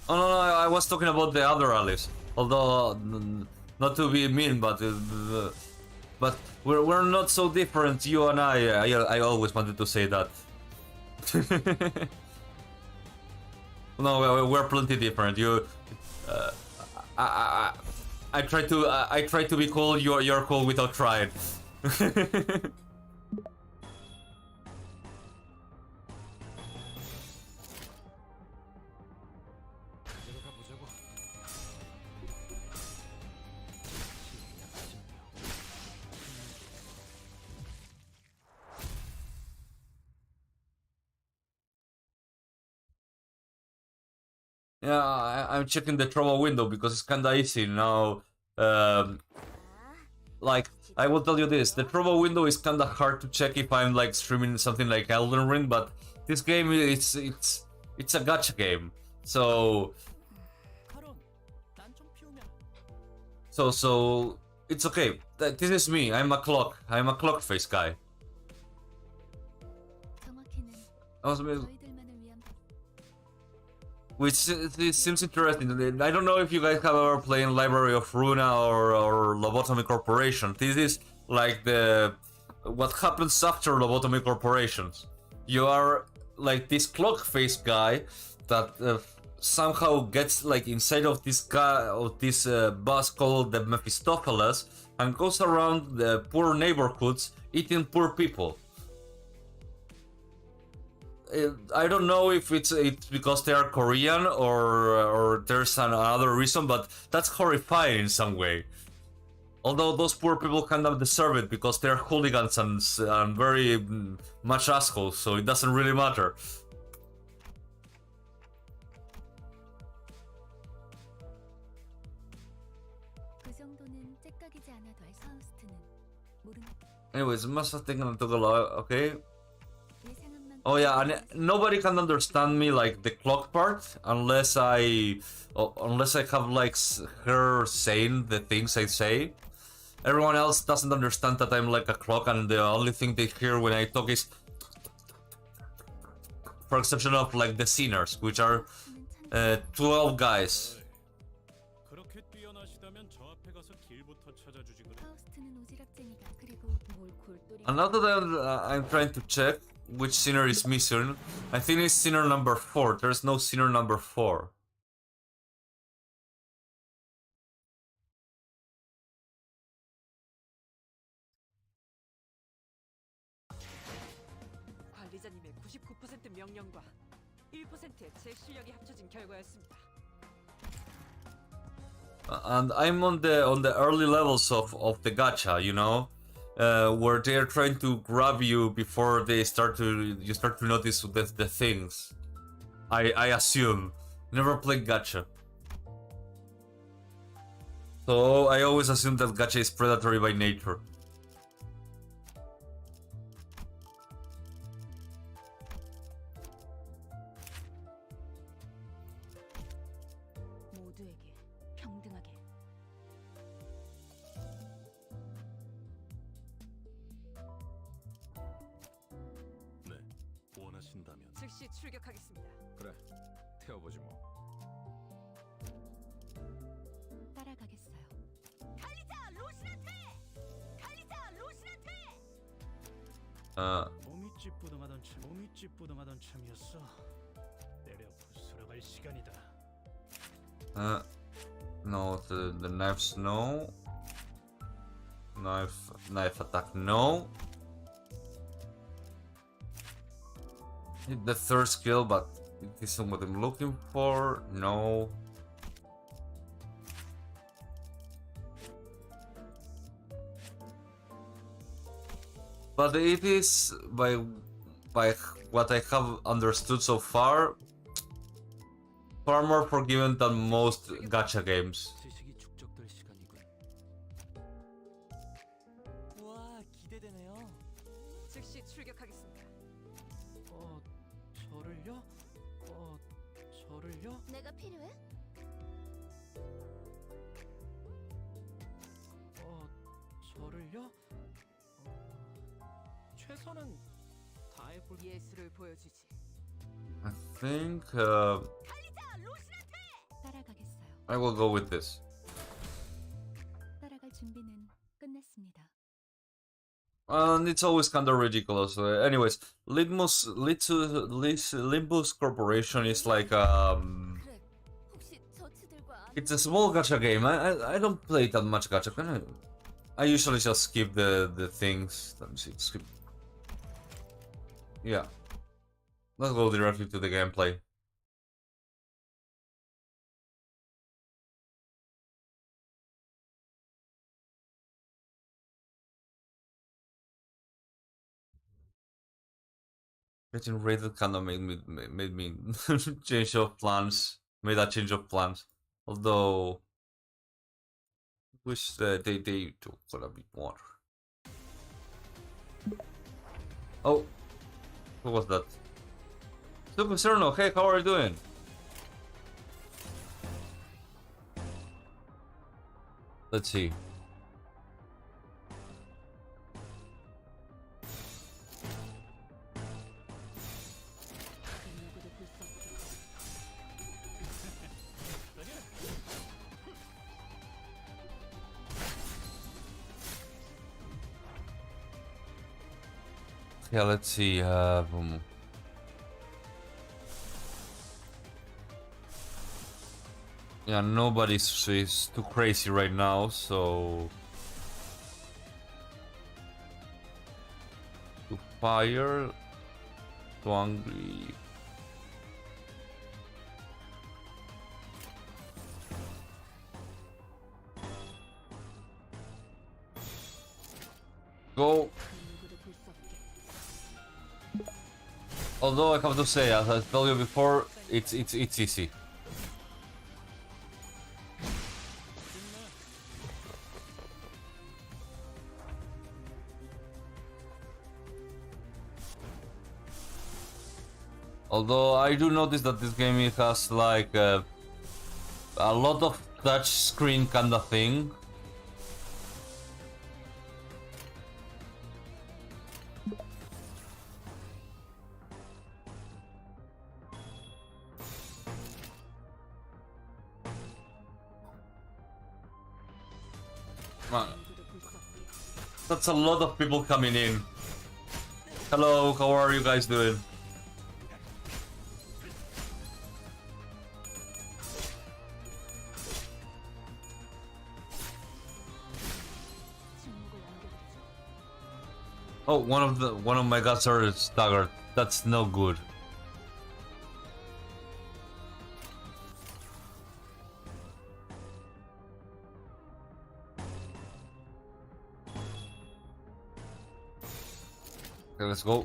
Oh no, I was talking about the other Alice. Although, not to be mean, but we're not so different, you and I. I always wanted to say that. No, we're plenty different. You, I try to be cool. You're cool without trying. Yeah, I'm checking the trouble window because it's kinda easy now. Like, I will tell you this, the trouble window is kinda hard to check if I'm like streaming something like Elden Ring, but this game it's a gacha game. So it's okay. This is me. I'm a clock face guy. 정확히는 I was 저희들만을 위한 Which it seems interesting. I don't know if you guys have ever played Library of Runa or Lobotomy Corporation. This is like what happens after Lobotomy Corporations. You are like this clock face guy that somehow gets like inside of this guy of this boss called the Mephistopheles and goes around the poor neighborhoods eating poor people. I don't know if it's because they are Korean or there's another reason, but that's horrifying in some way. Although those poor people kind of deserve it because they're hooligans and very much assholes, so it doesn't really matter. 그 정도는 째깍이지 않아도 할 파우스트는 모르는 Anyways, must have taken a lot. Okay. 예상한 만큼 Oh yeah, and nobody can understand me like the clock part unless I have like her saying the things I say. Everyone else doesn't understand that I'm like a clock, and the only thing they hear when I talk is, for exception of like the sinners, which are 12 guys. 그렇게 뛰어나시다면 저 앞에 가서 길부터 찾아주지 그래. 파우스트는 오지랖쟁이다. 그리고 뭘 골똘히 And now that I'm trying to check which sinner is missing, I think it's sinner number 4. There's no sinner number 4. 관리자님의 99% 명령과 1%의 제 실력이 합쳐진 결과였습니다. And I'm on the early levels of the gacha, you know, where they're trying to grab you before you start to notice the things. I assume. Never played gacha, so I always assume that gacha is predatory by nature. 즉시 출격하겠습니다. 그래, 태워보지 뭐. 따라가겠어요. 달리자 로시나테! 달리자 로시나테! 몸이 찌뿌둥하던 참이었어. 내려 부스러갈 시간이다. No, the knives, no. Knife attack, no. Hit the third skill, but it isn't what I'm looking for. No. But it is by what I have understood so far, far more forgiving than most gacha games. 지식이 축적될 시간이군. 와, 기대되네요. 즉시 출격하겠습니다. 저를요? 저를요? 내가 필요해? 저를요? 최선은 다해볼. 예술을 보여주지. I think 달리자 로시나테! 따라가겠어요. I will go with this. 따라갈 준비는 끝났습니다. And it's always kind of ridiculous. Anyways, Limbus Corporation is like 그래, 혹시 저치들과 it's a small gacha game. I don't play that much gacha. I usually just skip the things. Let me see, skip. Yeah, let's go directly to the gameplay. Getting raided kind of made me change of plans. Made a change of plans. Although, wish they do quite a bit more. Oh, who was that? Super Cerno, hey, how are you doing? Let's see. Yeah, let's see. Yeah, nobody's is too crazy right now, so to fire, to angry. Go. Although I have to say, as I told you before, it's easy. Although I do notice that this game has like a lot of touch screen kind of thing. That's a lot of people coming in. Hello, how are you guys doing? Oh, one of my guys are staggered. That's no good. Okay, let's go.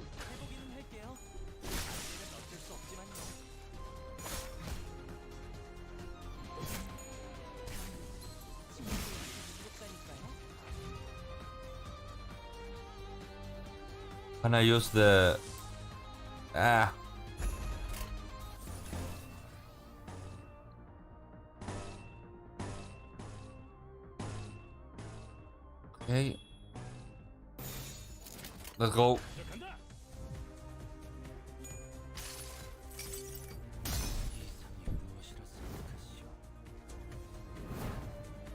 Can I use the... Ah. Okay. Let's go.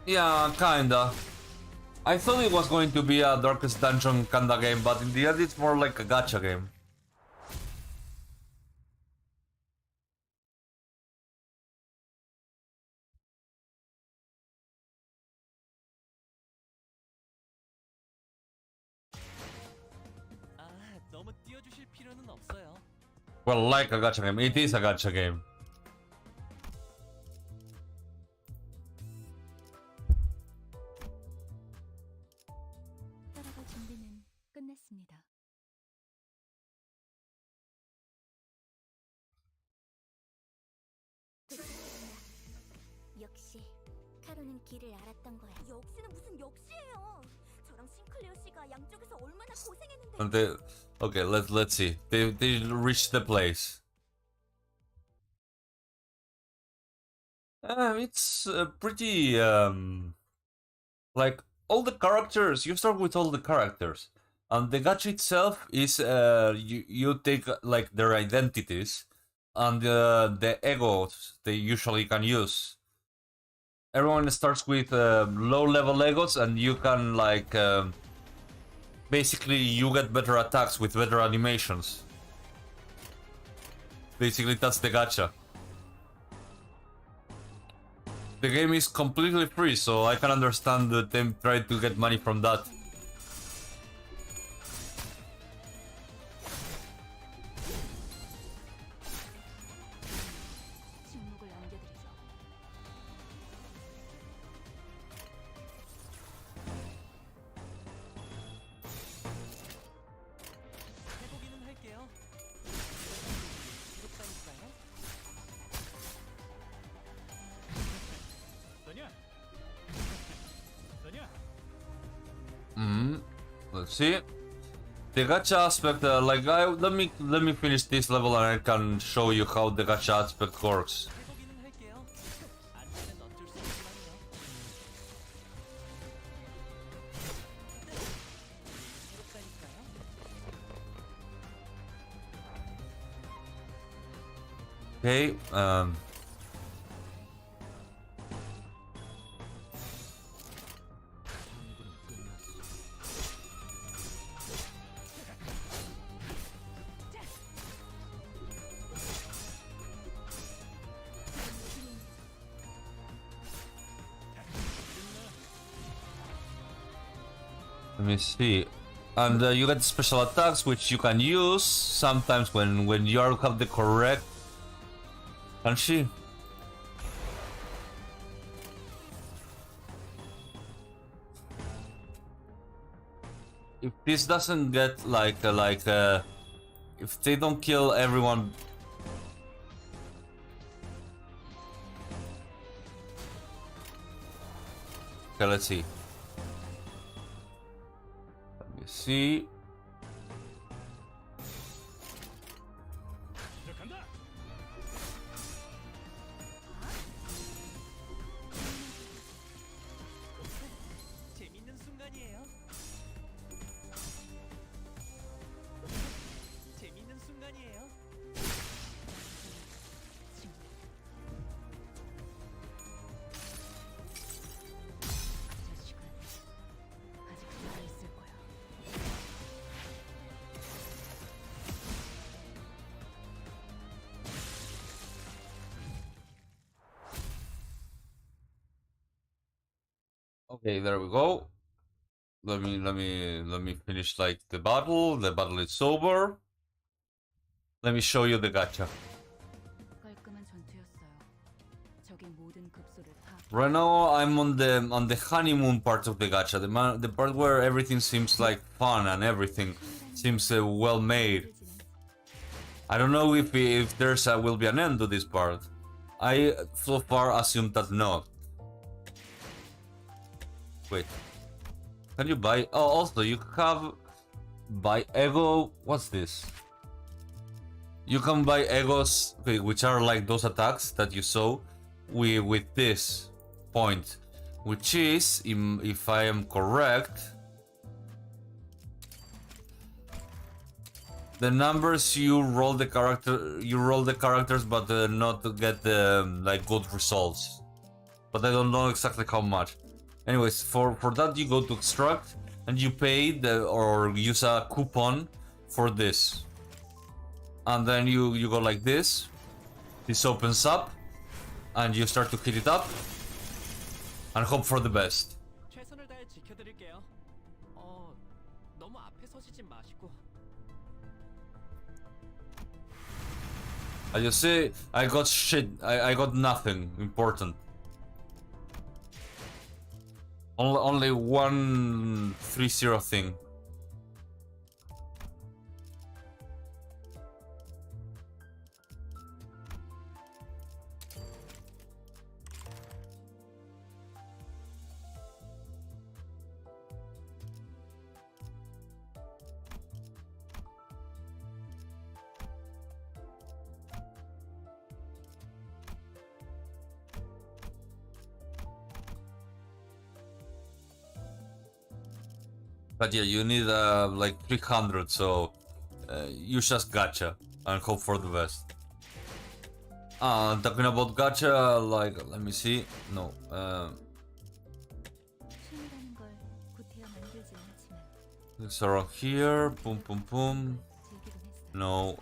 Yeah, kinda. I thought it was going to be a Darkest Dungeon kinda game, but in the end it's more like a gacha game. 너무 띄워주실 필요는 없어요. Well, like a gacha game. It is a gacha game. 따라갈 준비는 끝났습니다. 역시 카로는 길을 알았던 거야. 역시는 무슨 역시예요. 저랑 싱클레어 씨가 양쪽에서 얼마나 고생했는데. And they, okay, let's see. They reached the place. It's pretty like all the characters. You start with all the characters, and the gacha itself is you take like their identities and the egos they usually can use. Everyone starts with low-level egos, and you can like basically you get better attacks with better animations. Basically, that's the gacha. The game is completely free, so I can understand them trying to get money from that. 침묵을 남겨드리죠. 해보기는 할게요. 부럽다니까요. 너냐? 너냐? Let's see. The gacha aspect, like let me finish this level and I can show you how the gacha aspect works. 해보기는 할게요. 안 되면 어쩔 수 없지만요. 부럽다니까요. Okay. Let me see. And you get special attacks which you can use sometimes when you have the correct. Can she? If this doesn't get like if they don't kill everyone. Okay, let's see. Let me see. 시작한다. 재밌는 순간이에요. 재밌는 순간이에요. 저 시간 아직 살아있을 거야. Okay, there we go. Let me finish like the battle. The battle is over. Let me show you the gacha. 깔끔한 전투였어요. 적인 모든 급소를 파. Right now I'm on the honeymoon part of the gacha, the part where everything seems like fun and everything seems well made. I don't know if there's will be an end to this part. I so far assume that not. Wait, can you buy? Oh, also you have buy ego. What's this? You can buy egos, okay, which are like those attacks that you saw with this point, which is, if I am correct, the numbers you roll the characters, but not to get the like good results. But I don't know exactly how much. Anyways, for that you go to extract and you pay or use a coupon for this. And then you go like this. This opens up and you start to heat it up and hope for the best. 최선을 다해 지켜드릴게요. 너무 앞에 서시진 마시고. As you see, I got shit. I got nothing important. Only 130 thing. But yeah, you need like 300, so you just gacha and hope for the best. Talking about gacha, like, let me see. No, 취미라는 걸 구태여 만들지는 않지만 it's around here. Boom, boom, boom. 즐기곤 했어요. No,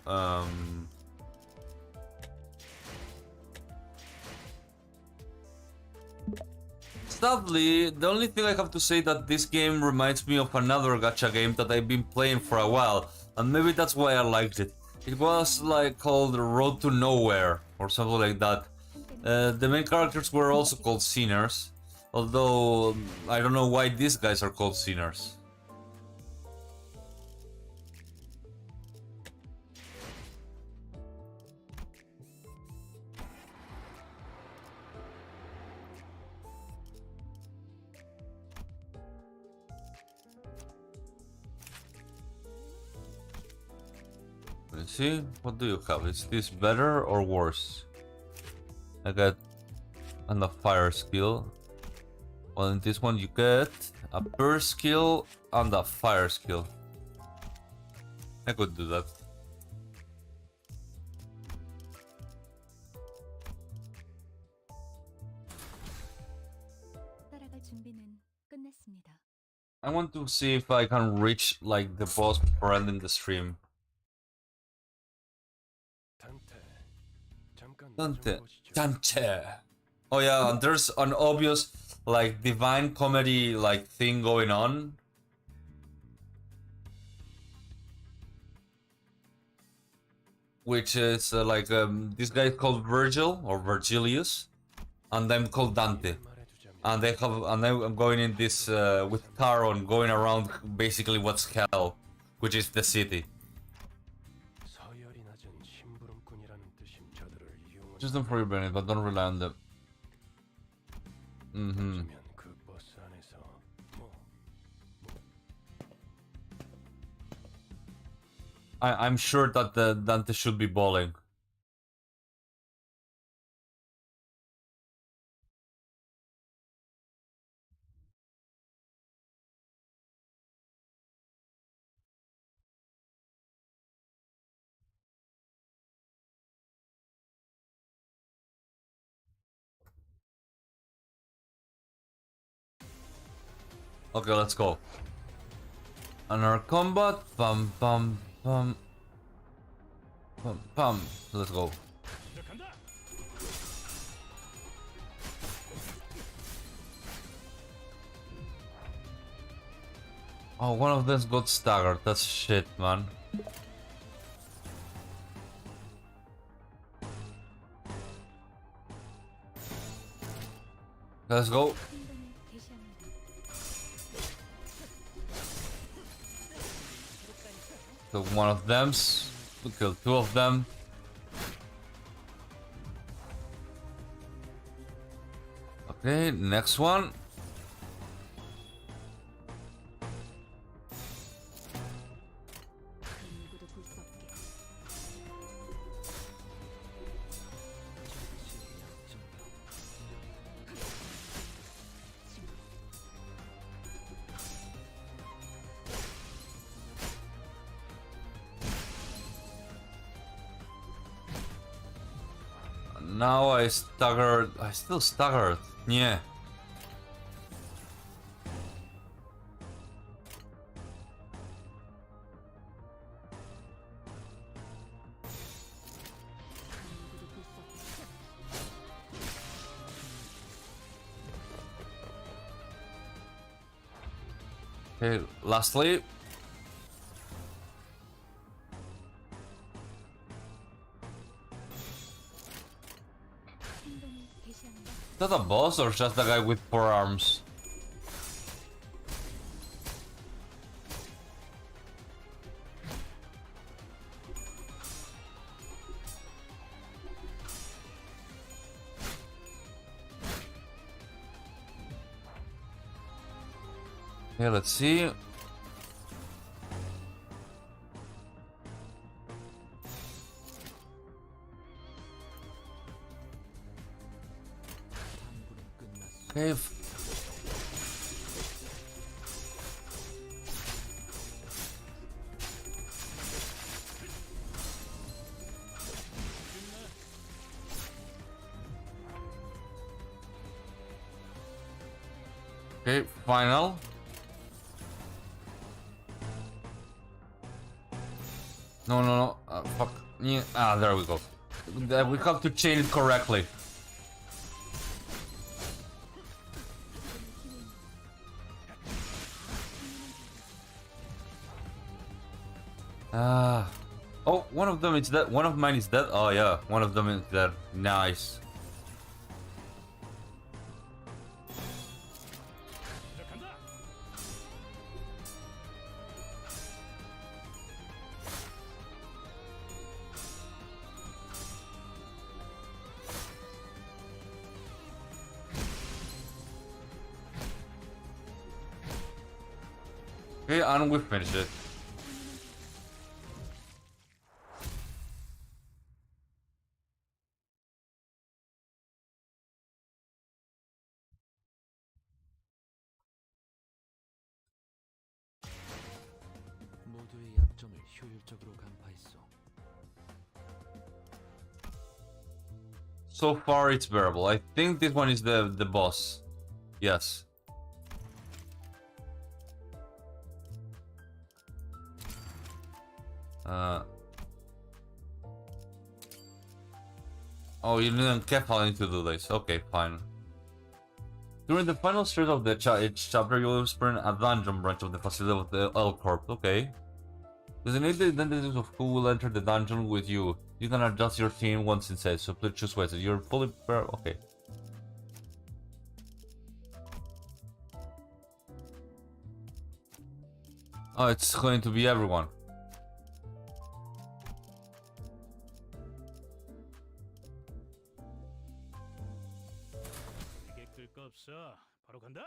sadly, the only thing I have to say that this game reminds me of another gacha game that I've been playing for a while, and maybe that's why I liked it. It was like called Road to Nowhere or something like that. The main characters were also called sinners, although I don't know why these guys are called sinners. Let's see, what do you have? Is this better or worse? I got a fire skill. Well, in this one you get a burst skill and a fire skill. I could do that. 따라갈 준비는 끝났습니다. I want to see if I can reach like the boss before ending the stream. Dante. Dante. Oh yeah, and there's an obvious like divine comedy like thing going on. Which is like this guy is called Virgil or Virgilius, and I'm called Dante. And they have, and I'm going in this with Taron going around basically what's hell, which is the city. Use them for your benefit, but don't rely on them. I'm sure that the Dante should be bowling. Okay, let's go. And our combat, pam pam pam pam pam. Let's go. Oh, one of them got staggered. That's shit, man. Let's go. Took one of them, we killed two of them. Okay, next one. Now I staggered. I still staggered. Yeah. Okay, lastly. 행동을 개시합니다. Is that a boss or just a guy with 4 arms? Okay, let's see. Okay. Okay, final. No. Fuck. Yeah. Ah, there we go. We have to chain it correctly. Ah. Oh, one of them is dead. One of mine is dead. Oh yeah, one of them is dead. Nice. Okay, and we finished it. 모두의 약점을 효율적으로 간파했어. So far, it's bearable. I think this one is the boss. Yes. Oh, you didn't carefully need to do this. Okay, fine. During the final stretch of each chapter, you will experience a dungeon branch of the facility of the L Corp. Okay. Designate the identities of who will enter the dungeon with you. You can adjust your team once inside, so please choose wisely. You're fully prepared. Okay. Oh, it's going to be everyone. 이게 끌 거 없어. 바로 간다.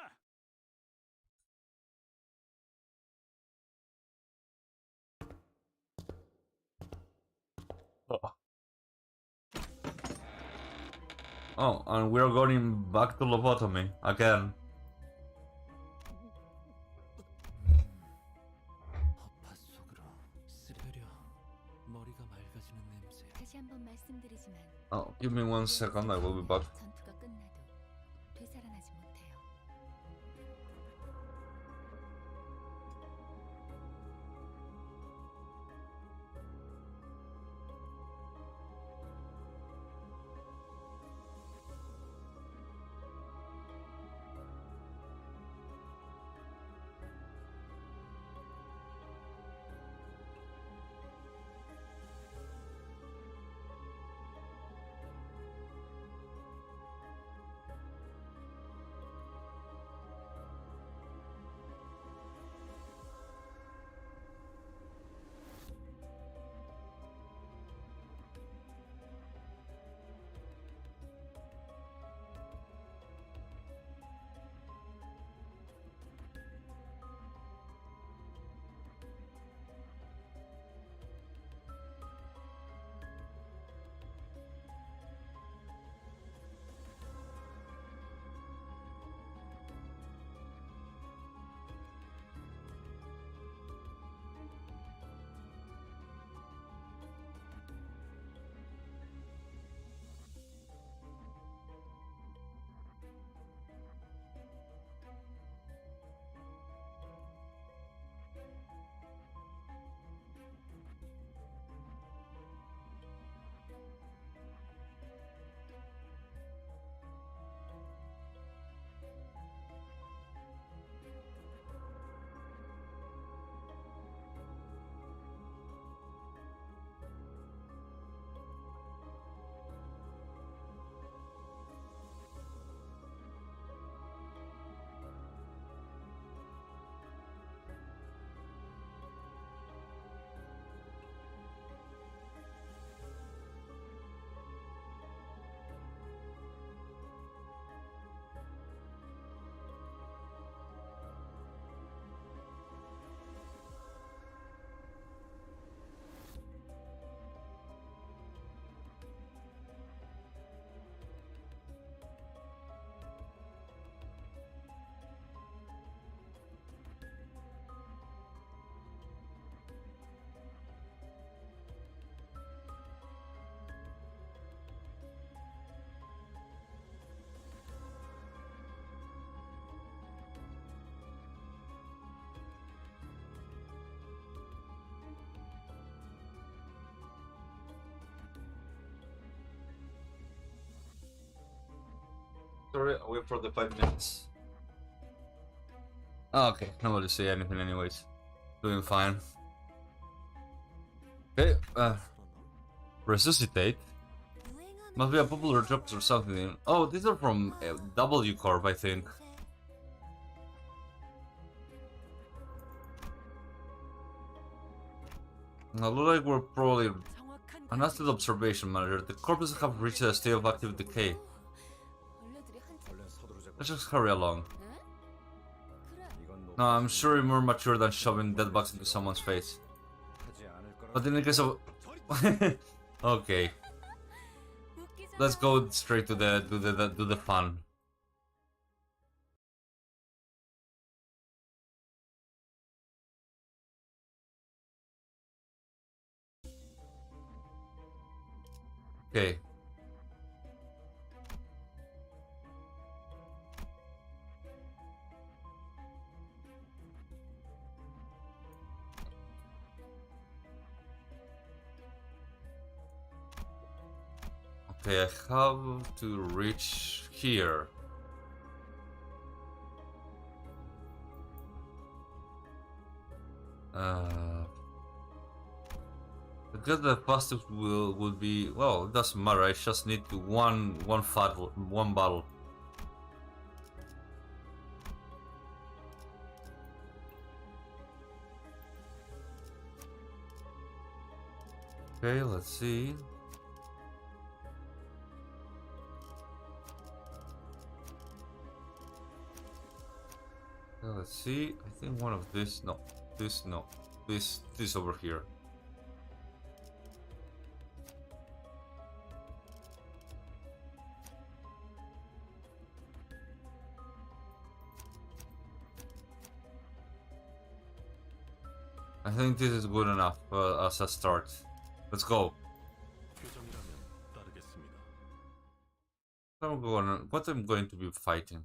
Oh, and we're going back to lobotomy again. 허파 속으로 쓰려려 머리가 맑아지는 냄새. 다시 한번 말씀드리지만 Oh, give me 1 second, I will be back. 전투가 끝나도 되살아나지 못해요. Sorry, I'll wait for the 5 minutes. Oh, okay, nobody say anything anyways. Doing fine. Okay, resuscitate. Must be a popular job or something. Oh, these are from W Corp, I think. Now, look like we're probably 정확한 an astute observation manager. The corpses have reached a state of active decay. 벌레들이 한참 얼른 서두르자고. Let's just hurry along. 그래. 이건 No, I'm sure you're more mature than shoving dead bugs into someone's face. 하지 않을 거라. But in the case of okay, 웃기잖아. let's go straight to the fun. Okay. Okay, I have to reach here. I guess the fastest will be, well, it doesn't matter. I just need to one battle. Okay, let's see. Let's see. I think one of this. No, this no. This over here. I think this is good enough as a start. Let's go. 표정이라면 따르겠습니다. What I'm going to be fighting?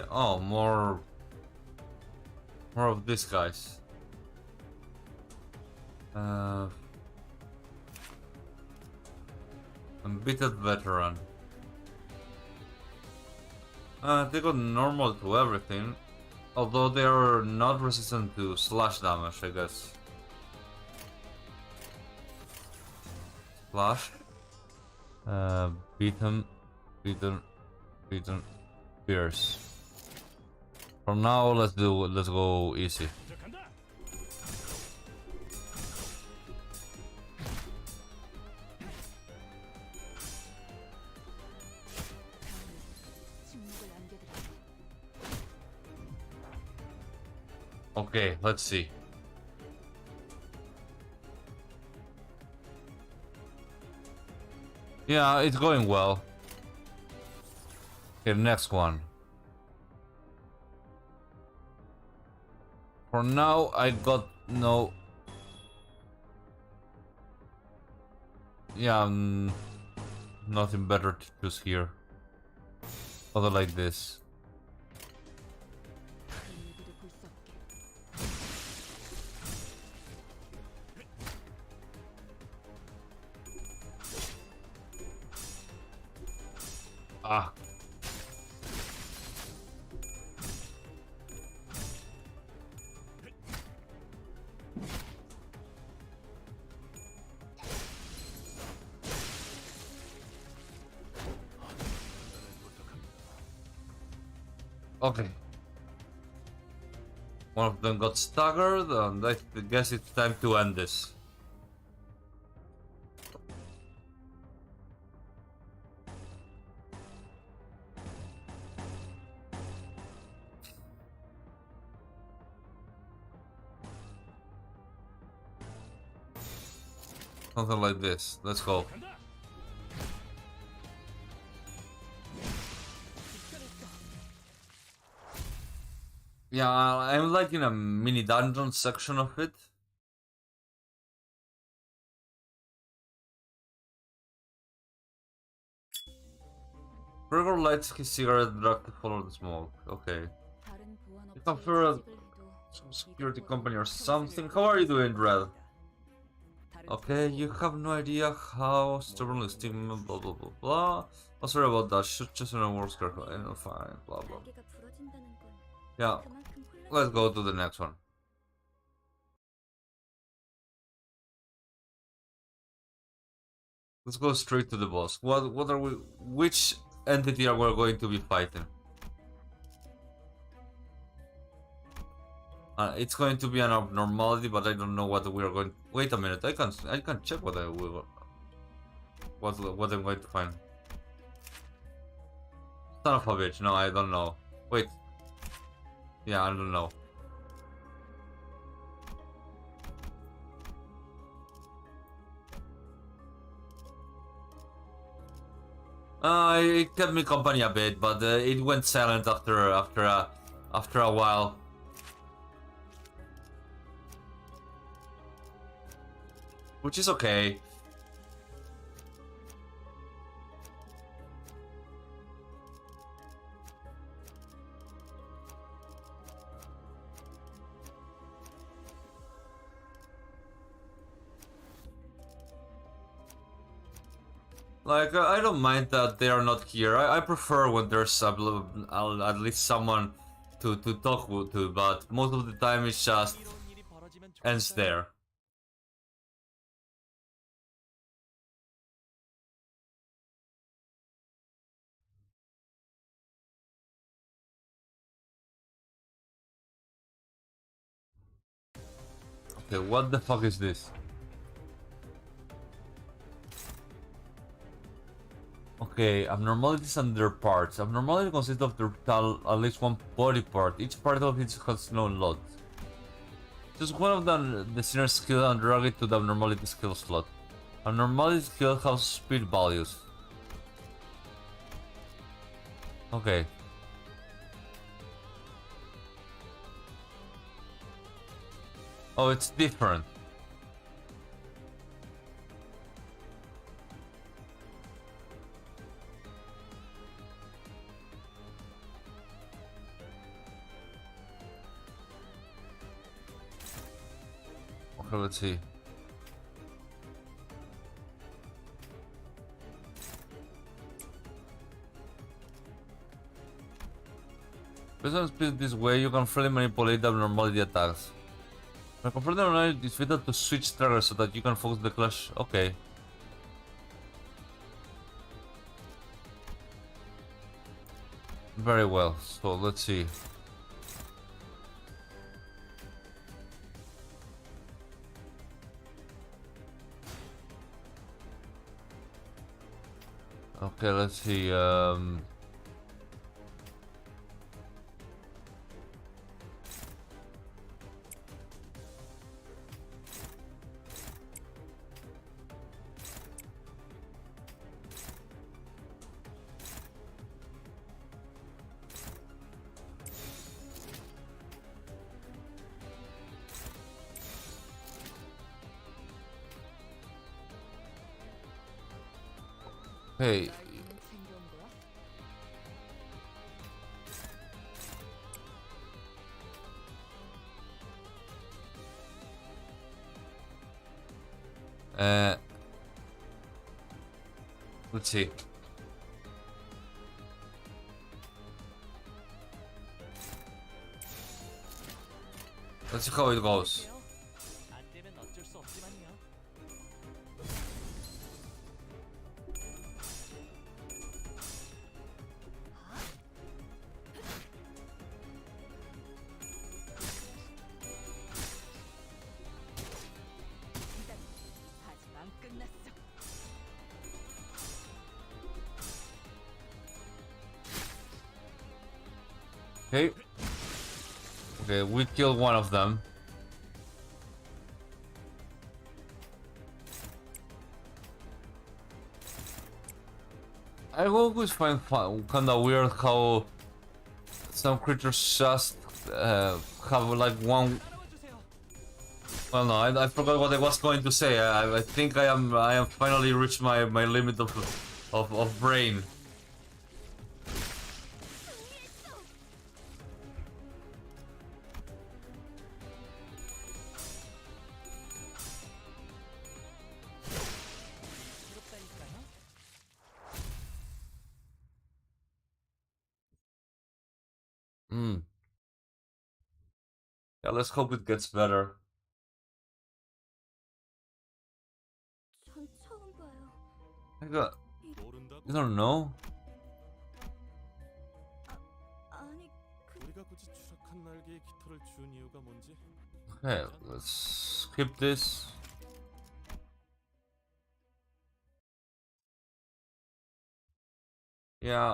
Oh, more of these guys. Unbeaten veteran. They got normal to everything, although they are not resistant to slash damage, I guess. Slash. Beaten, pierce. For now, let's go easy. 시작한다. 침묵을 안겨드려. Okay, let's see. Yeah, it's going well. Okay, next one. For now, I got no... Yeah, nothing better to choose here. Other like this. 그 누구도 볼 수 없게. Ah. Okay. One of them got staggered, and I guess it's time to end this. Something like this. Let's go. 간다. Yeah, I'm like in a mini dungeon section of it. Gregor lights his cigarette drag to follow the smoke. Okay. 다른 보안 You 업체에 confer a 취직을 해도 some security company or something. How are you doing, Red? Okay, you have no idea how stubbornly stigma, blah blah blah blah. Oh, sorry about that. Should just in a worse circle. Fine, blah blah. 날개가 부러진다는 건 Yeah, 그만큼 혼란. let's go to the next one. Let's go straight to the boss. What are we? Which entity are we going to be fighting? It's going to be an abnormality, but I don't know what we are going. Wait a minute, I can check what I will. What I'm going to find. Son of a bitch. No, I don't know. Wait. Yeah, I don't know. It kept me company a bit, but it went silent after a while. Which is okay. Like, I don't mind that they are not here. I prefer when there's at least someone to talk to, but most of the time it's just ends there. Okay, what the fuck is this? Okay, abnormalities and their parts. Abnormality consists of at least one body part. Each part of it has no lot. Choose one of the sinner's skill and drag it to the abnormality skill slot. Abnormality skill has speed values. Okay. Oh, it's different. Okay, let's see. Based on speed this way, you can freely manipulate the abnormality attacks. When confronting abnormality, it's vital to switch triggers so that you can focus the clash. Okay. Very well, so let's see. Okay, let's see. Hey. Let's see. Let's see how it goes. 하지만 끝났어. Okay. Okay, we killed one of them. I always find kinda weird how some creatures just have like one. Well, no, I forgot what I was going to say. I think I am finally reached my limit of brain. Hmm. Yeah, let's hope it gets better. 전 처음 봐요. I got, 모른다고? you don't know? 아니 우리가 굳이 추락한 날개에 깃털을 준 이유가 뭔지? Okay, let's skip this. Yeah,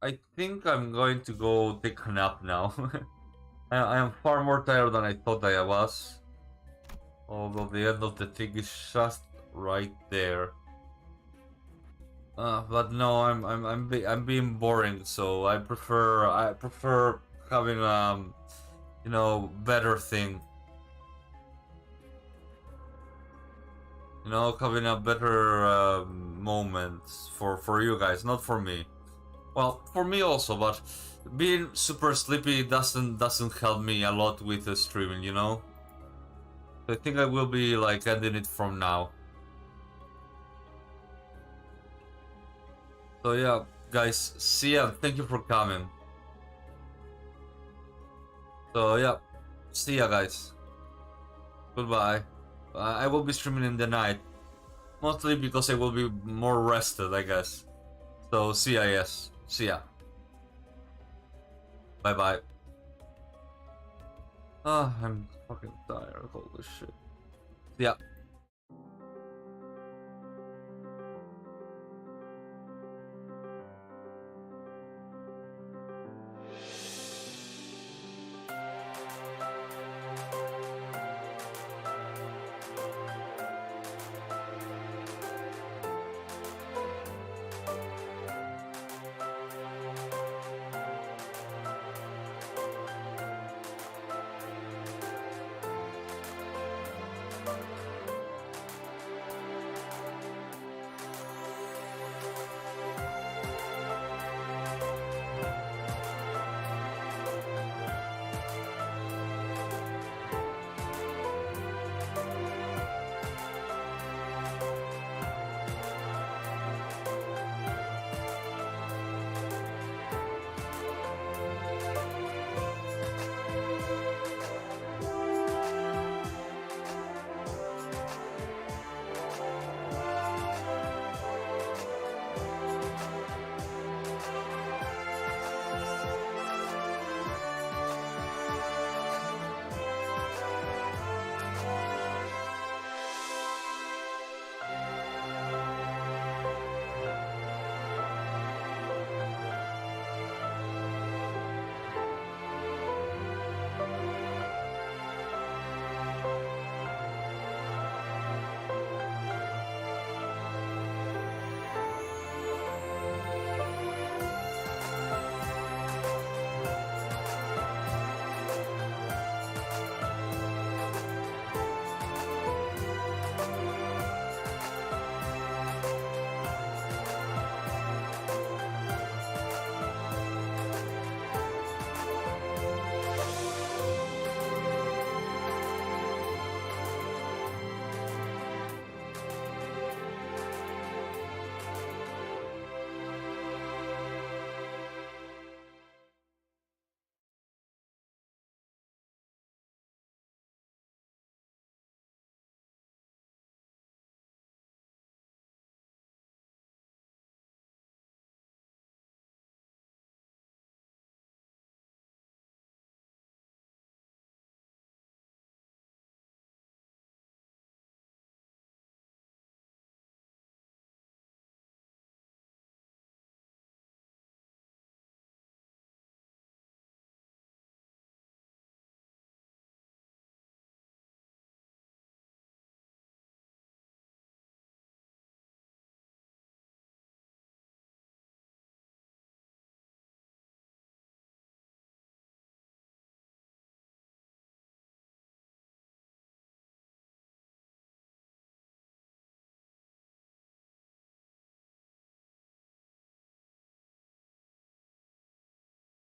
I think I'm going to go take a nap now. I am far more tired than I thought I was. Although the end of the thing is just right there. But no, I'm being boring, so I prefer having you know, better thing. You know, having a better moment for you guys, not for me. Well, for me also, but being super sleepy doesn't help me a lot with the streaming, you know. I think I will be like ending it from now. So yeah, guys, see ya. Thank you for coming. So yeah, see ya, guys. Goodbye. I will be streaming in the night, mostly because I will be more rested, I guess. So see ya, yes. See ya. Bye bye. Ah, I'm fucking tired. Holy shit. Yeah.